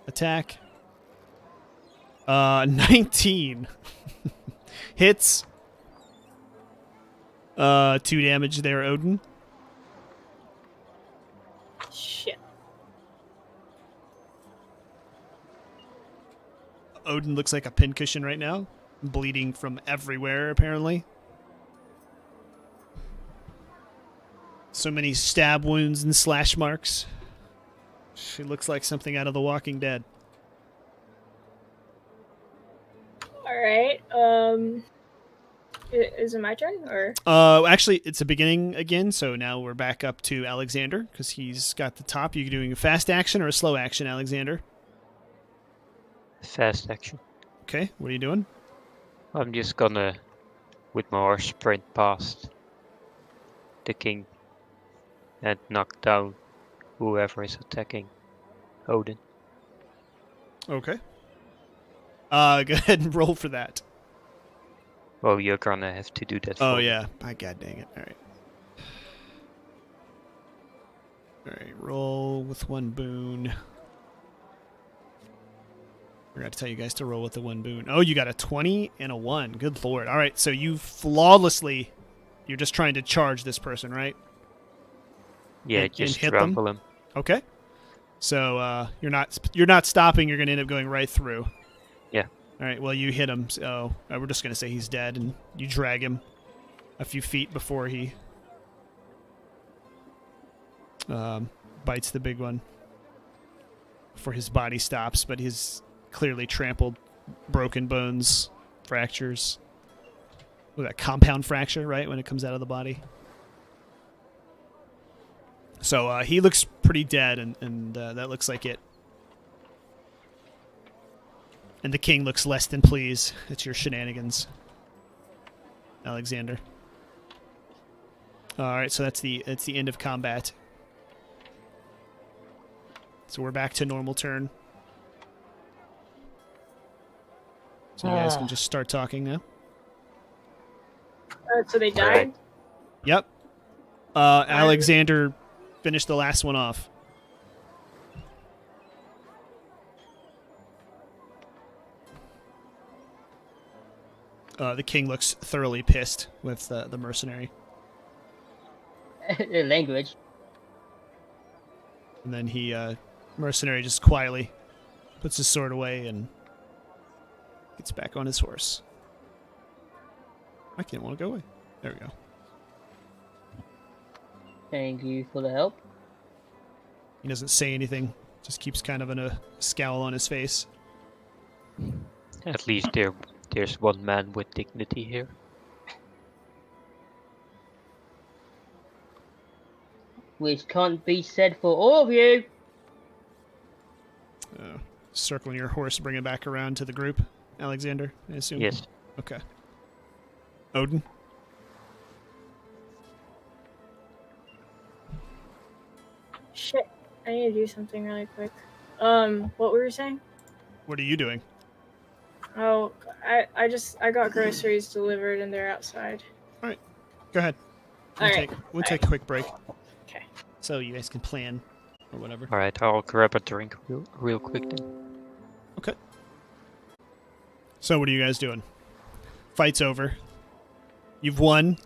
attack. 19 hits. 2 damage there, Odin.
Shit.
Odin looks like a pincushion right now, bleeding from everywhere, apparently. So many stab wounds and slash marks. She looks like something out of The Walking Dead.
Alright, is it my turn, or?
Actually, it's a beginning again, so now we're back up to Alexander, because he's got the top. You doing a fast action or a slow action, Alexander?
Fast action.
Okay, what are you doing?
I'm just gonna, with my horse, sprint past the king and knock down whoever is attacking Odin.
Okay. Go ahead and roll for that.
Well, you're gonna have to do that for
Oh,
me.
yeah. God dang it. Alright. Alright, roll with 1 boon. I forgot to tell you guys to roll with the 1 boon. Oh, you got a 20 and a 1. Good lord. Alright, so you flawlessly... You're just trying to charge this person, right?
Yeah,
And
just
hit
trample him.
Okay. So, you're not stopping. You're going to end up going right through.
Yeah.
All right, well, you hit him, so we're just going to say he's dead, and you drag him a few feet before he bites the big one, before his body stops, but he's clearly trampled, broken bones, fractures. With that compound fracture, right, when it comes out of the body. So he looks pretty dead, and that looks like it. And the king looks less than pleased at your shenanigans, Alexander. All right, so that's the end of combat. So we're back to normal turn. So you guys can just start talking now.
So they died?
Yep. Alexander finished the last one off. The king looks thoroughly pissed with the mercenary.
Language.
And then he, mercenary just quietly puts his sword away and gets back on his horse. I can't want to go away. There we go.
Thank you for the help.
He doesn't say anything. Just keeps kind of a scowl on his face.
At least there's one man with dignity here.
Which can't be said for all of you.
Circling your horse, bring it back around to the group, Alexander, I assume?
Yes.
Okay. Odin?
Shit, I need to do something really quick. What were you saying?
What are you doing?
Oh, I got groceries delivered and they're outside.
All right. Go ahead. We'll take a quick break.
Okay.
So you guys can plan or whatever.
Alright, I'll grab a drink real quick then.
Okay. So what are you guys doing? Fight's over. You've won.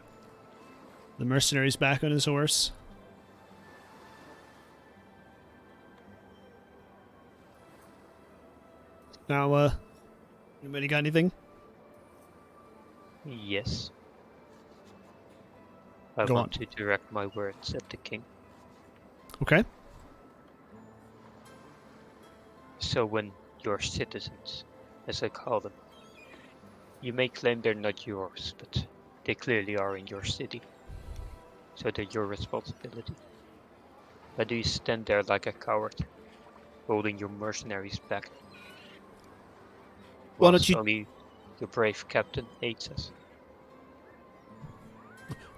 The mercenary's back on his horse. Now, anybody got anything?
Yes. I
Go
want
on.
to direct my words at the king.
Okay.
So when your citizens, as I call them, you may claim they're not yours, but they clearly are in your city. So they're your responsibility. Why do you stand there like a coward, holding your mercenaries back?
Why don't
Whilst
you-
only your brave captain hates us.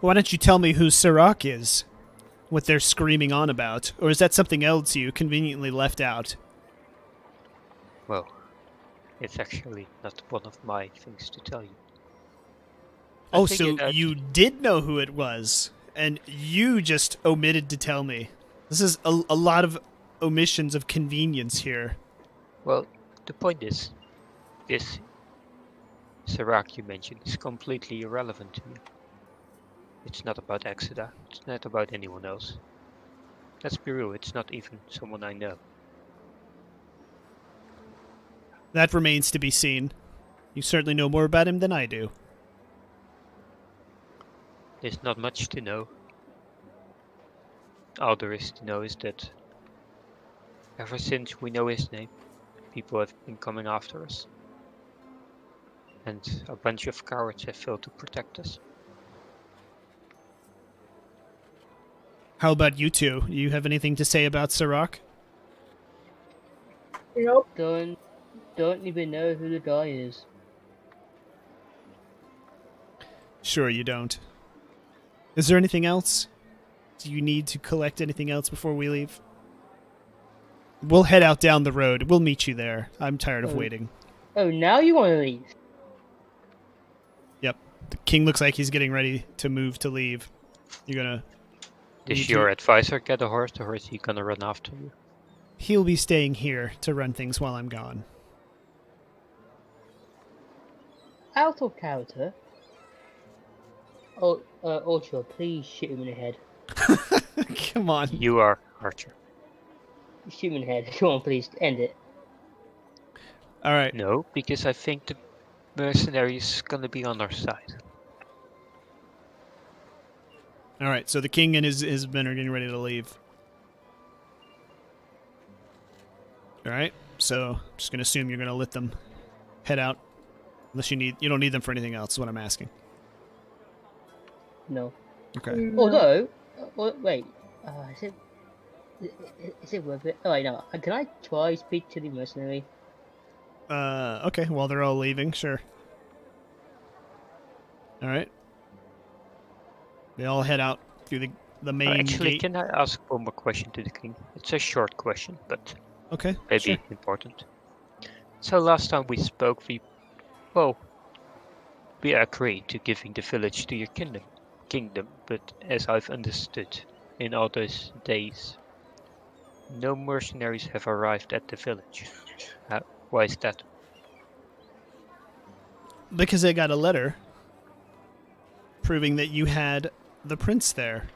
Why don't you tell me who Sirach is? What they're screaming on about? Or is that something else you conveniently left out?
Well, it's actually not one of my things to tell you. I
Oh, so
figured out-
you did know who it was, and you just omitted to tell me. This is a lot of omissions of convenience here.
Well, the point is, this Sirach you mentioned is completely irrelevant to me. It's not about Exeter, it's not about anyone else. Let's be real, it's not even someone I know.
That remains to be seen. You certainly know more about him than I do.
There's not much to know. All there is to know is that ever since we know his name, people have been coming after us. And a bunch of cowards have failed to protect us.
How about you two? You have anything to say about Sirach?
Nope.
Don't even know who the guy is.
Sure you don't. Is there anything else? Do you need to collect anything else before we leave? We'll head out down the road. We'll meet you there. I'm tired of waiting.
Oh, now you want to leave?
Yep. The king looks like he's getting ready to move to leave. You're gonna...
Does
need
your
to-
advisor get a horse, or is he gonna run after you?
He'll be staying here to run things while I'm gone.
Out of character. Oh, Ultra, please shoot him in the head.
Come on.
You are Archer.
Shoot him in the head. Come on, please, end it.
All right.
No, because I think the mercenary is gonna be on our side.
All right. So the king and his men are getting ready to leave. All right. So I'm just gonna assume you're gonna let them head out, unless you don't need them for anything else. Is what I'm asking.
No.
Okay.
Although, wait, is it worth it? Oh, wait, no. Can I try speak to the mercenary?
Okay. Well, they're all leaving. Sure. All right. They all head out through the main
Actually,
gate.
can I ask one more question to the king? It's a short question, but
Okay.
maybe
Sure.
important. So last time we spoke, we agreed to giving the village to your kingdom, but as I've understood, in all those days, no mercenaries have arrived at the village. Why is that?
Because I got a letter proving that you had the prince there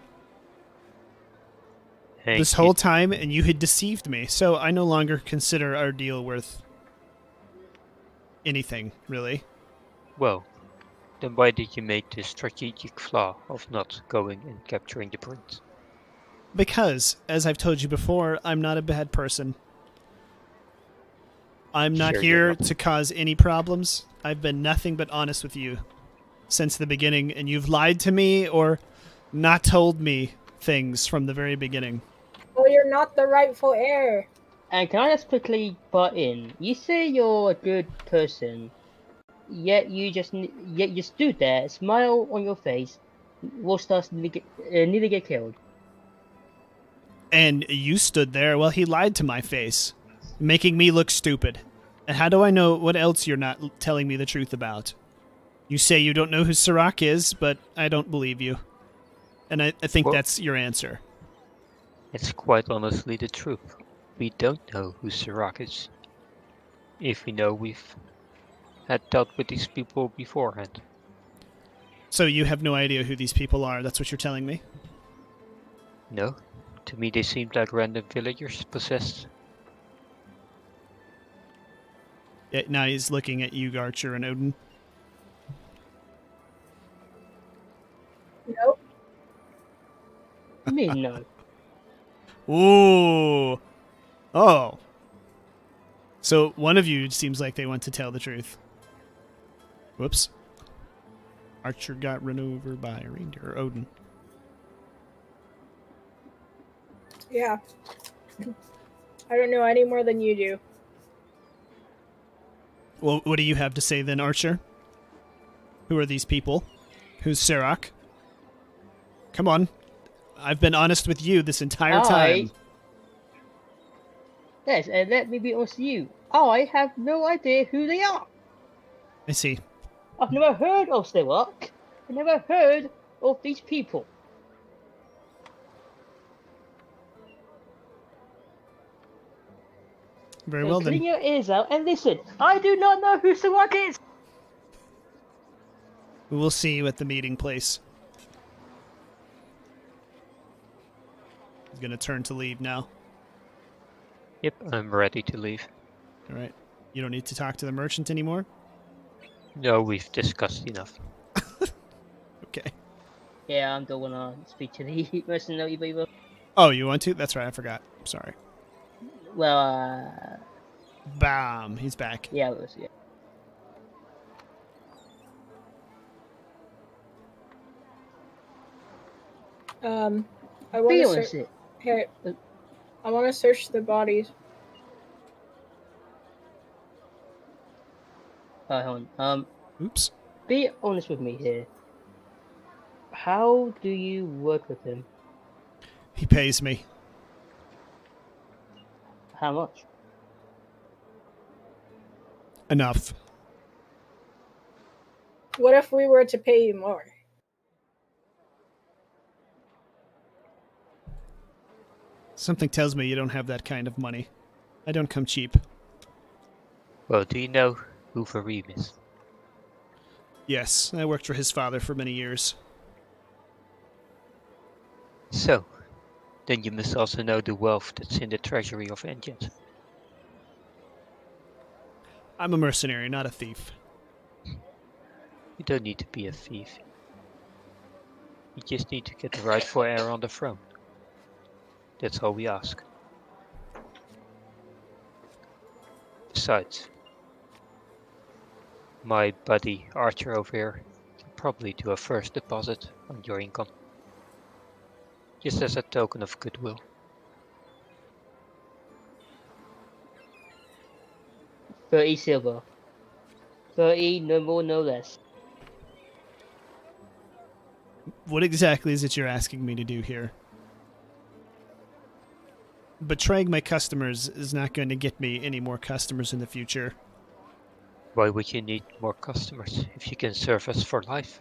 this whole time, and you had deceived me. So I no longer consider our deal worth anything, really.
Well, then why did you make the strategic flaw of not going and capturing the prince?
Because, as I've told you before, I'm not a bad person. I'm not
Sure,
here
you're not.
to cause any problems. I've been nothing but honest with you since the beginning, and you've lied to me or not told me things from the very beginning.
Oh, you're not the rightful heir.
And can I just quickly butt in? You say you're a good person, yet you stood there, smile on your face, watched us nearly get killed.
And you stood there while he lied to my face, making me look stupid. And how do I know what else you're not telling me the truth about? You say you don't know who Sirach is, but I don't believe you. And I think
Well-
that's your answer.
It's quite honestly the truth. We don't know who Sirach is. If we know, we've had dealt with these people beforehand.
So you have no idea who these people are, that's what you're telling me?
No? To me they seemed like random villagers possessed.
Yeah, now he's looking at you, Archer and Odin.
Nope.
Me, no.
Ooh. Oh. So one of you seems like they want to tell the truth. Whoops. Archer got run over by a reindeer, or Odin.
Yeah. I don't know any more than you do.
Well, what do you have to say then, Archer? Who are these people? Who's Sirach? Come on. I've been honest with you this entire time.
Yes, and let me be honest with you. I have no idea who they are.
I see.
I've never heard of Sirach. I've never heard of these people.
Very
So
well then.
clean your ears out and listen. I do not know who Sirach is.
We will see you at the meeting place. He's gonna turn to leave now.
Yep, I'm ready to leave.
Alright. You don't need to talk to the merchant anymore?
No, we've discussed enough.
Okay.
Yeah, I'm don't wanna speak to the mercenary people.
Oh, you want to? That's right, I forgot. Sorry.
Well,
Bam! He's back.
yeah, it was, yeah.
I want
Be
to
honest,
search. Hey, I want to search the bodies.
Hold on.
Oops.
Be honest with me here. How do you work with him?
He pays me.
How much?
Enough.
What if we were to pay you more?
Something tells me you don't have that kind of money. I don't come cheap.
Well, do you know who Vareem is?
Yes, I worked for his father for many years.
So, then you must also know the wealth that's in the treasury of Engines.
I'm a mercenary, not a thief.
You don't need to be a thief. You just need to get the rightful heir on the throne. That's all we ask. Besides, my buddy Archer over here can probably do a first deposit on your income. Just as a token of goodwill.
30 silver. 30, no more, no less.
What exactly is it you're asking me to do here? Betraying my customers is not going to get me any more customers in the future.
Why would you need more customers if you can serve us for life?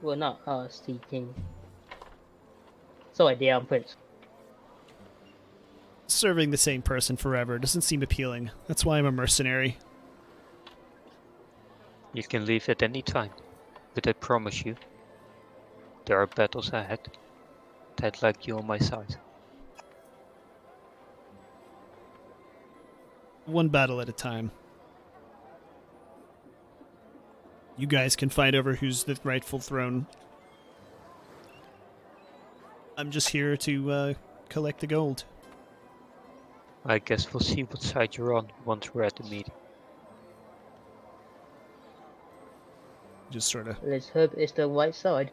Well, not us, the king. Sorry, the prince.
Serving the same person forever doesn't seem appealing. That's why I'm a mercenary.
You can leave at any time, but I promise you, there are battles ahead. I'd like you on my side.
One battle at a time. You guys can fight over who's the rightful throne. I'm just here to collect the gold.
I guess we'll see what side you're on once we're at the meeting.
Just sort of
Let's hope it's the right side.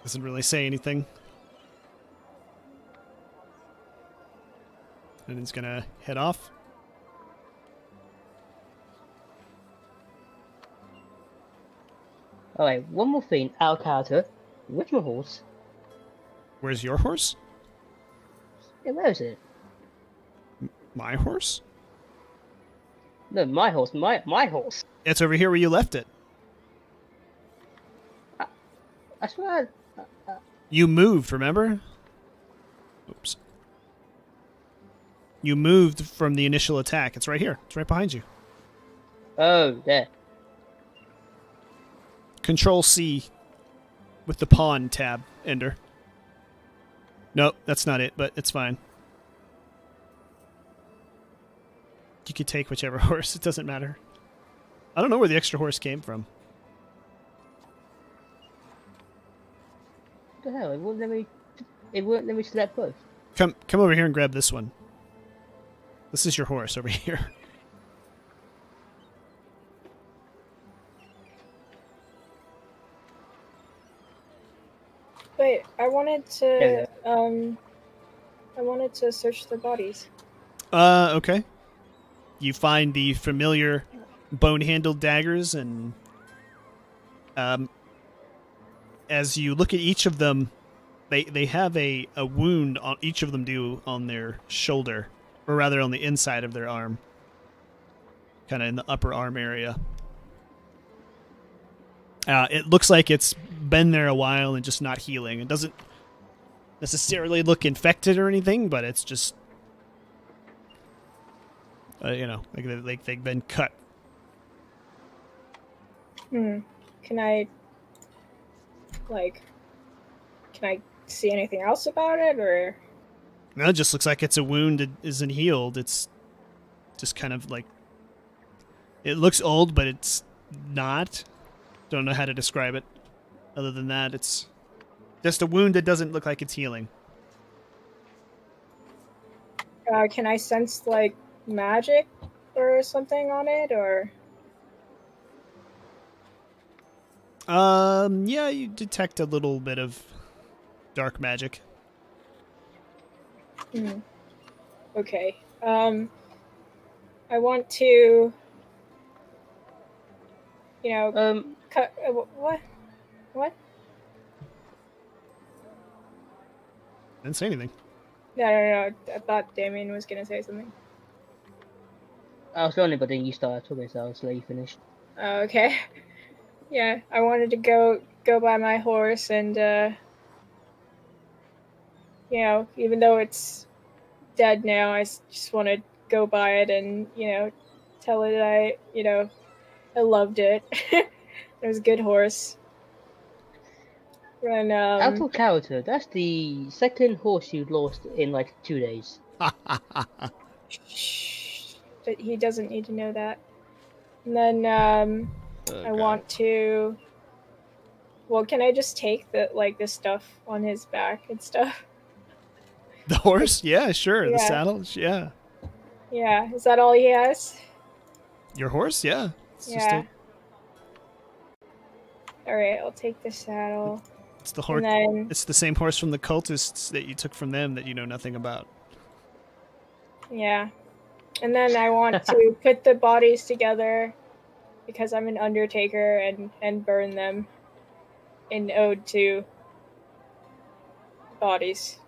doesn't really say anything. And he's gonna head off.
Alright, one more thing, our character. Where's your horse?
Where's your horse?
Yeah, where is it?
My horse?
No, my horse, my horse.
It's over here where you left it.
I swear.
You moved, remember? Oops. You moved from the initial attack. It's right here. It's right behind you.
Oh, there.
Control C with the pawn tab, Ender. Nope, that's not it, but it's fine. You could take whichever horse. It doesn't matter. I don't know where the extra horse came from.
What the hell? It won't let me. It won't let me select both.
Come over here and grab this one. This is your horse over here.
Wait, I wanted
Yeah,
to search the bodies.
Okay. You find the familiar bone-handled daggers, and as you look at each of them, they have a wound on each of them do on their shoulder, or rather on the inside of their arm, kind of in the upper arm area. It looks like it's been there a while and just not healing. It doesn't necessarily look infected or anything, but it's just, like they've been cut.
Can I see anything else about it, or?
No, it just looks like it's a wound that isn't healed. It's just kind of like, it looks old, but it's not. Don't know how to describe it. Other than that, it's just a wound that doesn't look like it's healing.
Can I sense like magic or something on it, or?
Yeah, you detect a little bit of dark magic.
Okay. I want to, cut. What? What?
Didn't say anything.
No. I thought Damien was gonna say something.
I was going, but then you started talking, so I'll just let you finish.
Okay. Yeah, I wanted to go by my horse, and even though it's dead now, I just want to go by it and tell it I loved it. It was a good horse. And
Out of character, that's the second horse you lost in like 2 days.
shh, he doesn't need to know that. And then I want to. Well, can I just take the stuff on his back and stuff?
The horse? Yeah, sure.
Yeah.
The saddle? Yeah.
Yeah, is that all he has?
Your horse? Yeah.
Yeah. Alright, I'll take the saddle.
It's the horse.
Then,
it's the same horse from the cultists that you took from them that you know nothing about.
yeah. And then I want to put the bodies together because I'm an undertaker and burn them in ode to bodies.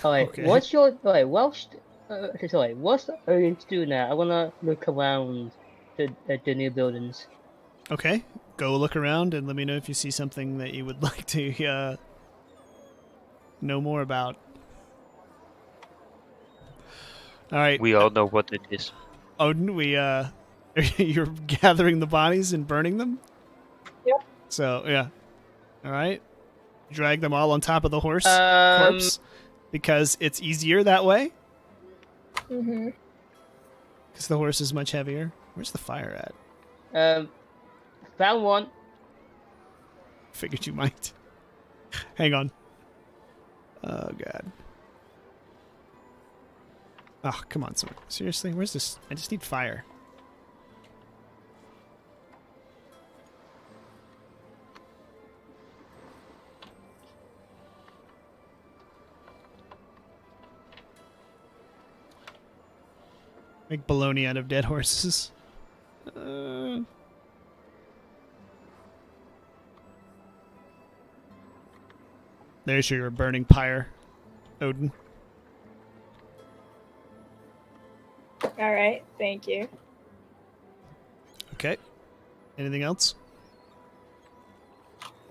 Alright,
Okay.
what's your... Alright, what's Owen to do now? I wanna look around the new buildings.
Okay. Go look around and let me know if you see something that you would like to know more about. All right.
We all know what it is.
Odin, you're gathering the bodies and burning them?
Yep.
So, yeah. All right. Drag them all on top of the horse corpse because it's easier that way.
Mm-hmm.
Because the horse is much heavier. Where's the fire at?
Found one.
Figured you might. Hang on. Oh, God. Oh, come on, someone. Seriously? Where's this? I just need fire. Make bologna out of dead horses. There's your burning pyre, Odin.
All right, thank you.
Okay. Anything else?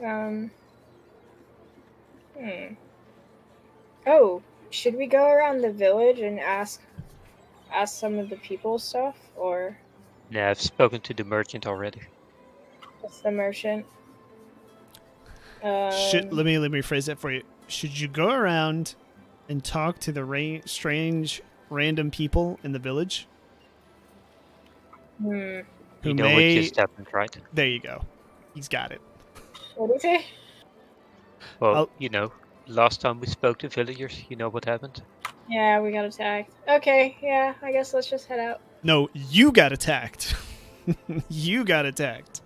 Oh, should we go around the village and ask some of the people stuff, or
Yeah, I've spoken to the merchant already.
just the merchant?
Let me rephrase that for you. Should you go around and talk to the strange random people in the village?
Hmm.
You know what just happened, right?
There you go. He's got it.
What is it?
Well, last time we spoke to villagers, you know what happened?
Yeah, we got attacked. Okay, yeah, I guess let's just head out.
No, you got attacked. You got attacked.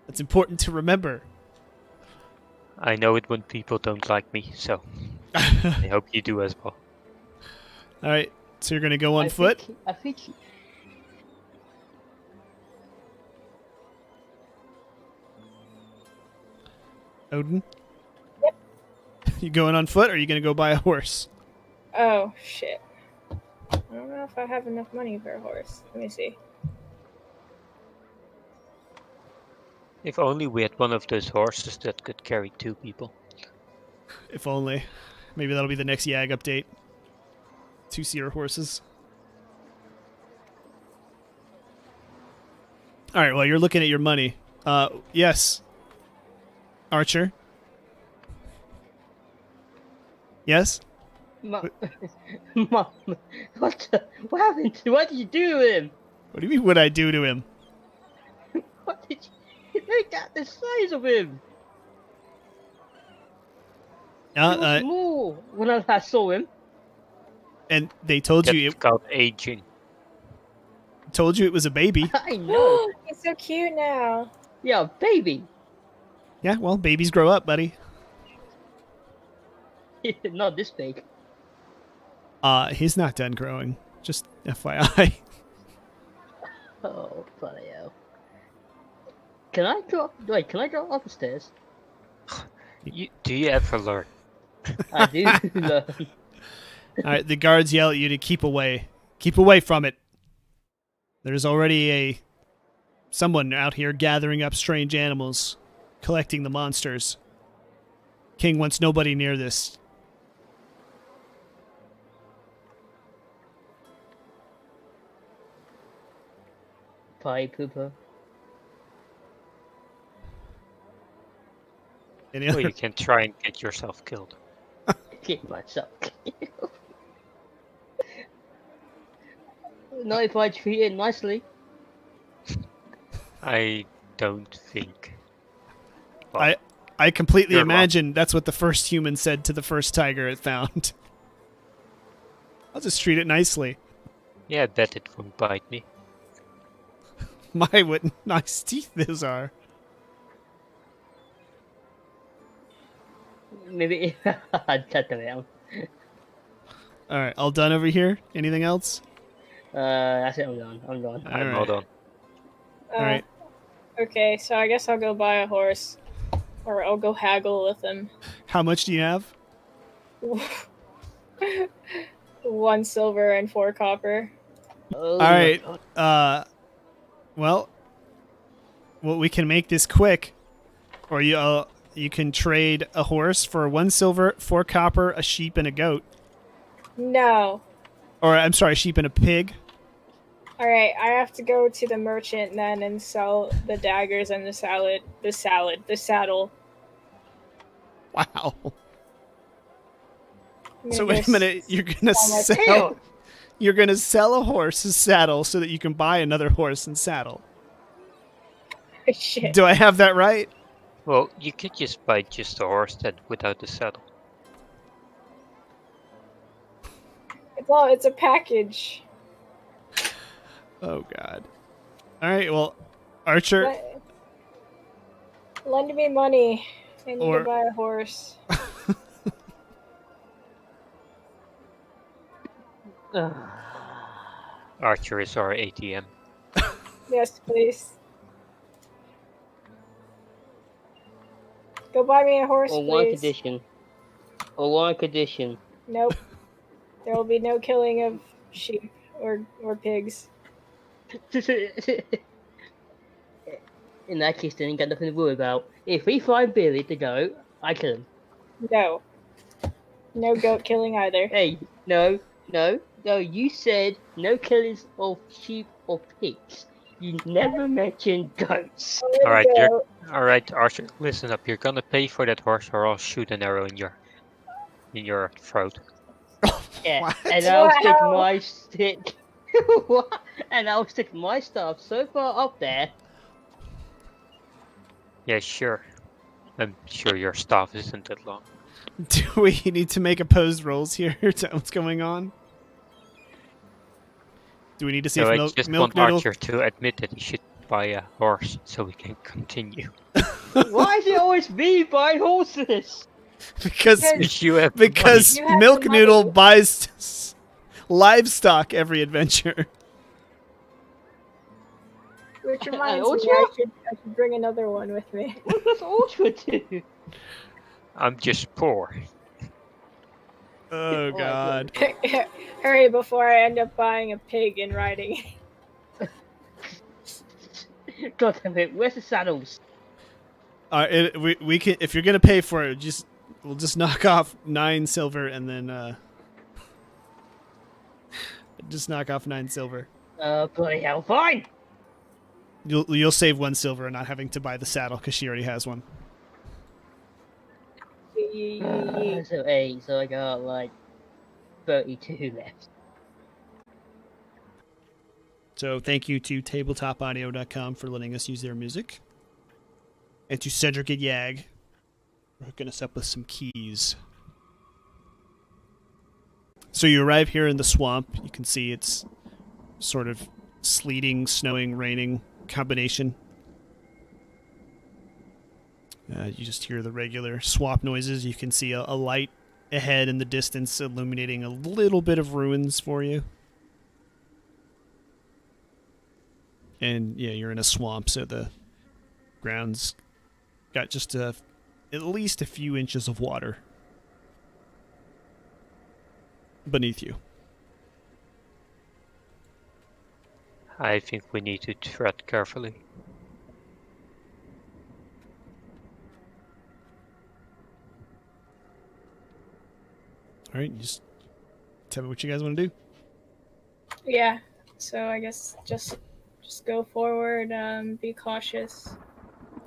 That's important to remember.
I know it when people don't like me, so I hope you do as well.
All right, so you're gonna go on foot.
I think.
Odin. Yep. You going on foot, or are you gonna go buy a horse?
Oh shit! I don't know if I have enough money for a horse. Let me see.
If only we had one of those horses that could carry 2 people.
If only. Maybe that'll be the next YAG update. 2-seater horses. All right, well, you're looking at your money. Yes. Archer? Yes?
Mom, what happened? What did you do to him?
What do you mean, what'd I do to him?
What did you look at the size of him? He was small when I last saw him.
And they told you
That's called aging.
it was a baby.
I know.
He's so cute now.
Yeah, baby.
Yeah, well, babies grow up, buddy.
Not this big.
He's not done growing. Just FYI.
Oh, bloody hell. Can I go up? Wait, can I go up the stairs?
Do you ever learn?
I do learn.
All right, the guards yell at you to keep away. Keep away from it. There's already someone out here gathering up strange animals, collecting the monsters. King wants nobody near this.
Pie pooper.
Any
Well,
other?
you can try and get yourself killed.
Get myself killed. Not if I treat it nicely.
I don't think. Well,
I completely
you're
imagine that's what the first human said to the first tiger it found. I'll just treat it nicely.
yeah, I bet it won't bite me.
My, what nice teeth those are.
Maybe I'd cut them out.
All right, all done over here? Anything else?
That's it. I'm done. I'm done.
All
I'm
right.
all done.
All right.
Okay, so I guess I'll go buy a horse. Or I'll go haggle with him.
How much do you have?
1 silver and 4 copper.
Oh,
All right. Well, we can make this quick, or you can trade a horse for 1 silver, 4 copper, a sheep, and a goat.
No.
Or I'm sorry, a sheep and a pig.
Alright, I have to go to the merchant then and sell the daggers and the saddle.
Wow.
I'm
So
gonna
wait a
go
minute, you're gonna
sell my
sell. You're gonna sell a horse's saddle so that you can buy another horse and saddle.
Shit.
Do I have that right?
Well, you could just buy just a horse then without the saddle.
It's a package.
Oh God. All right. Well, Archer.
Lend me money. I need
Or-
to buy a horse.
Archer is our ATM.
Yes, please. Go buy me a horse,
On one
please.
condition. On one condition.
Nope. There will be no killing of sheep or pigs.
In that case, then you got nothing to worry about. If we find Billy the goat, I kill him.
No. No goat killing either.
Hey, no. You said no killings of sheep or pigs. You never mentioned goats.
Alright,
Goat.
Alright, Archer, listen up. You're gonna pay for that horse or I'll shoot an arrow in your throat.
Yeah,
What?
and I'll stick
Wow.
my stick. What? And I'll stick my stuff so far up there.
Yeah, sure. I'm sure your staff isn't that long.
Do we need to make opposed rolls here to what's going on? Do we need to see
So
if
I
Milk
just
Milk
want
Noodle?
Archer to admit that he should buy a horse so we can continue.
Why is it always me buying horses?
Because
You have
because
You have
Milk
the
Noodle
money.
buys livestock every adventure.
Which reminds
Ultra?
me, I should bring another one with me.
What does Ultra do?
I'm just poor.
Oh God.
Hurry before I end up buying a pig and riding.
God damn it, where's the saddles?
We can, if you're gonna pay for it, we'll just knock off 9 silver and then just knock off 9 silver.
Bloody hell, fine!
You'll save 1 silver and not having to buy the saddle because she already has one.
So 8, so I got like 32 left.
So thank you to tabletopaudio.com for letting us use their music. And to Cedric and Yag for hooking us up with some keys. So you arrive here in the swamp. You can see it's sort of sleeting, snowing, raining combination. You just hear the regular swamp noises. You can see a light ahead in the distance illuminating a little bit of ruins for you. And yeah, you're in a swamp, so the ground's got just at least a few inches of water beneath you.
I think we need to tread carefully.
All right, just tell me what you guys want to do.
Yeah. So I guess just go forward. Be cautious.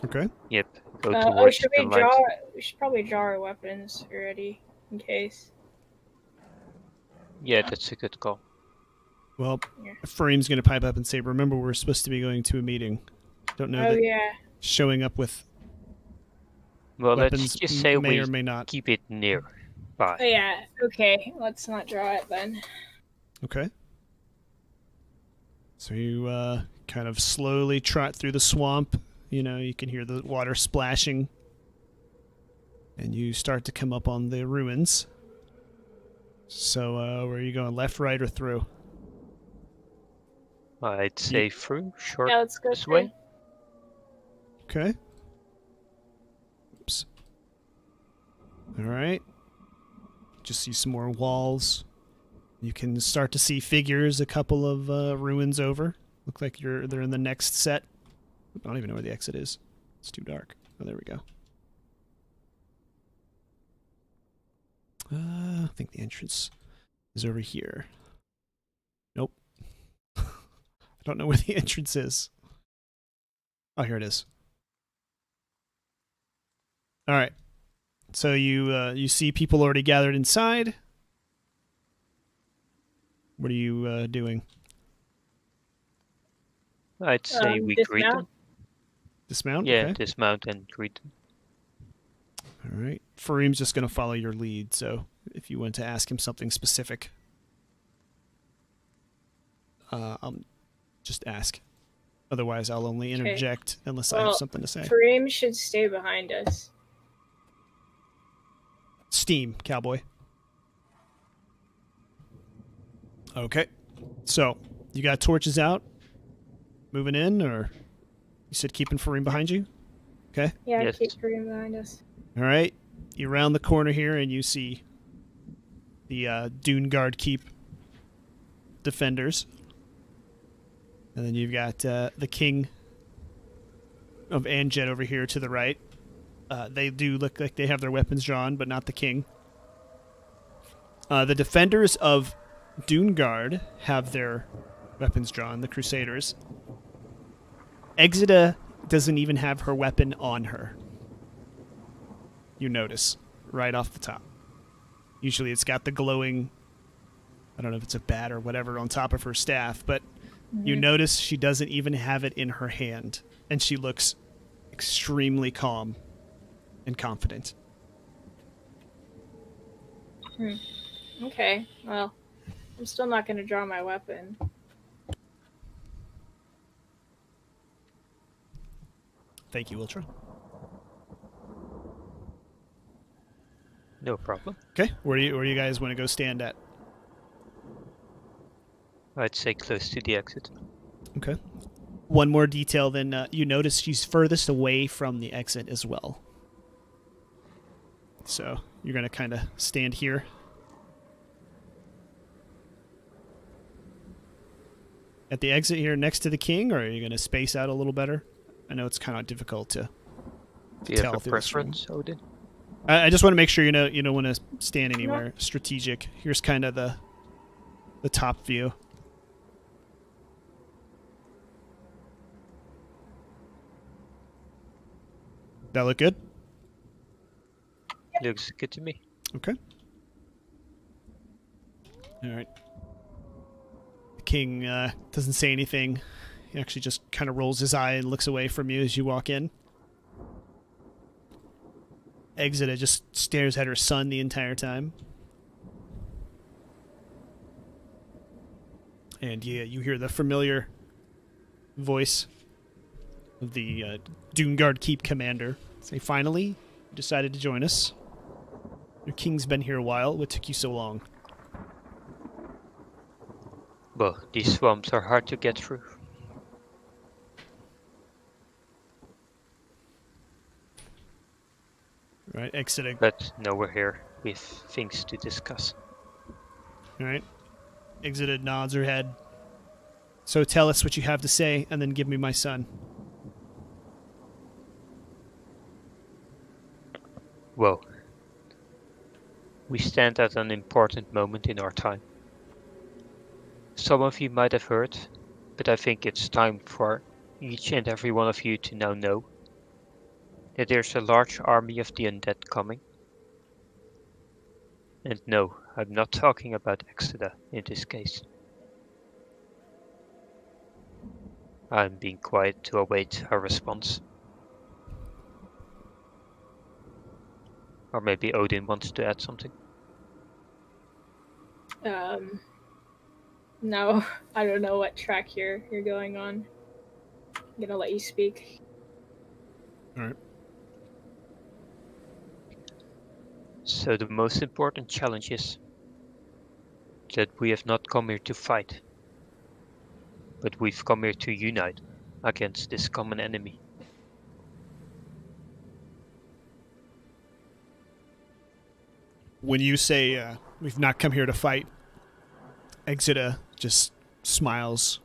Okay.
Yep. Go towards
should
the
we
light.
draw? We should probably draw our weapons already in case.
Yeah, that's a good call.
Well,
Yeah.
Fareem's going to pipe up and say, remember, we're supposed to be going to a meeting. Don't know
Oh
that
yeah.
showing up with
Well,
weapons
let's just say
may
we
or may not.
keep it near
Oh
by.
yeah. Okay. Let's not draw it then.
Okay. So you kind of slowly trot through the swamp. You know, you can hear the water splashing. And you start to come up on the ruins. So where are you going? Left, right, or through?
I'd say through, short
Yeah. Let's go
this
through.
way.
Okay. Oops. All right. Just see some more walls. You can start to see figures a couple of ruins over. Look like they're in the next set. I don't even know where the exit is. It's too dark. Oh, there we go. I think the entrance is over here. Nope. I don't know where the entrance is. Oh, here it is. All right. So you see people already gathered inside. What are you doing?
I'd say we greet them.
Dismount?
Yeah,
Okay.
dismount and greet them.
All right. Fareem's just going to follow your lead, so if you want to ask him something specific, just ask. Otherwise, I'll only interject unless I have something to say.
Fareem should stay behind us.
Steam, cowboy. Okay. So, you got torches out? Moving in, or you said keeping Fareem behind you? Okay.
Yeah,
Yes.
keep Fareem behind us.
All right. You round the corner here, and you see the Dune Guard Keep defenders. And then you've got the King of Anjet over here to the right. They do look like they have their weapons drawn, but not the King. The defenders of Dune Guard have their weapons drawn, the Crusaders. Exida doesn't even have her weapon on her. You notice right off the top. Usually it's got the glowing, I don't know if it's a bat or whatever, on top of her staff, but you notice she doesn't even have it in her hand, and she looks extremely calm and confident.
Okay, well, I'm still not going to draw my weapon.
Thank you, Ultra.
No problem.
Okay, where do you guys want to go stand at?
I'd say close to the exit.
Okay. One more detail, then you notice she's furthest away from the exit as well. So you're going to kind of stand here. At the exit here next to the king, or are you going to space out a little better? I know it's kind of difficult to
Do you
tell
have a
through the screen.
preference, Odin?
I just want to make sure you don't want to stand anywhere strategic. Here's kind of the top view. That look good?
Looks good to me.
Okay. All right. The king doesn't say anything. He actually just kind of rolls his eye and looks away from you as you walk in. Exita just stares at her son the entire time. And yeah, you hear the familiar voice of the Doomguard Keep commander say, "Finally, you decided to join us. Your king's been here a while. What took you so long?"
Well, these swamps are hard to get through.
Right, exiting.
But no, we're here with things to discuss.
All right. Exita nods her head. "So tell us what you have to say, and then give me my son."
Well, we stand at an important moment in our time. Some of you might have heard, but I think it's time for each and every one of you to now know that there's a large army of the undead coming. And no, I'm not talking about Exeter in this case. I'm being quiet to await her response. Or maybe Odin wants to add something.
No, I don't know what track you're going on. I'm gonna let you speak.
All right.
So the most important challenge is that we have not come here to fight, but we've come here to unite against this common enemy.
When you say we've not come here to fight, Exita just smiles.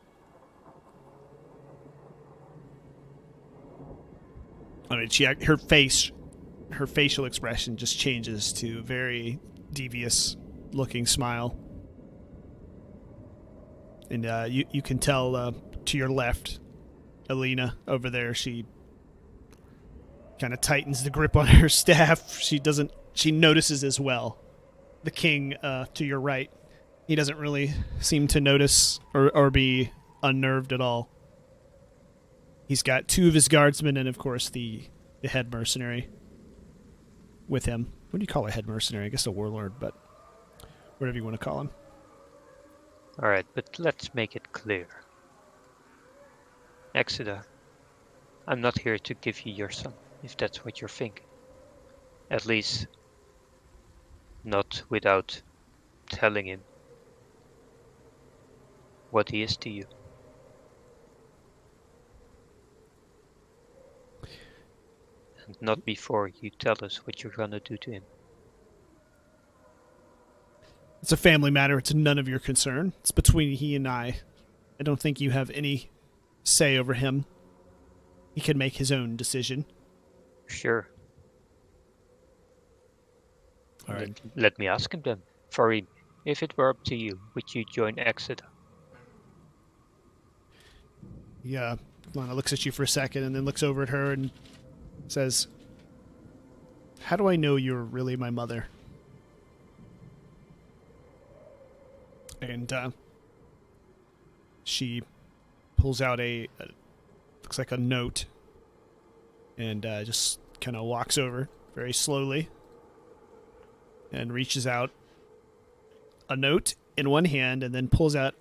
I mean, her facial expression just changes to a very devious-looking smile. And you can tell to your left, Alina over there, she kind of tightens the grip on her staff. She notices as well. The king to your right, he doesn't really seem to notice or be unnerved at all. He's got two of his guardsmen and, of course, the head mercenary with him. What do you call a head mercenary? I guess a warlord, but whatever you want to call him.
Alright, but let's make it clear. Exeter, I'm not here to give you your son, if that's what you're thinking. At least, not without telling him what he is to you. And not before you tell us what you're gonna do to him.
It's a family matter. It's none of your concern. It's between he and I. I don't think you have any say over him. He can make his own decision.
Sure.
All right.
Let me ask him then. Farid, if it were up to you, would you join Exeter?
Yeah, Lana looks at you for a second and then looks over at her and says, "How do I know you're really my mother?" And she pulls out looks like a note and just kind of walks over very slowly and reaches out a note in one hand and then pulls out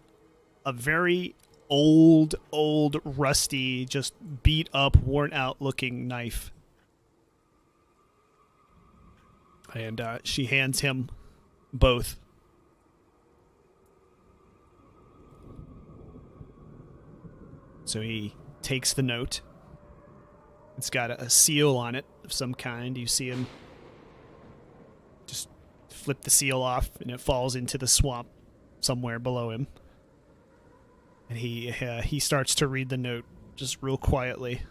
a very old, rusty, just beat up, worn out looking knife. And she hands him both. So he takes the note. It's got a seal on it of some kind. You see him just flip the seal off, and it falls into the swamp somewhere below him. And he starts to read the note just real quietly,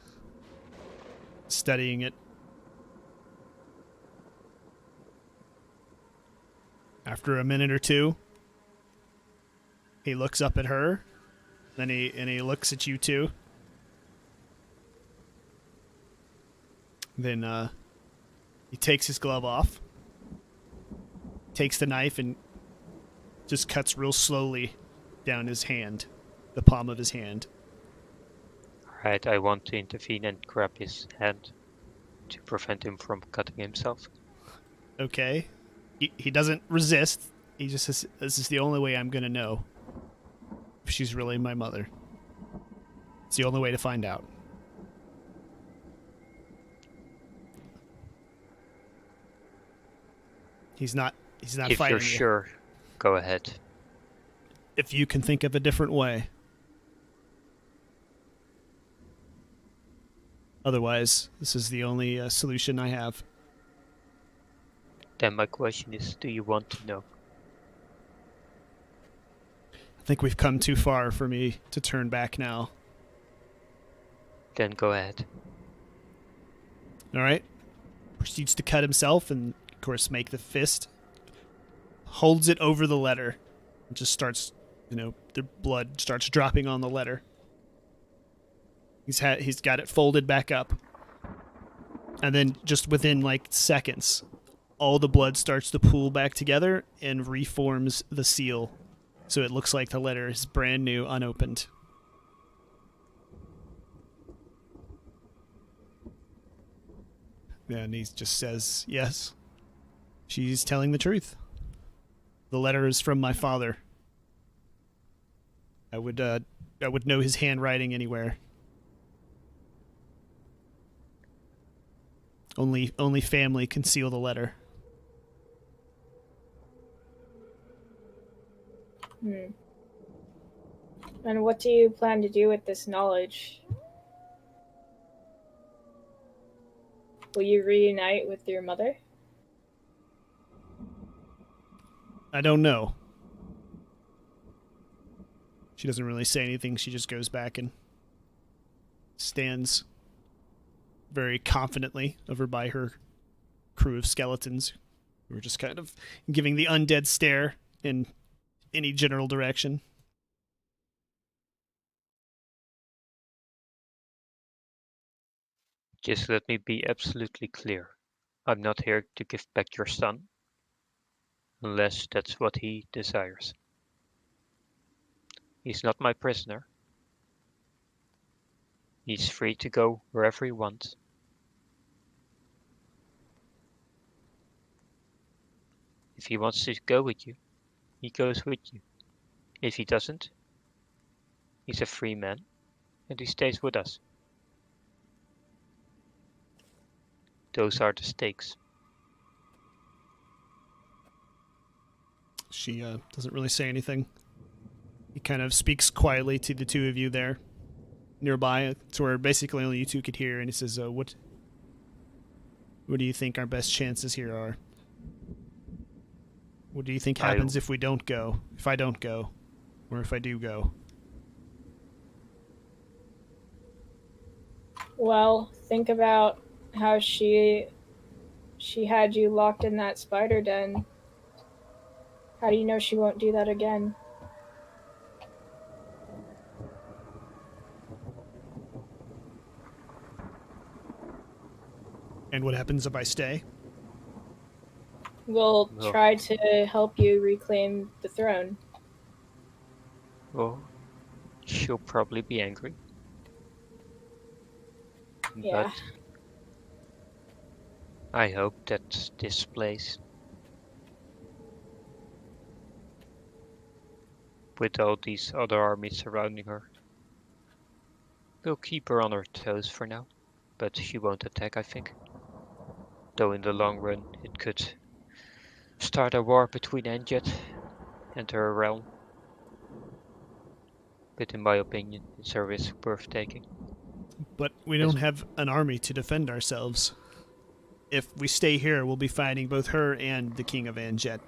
studying it. After a minute or two, he looks up at her, then he looks at you too. Then he takes his glove off, takes the knife, and just cuts real slowly down his hand, the palm of his hand.
Alright, I want to intervene and grab his hand to prevent him from cutting himself.
Okay. He doesn't resist. He just says, this is the only way I'm going to know if she's really my mother. It's the only way to find out. He's not
If
fighting
you're
you.
sure, go ahead.
If you can think of a different way. Otherwise, this is the only solution I have.
Then my question is, do you want to know?
I think we've come too far for me to turn back now.
Then go ahead.
All right. Proceeds to cut himself and, of course, make the fist. Holds it over the letter. And just starts, the blood starts dropping on the letter. He's got it folded back up. And then just within, seconds, all the blood starts to pool back together and reforms the seal. So it looks like the letter is brand new, unopened. And he just says, yes, she's telling the truth. The letter is from my father. I would know his handwriting anywhere. Only family can seal the letter.
And what do you plan to do with this knowledge? Will you reunite with your mother?
I don't know. She doesn't really say anything. She just goes back and stands very confidently over by her crew of skeletons who are just kind of giving the undead stare in any general direction.
Just let me be absolutely clear. I'm not here to give back your son, unless that's what he desires. He's not my prisoner. He's free to go wherever he wants. If he wants to go with you, he goes with you. If he doesn't, he's a free man, and he stays with us. Those are the stakes.
She doesn't really say anything. He kind of speaks quietly to the two of you there nearby, to where basically only you two could hear, and he says, what do you think our best chances here are? What do you think happens if we don't go? If I don't go? Or if I do go?
Well, think about how she had you locked in that spider den. How do you know she won't do that again?
And what happens if I stay?
We'll try to help you reclaim the throne.
Well, she'll probably be angry.
Yeah.
But I hope that this place, with all these other armies surrounding her, We'll keep her on her toes for now, but she won't attack, I think. Though in the long run, it could start a war between Enjet and her realm. But in my opinion, it's a risk worth taking.
But we don't have an army to defend ourselves. If we stay here, we'll be fighting both her and the King of Anjet.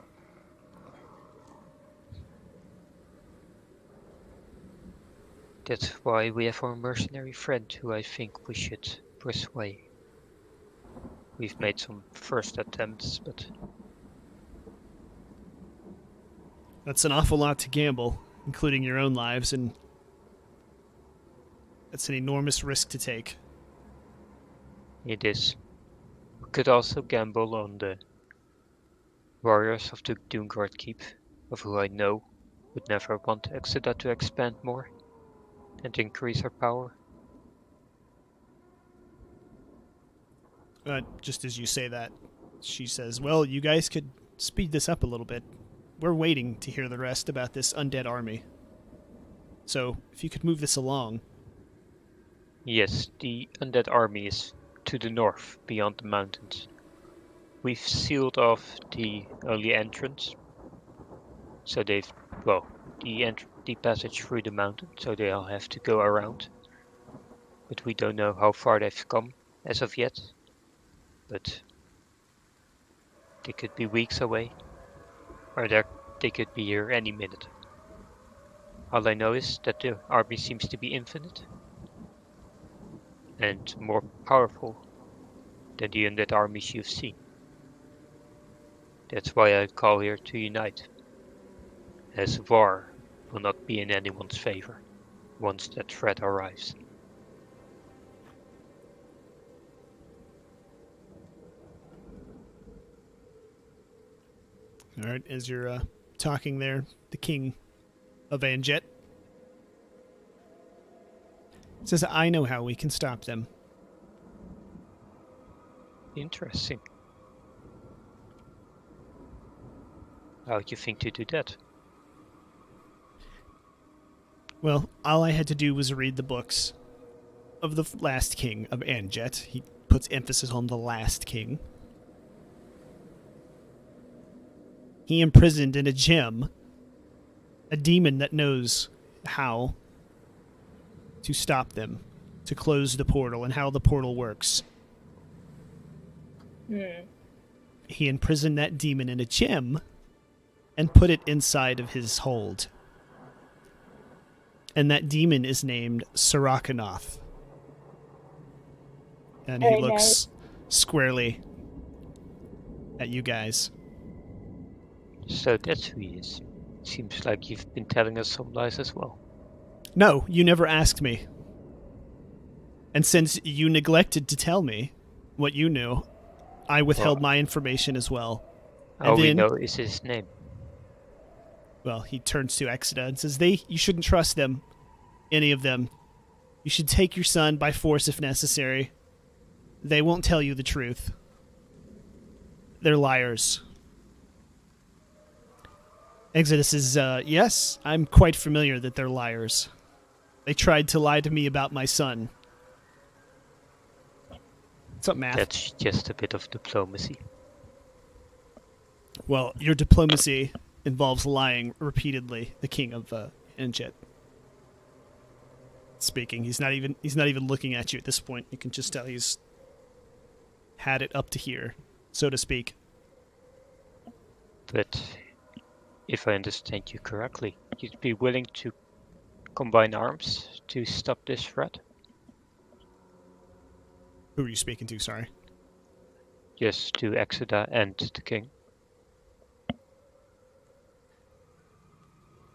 That's why we have our mercenary friend, who I think we should persuade. We've made some first attempts, but...
That's an awful lot to gamble, including your own lives, and that's an enormous risk to take.
It is. We could also gamble on the warriors of the Doomguard Keep, of who I know would never want Exeter to expand more and increase her power.
Just as you say that, she says, well, you guys could speed this up a little bit. We're waiting to hear the rest about this undead army. So, if you could move this along.
Yes, the undead army is to the north, beyond the mountains. We've sealed off the only entrance, so they've, well, the passage through the mountain, so they'll have to go around. But we don't know how far they've come as of yet. But they could be weeks away, or they could be here any minute. All I know is that the army seems to be infinite and more powerful than the undead armies you've seen. That's why I call here to unite, as war will not be in anyone's favor once that threat arrives.
All right, as you're talking there, the King of Anjet says, I know how we can stop them.
Interesting. How do you think to do that?
Well, all I had to do was read the books of the last king of Anjet. He puts emphasis on the last king. He imprisoned in a gem a demon that knows how to stop them, to close the portal, and how the portal works. He imprisoned that demon in a gem and put it inside of his hold. And that demon is named Sarakanath. And he looks squarely at you guys.
So that's who he is. Seems like you've been telling us some lies as well.
No, you never asked me. And since you neglected to tell me what you knew, I withheld my information as well.
All we know is his name.
Well, he turns to Exeter and says, you shouldn't trust them. Any of them. You should take your son by force if necessary. They won't tell you the truth. They're liars. Exodus says, yes, I'm quite familiar that they're liars. They tried to lie to me about my son. What's up, Math?
That's just a bit of diplomacy.
Well, your diplomacy involves lying repeatedly. The king of Anjet speaking. He's not even looking at you at this point. You can just tell he's had it up to here, so to speak.
But if I understand you correctly, you'd be willing to combine arms to stop this threat?
Who are you speaking to, sorry?
Yes, to Exeter and the king.
It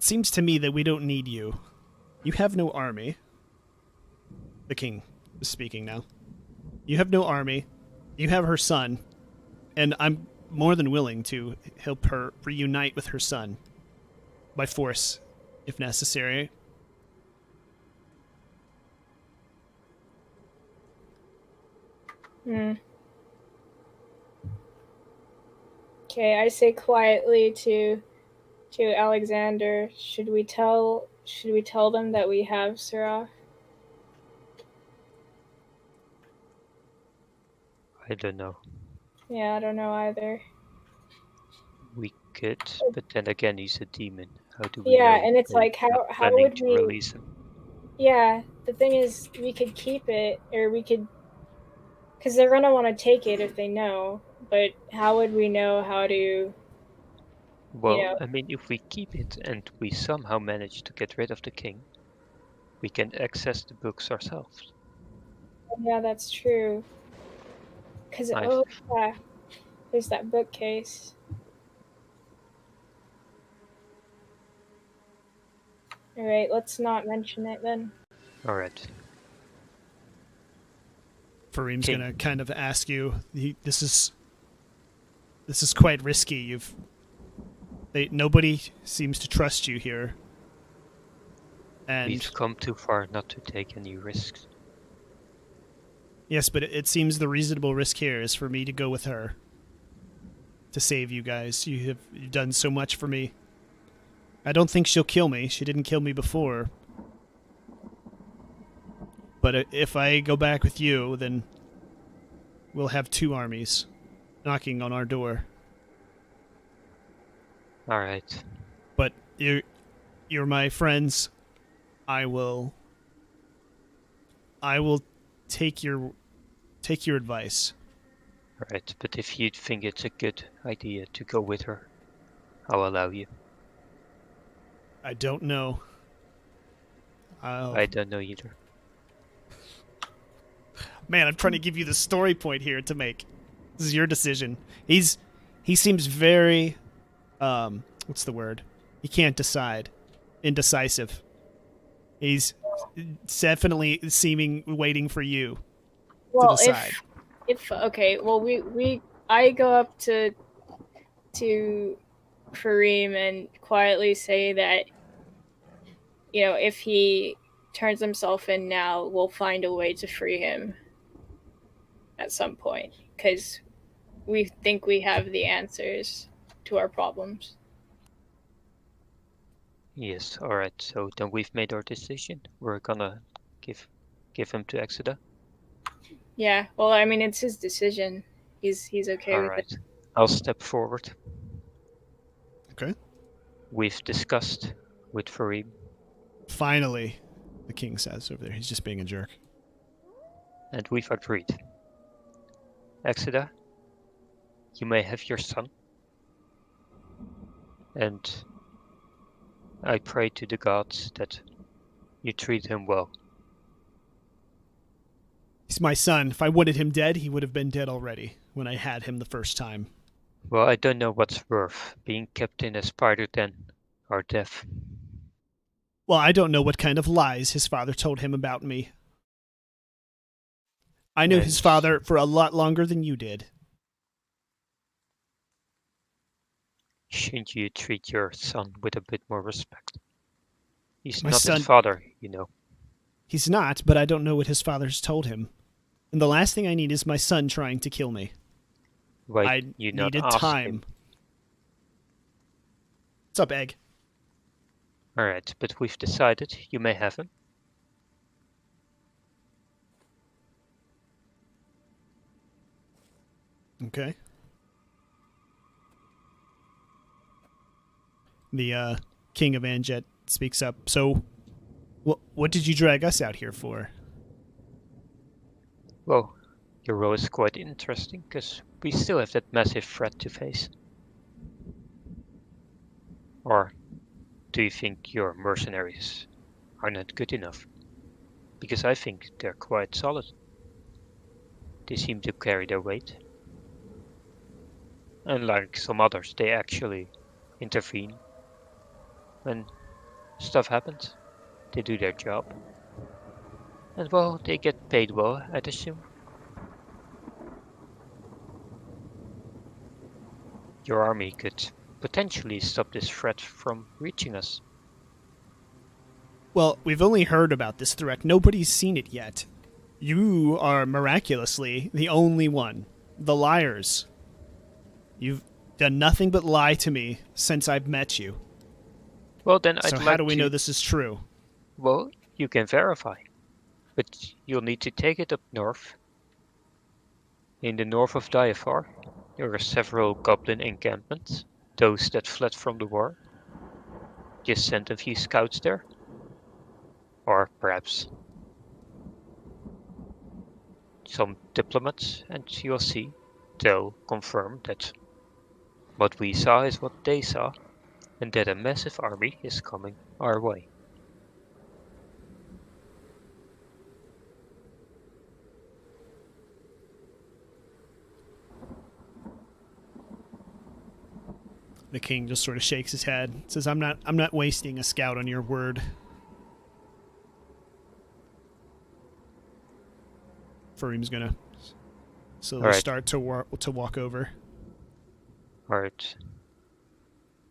seems to me that we don't need you. You have no army. The king is speaking now. You have no army. You have her son. And I'm more than willing to help her reunite with her son. By force, if necessary.
Okay, I say quietly to Alexander, should we tell them that we have Seraph?
I don't know.
Yeah, I don't know either.
We could, but then again, he's a demon. How do we
Yeah,
know?
and it's
they're
like,
not
how
planning
would
to
we?
release him?
Yeah, the thing is, we could keep it, or we could, because they're gonna want to take it if they know. But how would we know how to?
Well, I mean, if we keep it and we somehow manage to get rid of the king, we can access the books ourselves.
Yeah, that's true. Because
I've
yeah, there's that bookcase. All right, let's not mention it then.
All right.
Fareem's
King.
gonna kind of ask you. This is quite risky. Nobody seems to trust you here, and
We've come too far not to take any risks.
yes, but it seems the reasonable risk here is for me to go with her to save you guys. You've done so much for me. I don't think she'll kill me. She didn't kill me before. But if I go back with you, then we'll have 2 armies knocking on our door.
All right.
But you're my friends. I will take your advice.
All right. But if you think it's a good idea to go with her, I'll allow you.
I don't know.
I don't know either.
Man, I'm trying to give you the story point here to make. This is your decision. He seems very what's the word? He can't decide. Indecisive. He's definitely waiting for you to decide.
If okay, well I go up to Fareem and quietly say that, if he turns himself in now, we'll find a way to free him at some point, because we think we have the answers to our problems.
Yes. All right. So then we've made our decision. We're gonna give him to Exeter.
Yeah, well, I mean, it's his decision. He's okay
All
with
right.
it.
I'll step forward.
Okay.
We've discussed with Fareem.
Finally, the king says over there. He's just being a jerk.
And we've agreed. Exeter, you may have your son. And I pray to the gods that you treat him well.
He's my son. If I wanted him dead, he would have been dead already when I had him the first time.
Well, I don't know what's worse, being kept in a spider den or death.
Well, I don't know what kind of lies his father told him about me. I knew his father for a lot longer than you did.
Shouldn't you treat your son with a bit more respect? He's
My
not
son-
his father, you know.
He's not, but I don't know what his father's told him. And the last thing I need is my son trying to kill me.
Why
I
you not
needed
ask
time.
him?
What's up, Egg?
Alright, but we've decided you may have him.
Okay. The King of Anjet speaks up. So, what did you drag us out here for?
Well, your role is quite interesting, because we still have that massive threat to face. Or do you think your mercenaries are not good enough? Because I think they're quite solid. They seem to carry their weight. Unlike some others, they actually intervene when stuff happens. They do their job. And well, they get paid well, I'd assume. Your army could potentially stop this threat from reaching us.
Well, we've only heard about this threat. Nobody's seen it yet. You are miraculously the only one. The liars. You've done nothing but lie to me since I've met you.
Well, then
So
I'd
how
like
do we
to...
know this is true?
Well, you can verify. But you'll need to take it up north In the north of Diafar, there are several goblin encampments, those that fled from the war. Just send a few scouts there. Or perhaps some diplomats, and you'll see. They'll confirm that what we saw is what they saw, and that a massive army is coming our way.
The king just sort of shakes his head, says, I'm not wasting a scout on your word. Fareem's gonna slowly start to walk over.
Alright.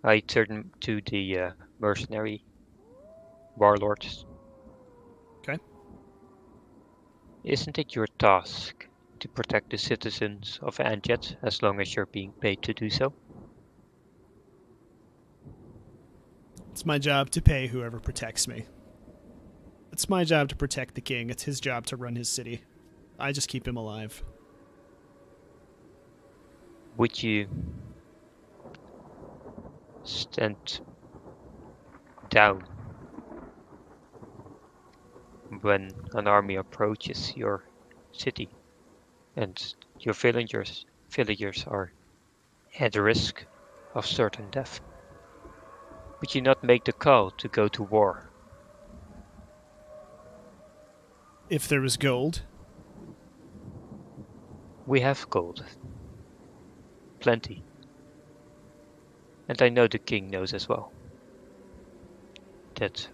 I turn to the mercenary warlords.
Okay.
Isn't it your task to protect the citizens of Anjet as long as you're being paid to do so?
It's my job to pay whoever protects me. It's my job to protect the king. It's his job to run his city. I just keep him alive.
Would you stand down when an army approaches your city and your villagers are at risk of certain death? Would you not make the call to go to war?
If there was gold?
We have gold. Plenty. And I know the king knows as well that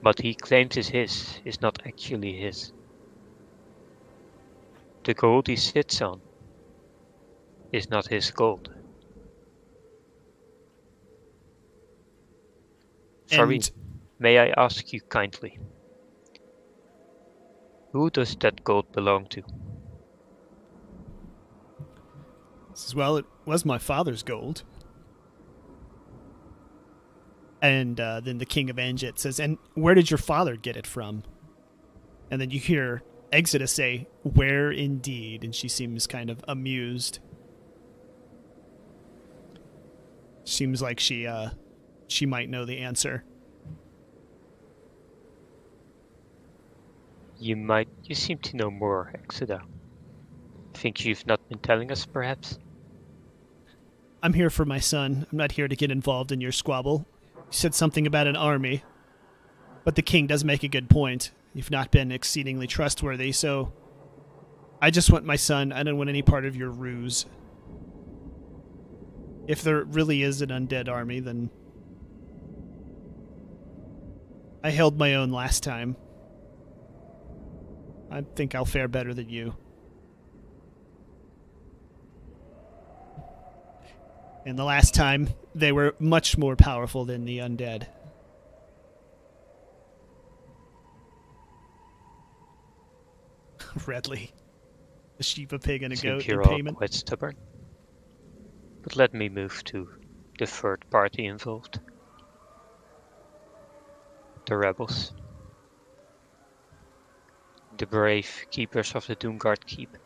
what he claims is his is not actually his. The gold he sits on is not his gold. Fareem, may I ask you kindly, who does that gold belong to?
Says, well, it was my father's gold. And then the king of Anjet says, and where did your father get it from? And then you hear Exita say, where indeed? And she seems kind of amused. Seems like she might know the answer.
You seem to know more, Exida. Think you've not been telling us, perhaps?
I'm here for my son. I'm not here to get involved in your squabble. You said something about an army. But the king does make a good point. You've not been exceedingly trustworthy, so I just want my son. I don't want any part of your ruse. If there really is an undead army, then I held my own last time. I think I'll fare better than you. And the last time, they were much more powerful than the undead. Redley. A sheep, a pig, and a goat in payment.
Quite stubborn. But let me move to the third party involved. The rebels. The brave keepers of the Doomguard Keep.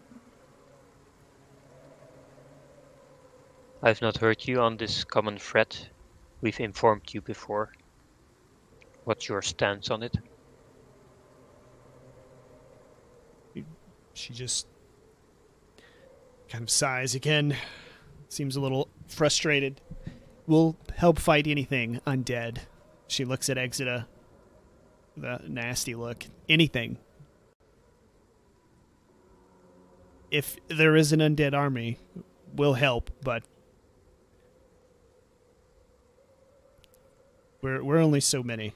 I've not heard you on this common threat. We've informed you before. What's your stance on it?
She just kind of sighs again. Seems a little frustrated. We'll help fight anything undead. She looks at Exita with a nasty look. Anything. If there is an undead army, we'll help, but we're only so many,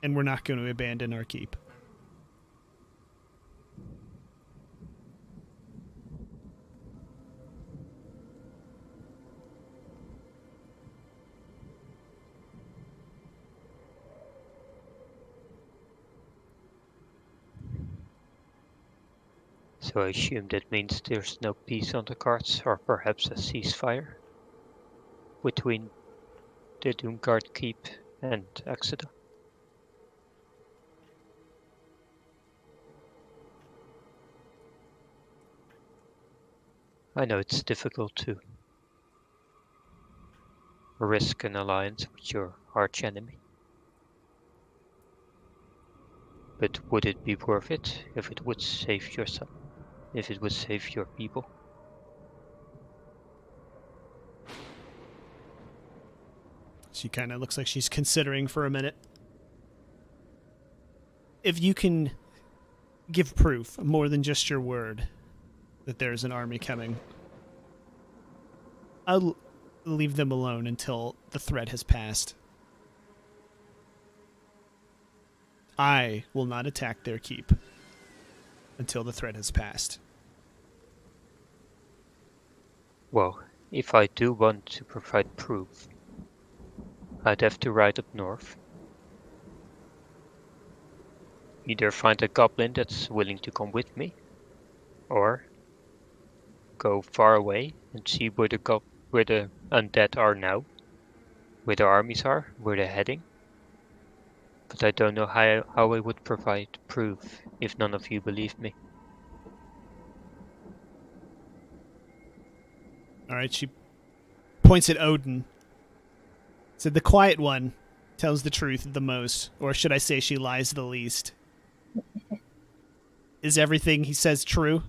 and we're not going to abandon our keep.
So I assume that means there's no peace on the cards, or perhaps a ceasefire between the Doomguard Keep and Exeter. I know it's difficult to risk an alliance with your arch enemy. But would it be worth it if it would save yourself? If it would save your people?
She kind of looks like she's considering for a minute. If you can give proof, more than just your word, that there's an army coming, I'll leave them alone until the threat has passed. I will not attack their keep until the threat has passed.
Well, if I do want to provide proof, I'd have to ride up north. Either find a goblin that's willing to come with me, or go far away and see where the undead are now, where the armies are, where they're heading. But I don't know how I would provide proof if none of you believe me.
Alright, she points at Odin. Said the quiet one tells the truth the most, or should I say she lies the least. Is everything he says true?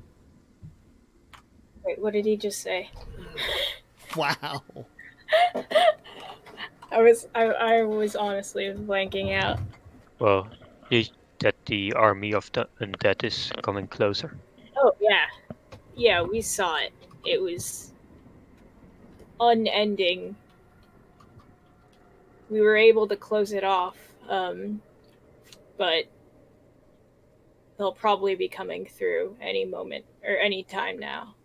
Wait, what did he just say?
Wow.
I was honestly blanking out.
Well, that the army of the undead is coming closer.
Oh yeah, yeah, we saw it. It was unending. We were able to close it off, but they'll probably be coming through any moment or any time now.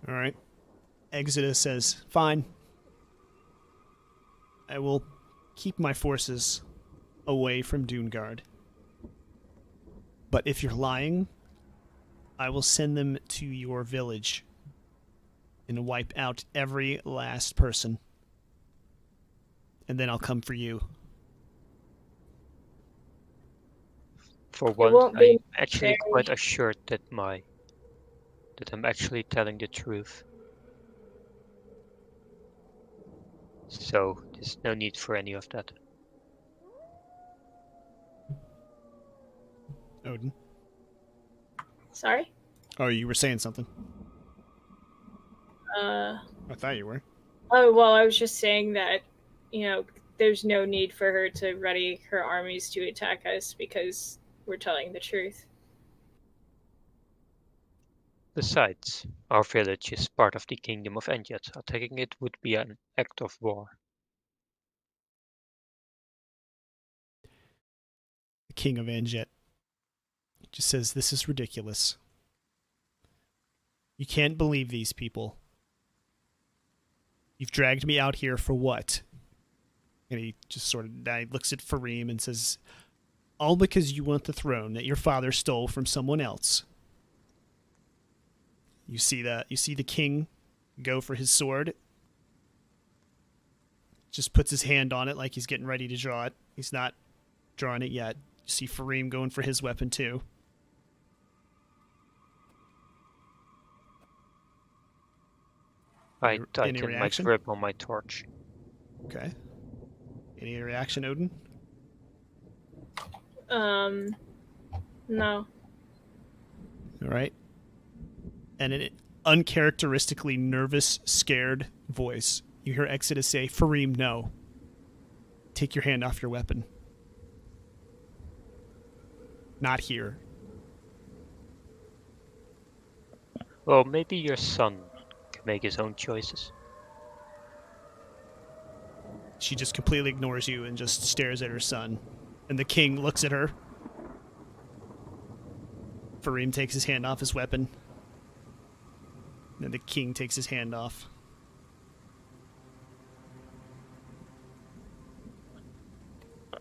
All right. Exodus says, fine. I will keep my forces away from Doonguard. But if you're lying, I will send them to your village and wipe out every last person. And then I'll come for you.
For once, I'm actually quite assured that I'm actually telling the truth. So there's no need for any of that.
Odin.
Sorry?
Oh, you were saying something.
I
thought you were.
Oh, well, I was just saying that, there's no need for her to ready her armies to attack us because we're telling the truth.
Besides, our village is part of the kingdom of Enjet. Attacking it would be an act of war.
The king of Enjet just says, this is ridiculous. You can't believe these people. You've dragged me out here for what? And he just sort of looks at Fareem and says, all because you want the throne that your father stole from someone else. You see the king go for his sword. Just puts his hand on it like he's getting ready to draw it. He's not drawing it yet. You see Fareem going for his weapon too.
I tighten my grip on my torch.
Okay. Any reaction, Odin?
No.
All right. And in an uncharacteristically nervous, scared voice, you hear Exodus say, Fareem, no. Take your hand off your weapon. Not here.
Well, maybe your son can make his own choices.
She just completely ignores you and just stares at her son. And the king looks at her. Fareem takes his hand off his weapon. And the king takes his hand off.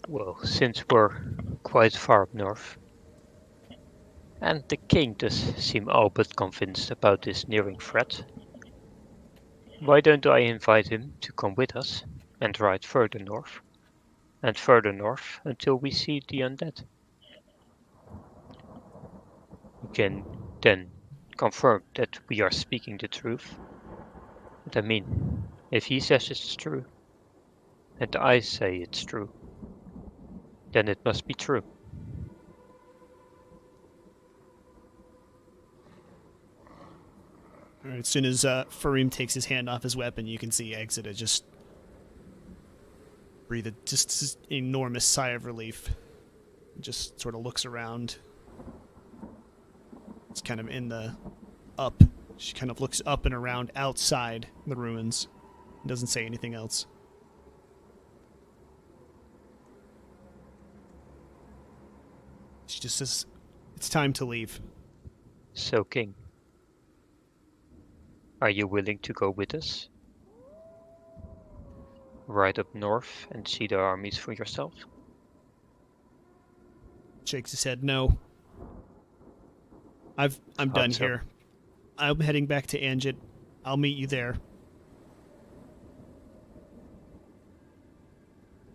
Well, since we're quite far up north, and the king does seem all but convinced about this nearing threat, why don't I invite him to come with us and ride further north, and further north until we see the undead? can then confirm that we are speaking the truth. But I mean, if he says it's true, and I say it's true, then it must be true.
All right, as soon as Fareem takes his hand off his weapon, you can see Exeter just breathe just this enormous sigh of relief. Just sort of looks around. It's kind of in the up. She kind of looks up and around outside the ruins. Doesn't say anything else. She just says, "It's time to leave."
So, King, are you willing to go with us? Ride up north and see the armies for yourself?
Shakes his head, "No. I'm done
so?
here. I'm heading back to Anjit. I'll meet you there.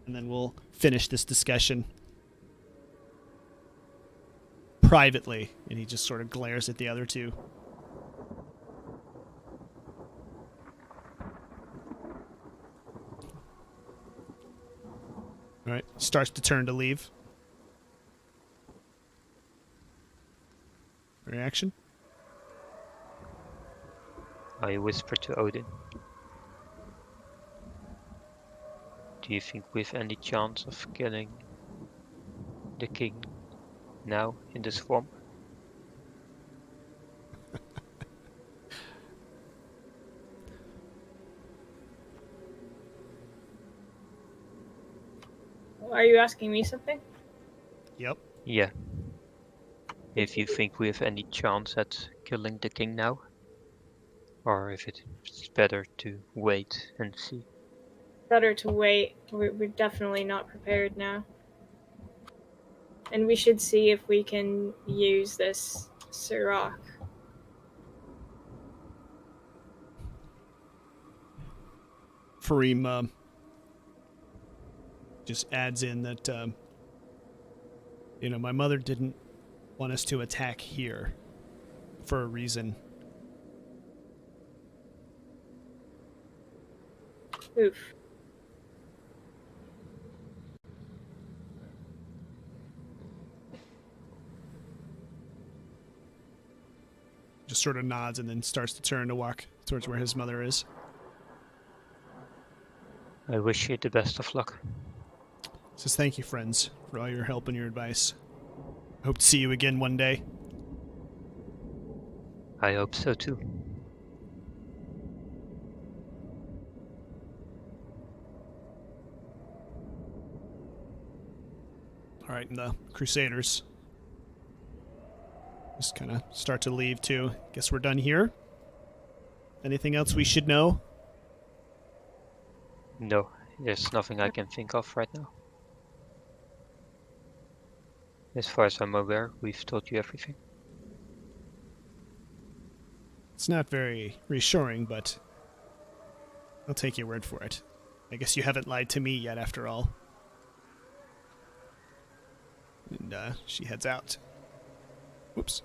And then we'll finish this discussion privately." And he just sort of glares at the other two. All right, starts to turn to leave. Reaction?
I whisper to Odin. Do you think we have any chance of killing the king now in the swamp?
Are you asking me something?
Yep.
Yeah. If you think we have any chance at killing the king now, or if it's better to wait and see.
Better to wait. We're definitely not prepared now. And we should see if we can use this Sirach.
Fareem just adds in that, my mother didn't want us to attack here for a reason.
Oof.
Just sort of nods and then starts to turn to walk towards where his mother is.
I wish you the best of luck.
Says, "Thank you, friends, for all your help and your advice. Hope to see you again one day."
I hope so too.
All right, and the Crusaders just kind of start to leave too. Guess we're done here. Anything else we should know?
No, there's nothing I can think of right now. As far as I'm aware, we've told you everything.
It's not very reassuring, but I'll take your word for it. I guess you haven't lied to me yet, after all. And she heads out. Whoops.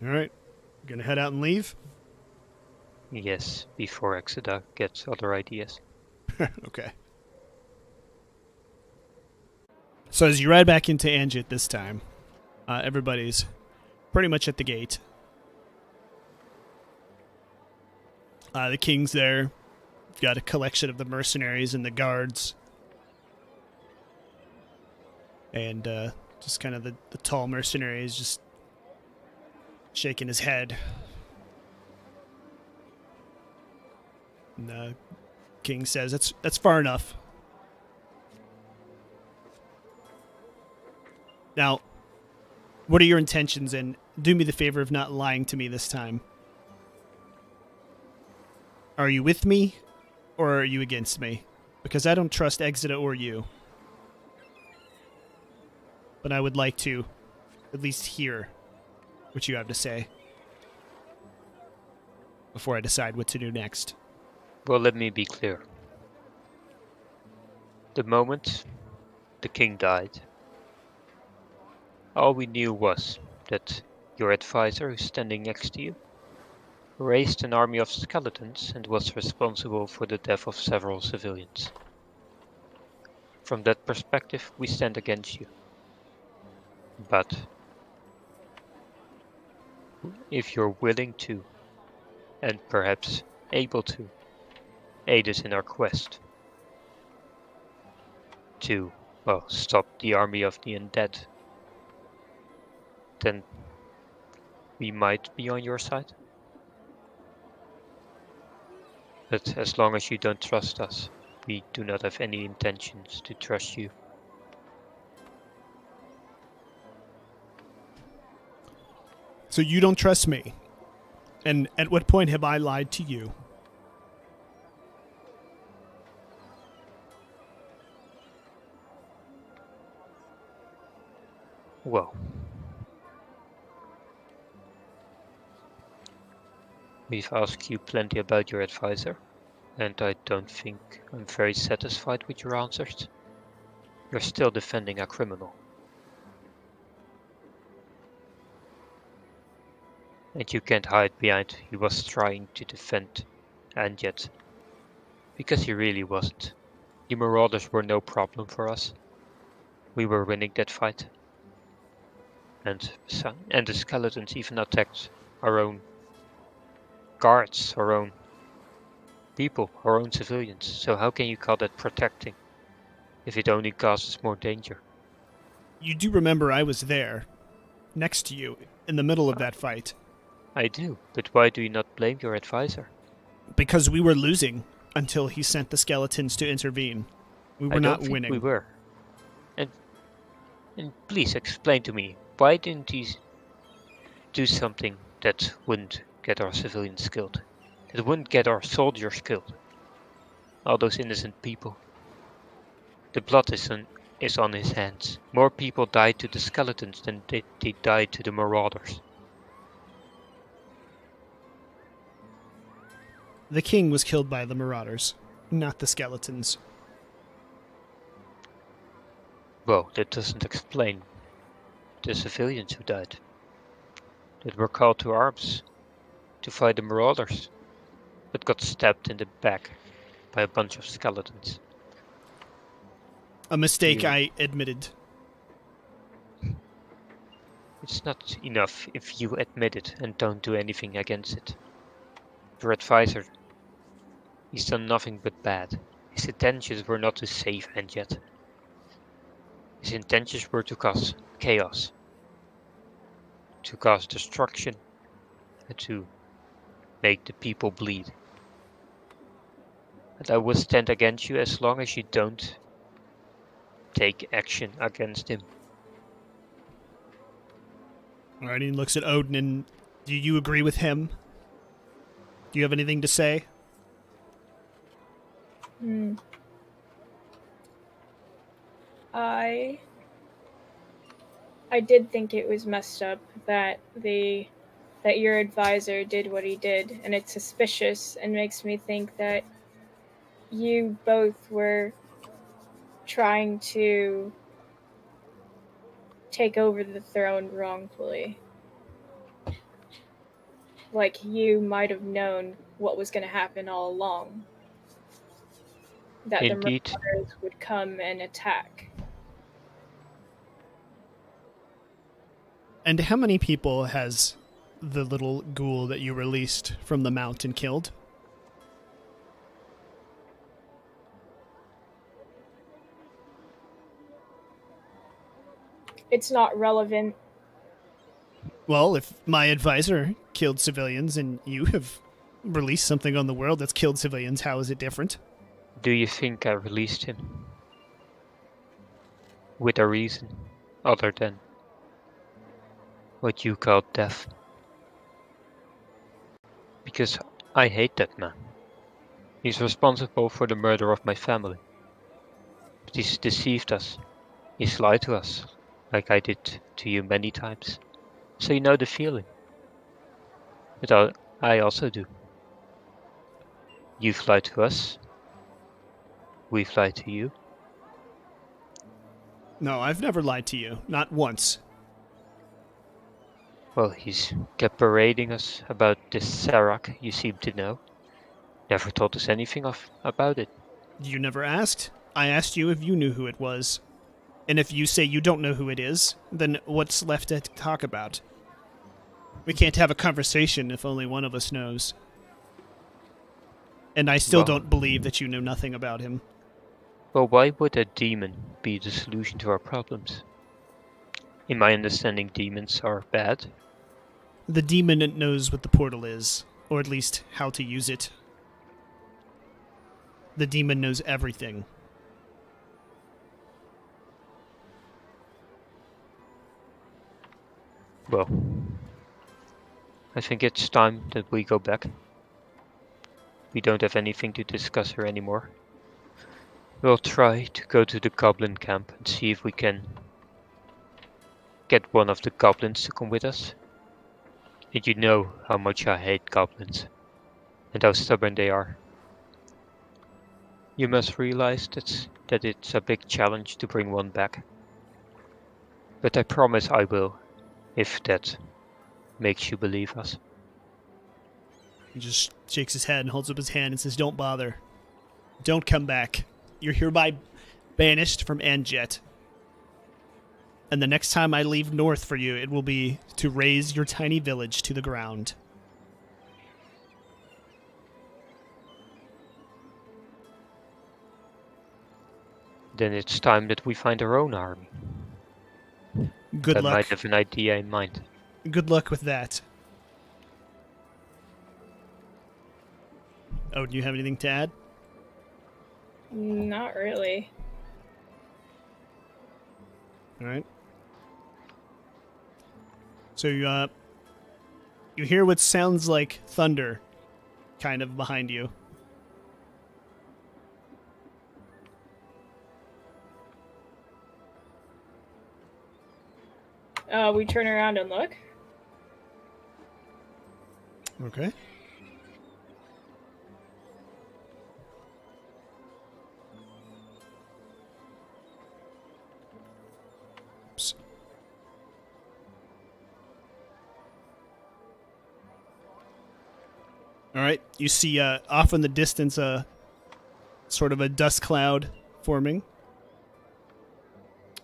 All right, gonna head out and leave?
Yes, before Exeter gets other ideas.
Okay. So as you ride back into Anjit this time, everybody's pretty much at the gate. The king's there. You've got a collection of the mercenaries and the guards. And just kind of the tall mercenary is just shaking his head. And the king says, that's far enough. Now, what are your intentions? And do me the favor of not lying to me this time. Are you with me, or are you against me? Because I don't trust Exeter or you. But I would like to at least hear what you have to say before I decide what to do next.
Well, let me be clear. The moment the king died, all we knew was that your advisor, who's standing next to you, raised an army of skeletons and was responsible for the death of several civilians. From that perspective, we stand against you. But if you're willing to, and perhaps able to, aid us in our quest to, well, stop the army of the undead, then we might be on your side. But as long as you don't trust us, we do not have any intentions to trust you.
So you don't trust me? And at what point have I lied to you?
Well, we've asked you plenty about your advisor, and I don't think I'm very satisfied with your answers. You're still defending a criminal. And you can't hide behind he was trying to defend, and yet, because he really wasn't. The marauders were no problem for us. We were winning that fight. And the skeletons even attacked our own guards, our own people, our own civilians. So how can you call that protecting if it only causes more danger?
You do remember I was there, next to you, in the middle of that fight.
I do, but why do you not blame your advisor?
Because we were losing until he sent the skeletons to intervene. We were not winning.
We were. And please explain to me, why didn't he do something that wouldn't get our civilians killed? That wouldn't get our soldiers killed? All those innocent people. The blood is on his hands. More people died to the skeletons than they died to the marauders.
The king was killed by the marauders, not the skeletons.
Well, that doesn't explain the civilians who died. That were called to arms to fight the marauders, but got stabbed in the back by a bunch of skeletons.
A mistake I admitted.
It's not enough if you admit it and don't do anything against it. Your advisor, he's done nothing but bad. His intentions were not to save Anjet. His intentions were to cause chaos, to cause destruction, and to make the people bleed. And I will stand against you as long as you don't take action against him.
Alright, he looks at Odin and do you agree with him? Do you have anything to say?
I did think it was messed up that your advisor did what he did, and it's suspicious and makes me think that you both were trying to take over the throne wrongfully. Like you might have known what was going to happen all along. That
Indeed.
The marauders would come and attack.
And how many people has the little ghoul that you released from the mountain killed?
It's not relevant.
Well, if my advisor killed civilians and you have released something on the world that's killed civilians, how is it different?
Do you think I released him with a reason other than what you call death? Because I hate that man. He's responsible for the murder of my family. But he's deceived us. He's lied to us, like I did to you many times. So you know the feeling. But I also do. You've lied to us. We've lied to you.
No, I've never lied to you. Not once.
Well, he's kept parading us about this Serac you seem to know. Never told us anything about it.
You never asked? I asked you if you knew who it was. And if you say you don't know who it is, then what's left to talk about? We can't have a conversation if only one of us knows. And I still don't believe that you know nothing about him.
Well, why would a demon be the solution to our problems? In my understanding, demons are bad.
The demon knows what the portal is, or at least how to use it. The demon knows everything.
Well, I think it's time that we go back. We don't have anything to discuss here anymore. We'll try to go to the goblin camp and see if we can get one of the goblins to come with us. And you know how much I hate goblins, and how stubborn they are. You must realize that it's a big challenge to bring one back. But I promise I will, if that makes you believe us.
He just shakes his head and holds up his hand and says, "Don't bother. Don't come back. You're hereby banished from Anjet. And the next time I leave north for you, it will be to raze your tiny village to the ground."
Then it's time that we find our own army.
Good
I
luck.
might have an idea in mind.
Good luck with that. Oh, do you have anything to add?
Not really.
All right. So you hear what sounds like thunder kind of behind you.
We turn around and look.
Okay. Oops. All right, you see off in the distance sort of a dust cloud forming.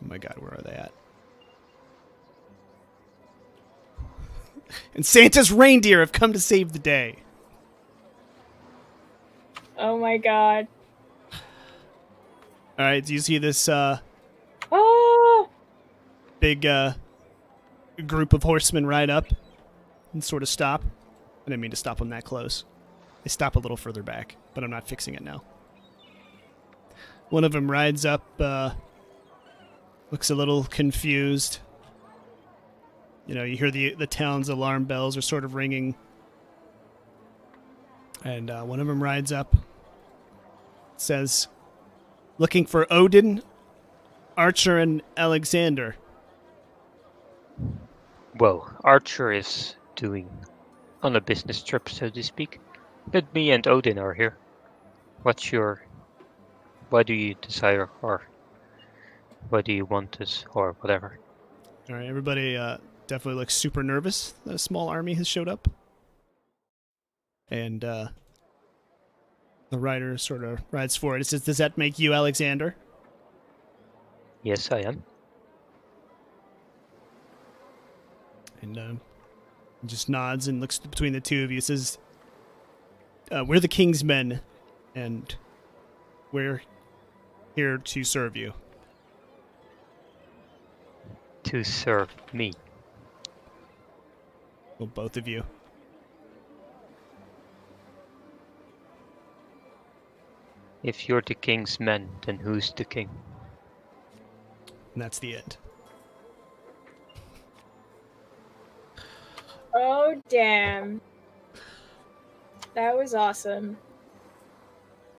Oh my god, where are they at? And Santa's reindeer have come to save the day.
Oh my god.
All right, do you see this
Oh!
big group of horsemen ride up and sort of stop? I didn't mean to stop them that close. They stop a little further back, but I'm not fixing it now. One of them rides up, looks a little confused. You know, you hear the town's alarm bells are sort of ringing. And one of them rides up, says, "Looking for Odin, Archer, and Alexander."
Well, Archer is on a business trip, so to speak. But me and Odin are here. Why do you desire, or why do you want us, or whatever?
All right, everybody definitely looks super nervous that a small army has showed up. And the rider sort of rides forward. It says, "Does that make you Alexander?"
Yes, I am.
And just nods and looks between the two of you. It says, "We're the King's men, and we're here to serve you."
To serve me.
Well, both of you.
If you're the king's men, then who's the king?
And that's the end.
Oh, damn. That was awesome.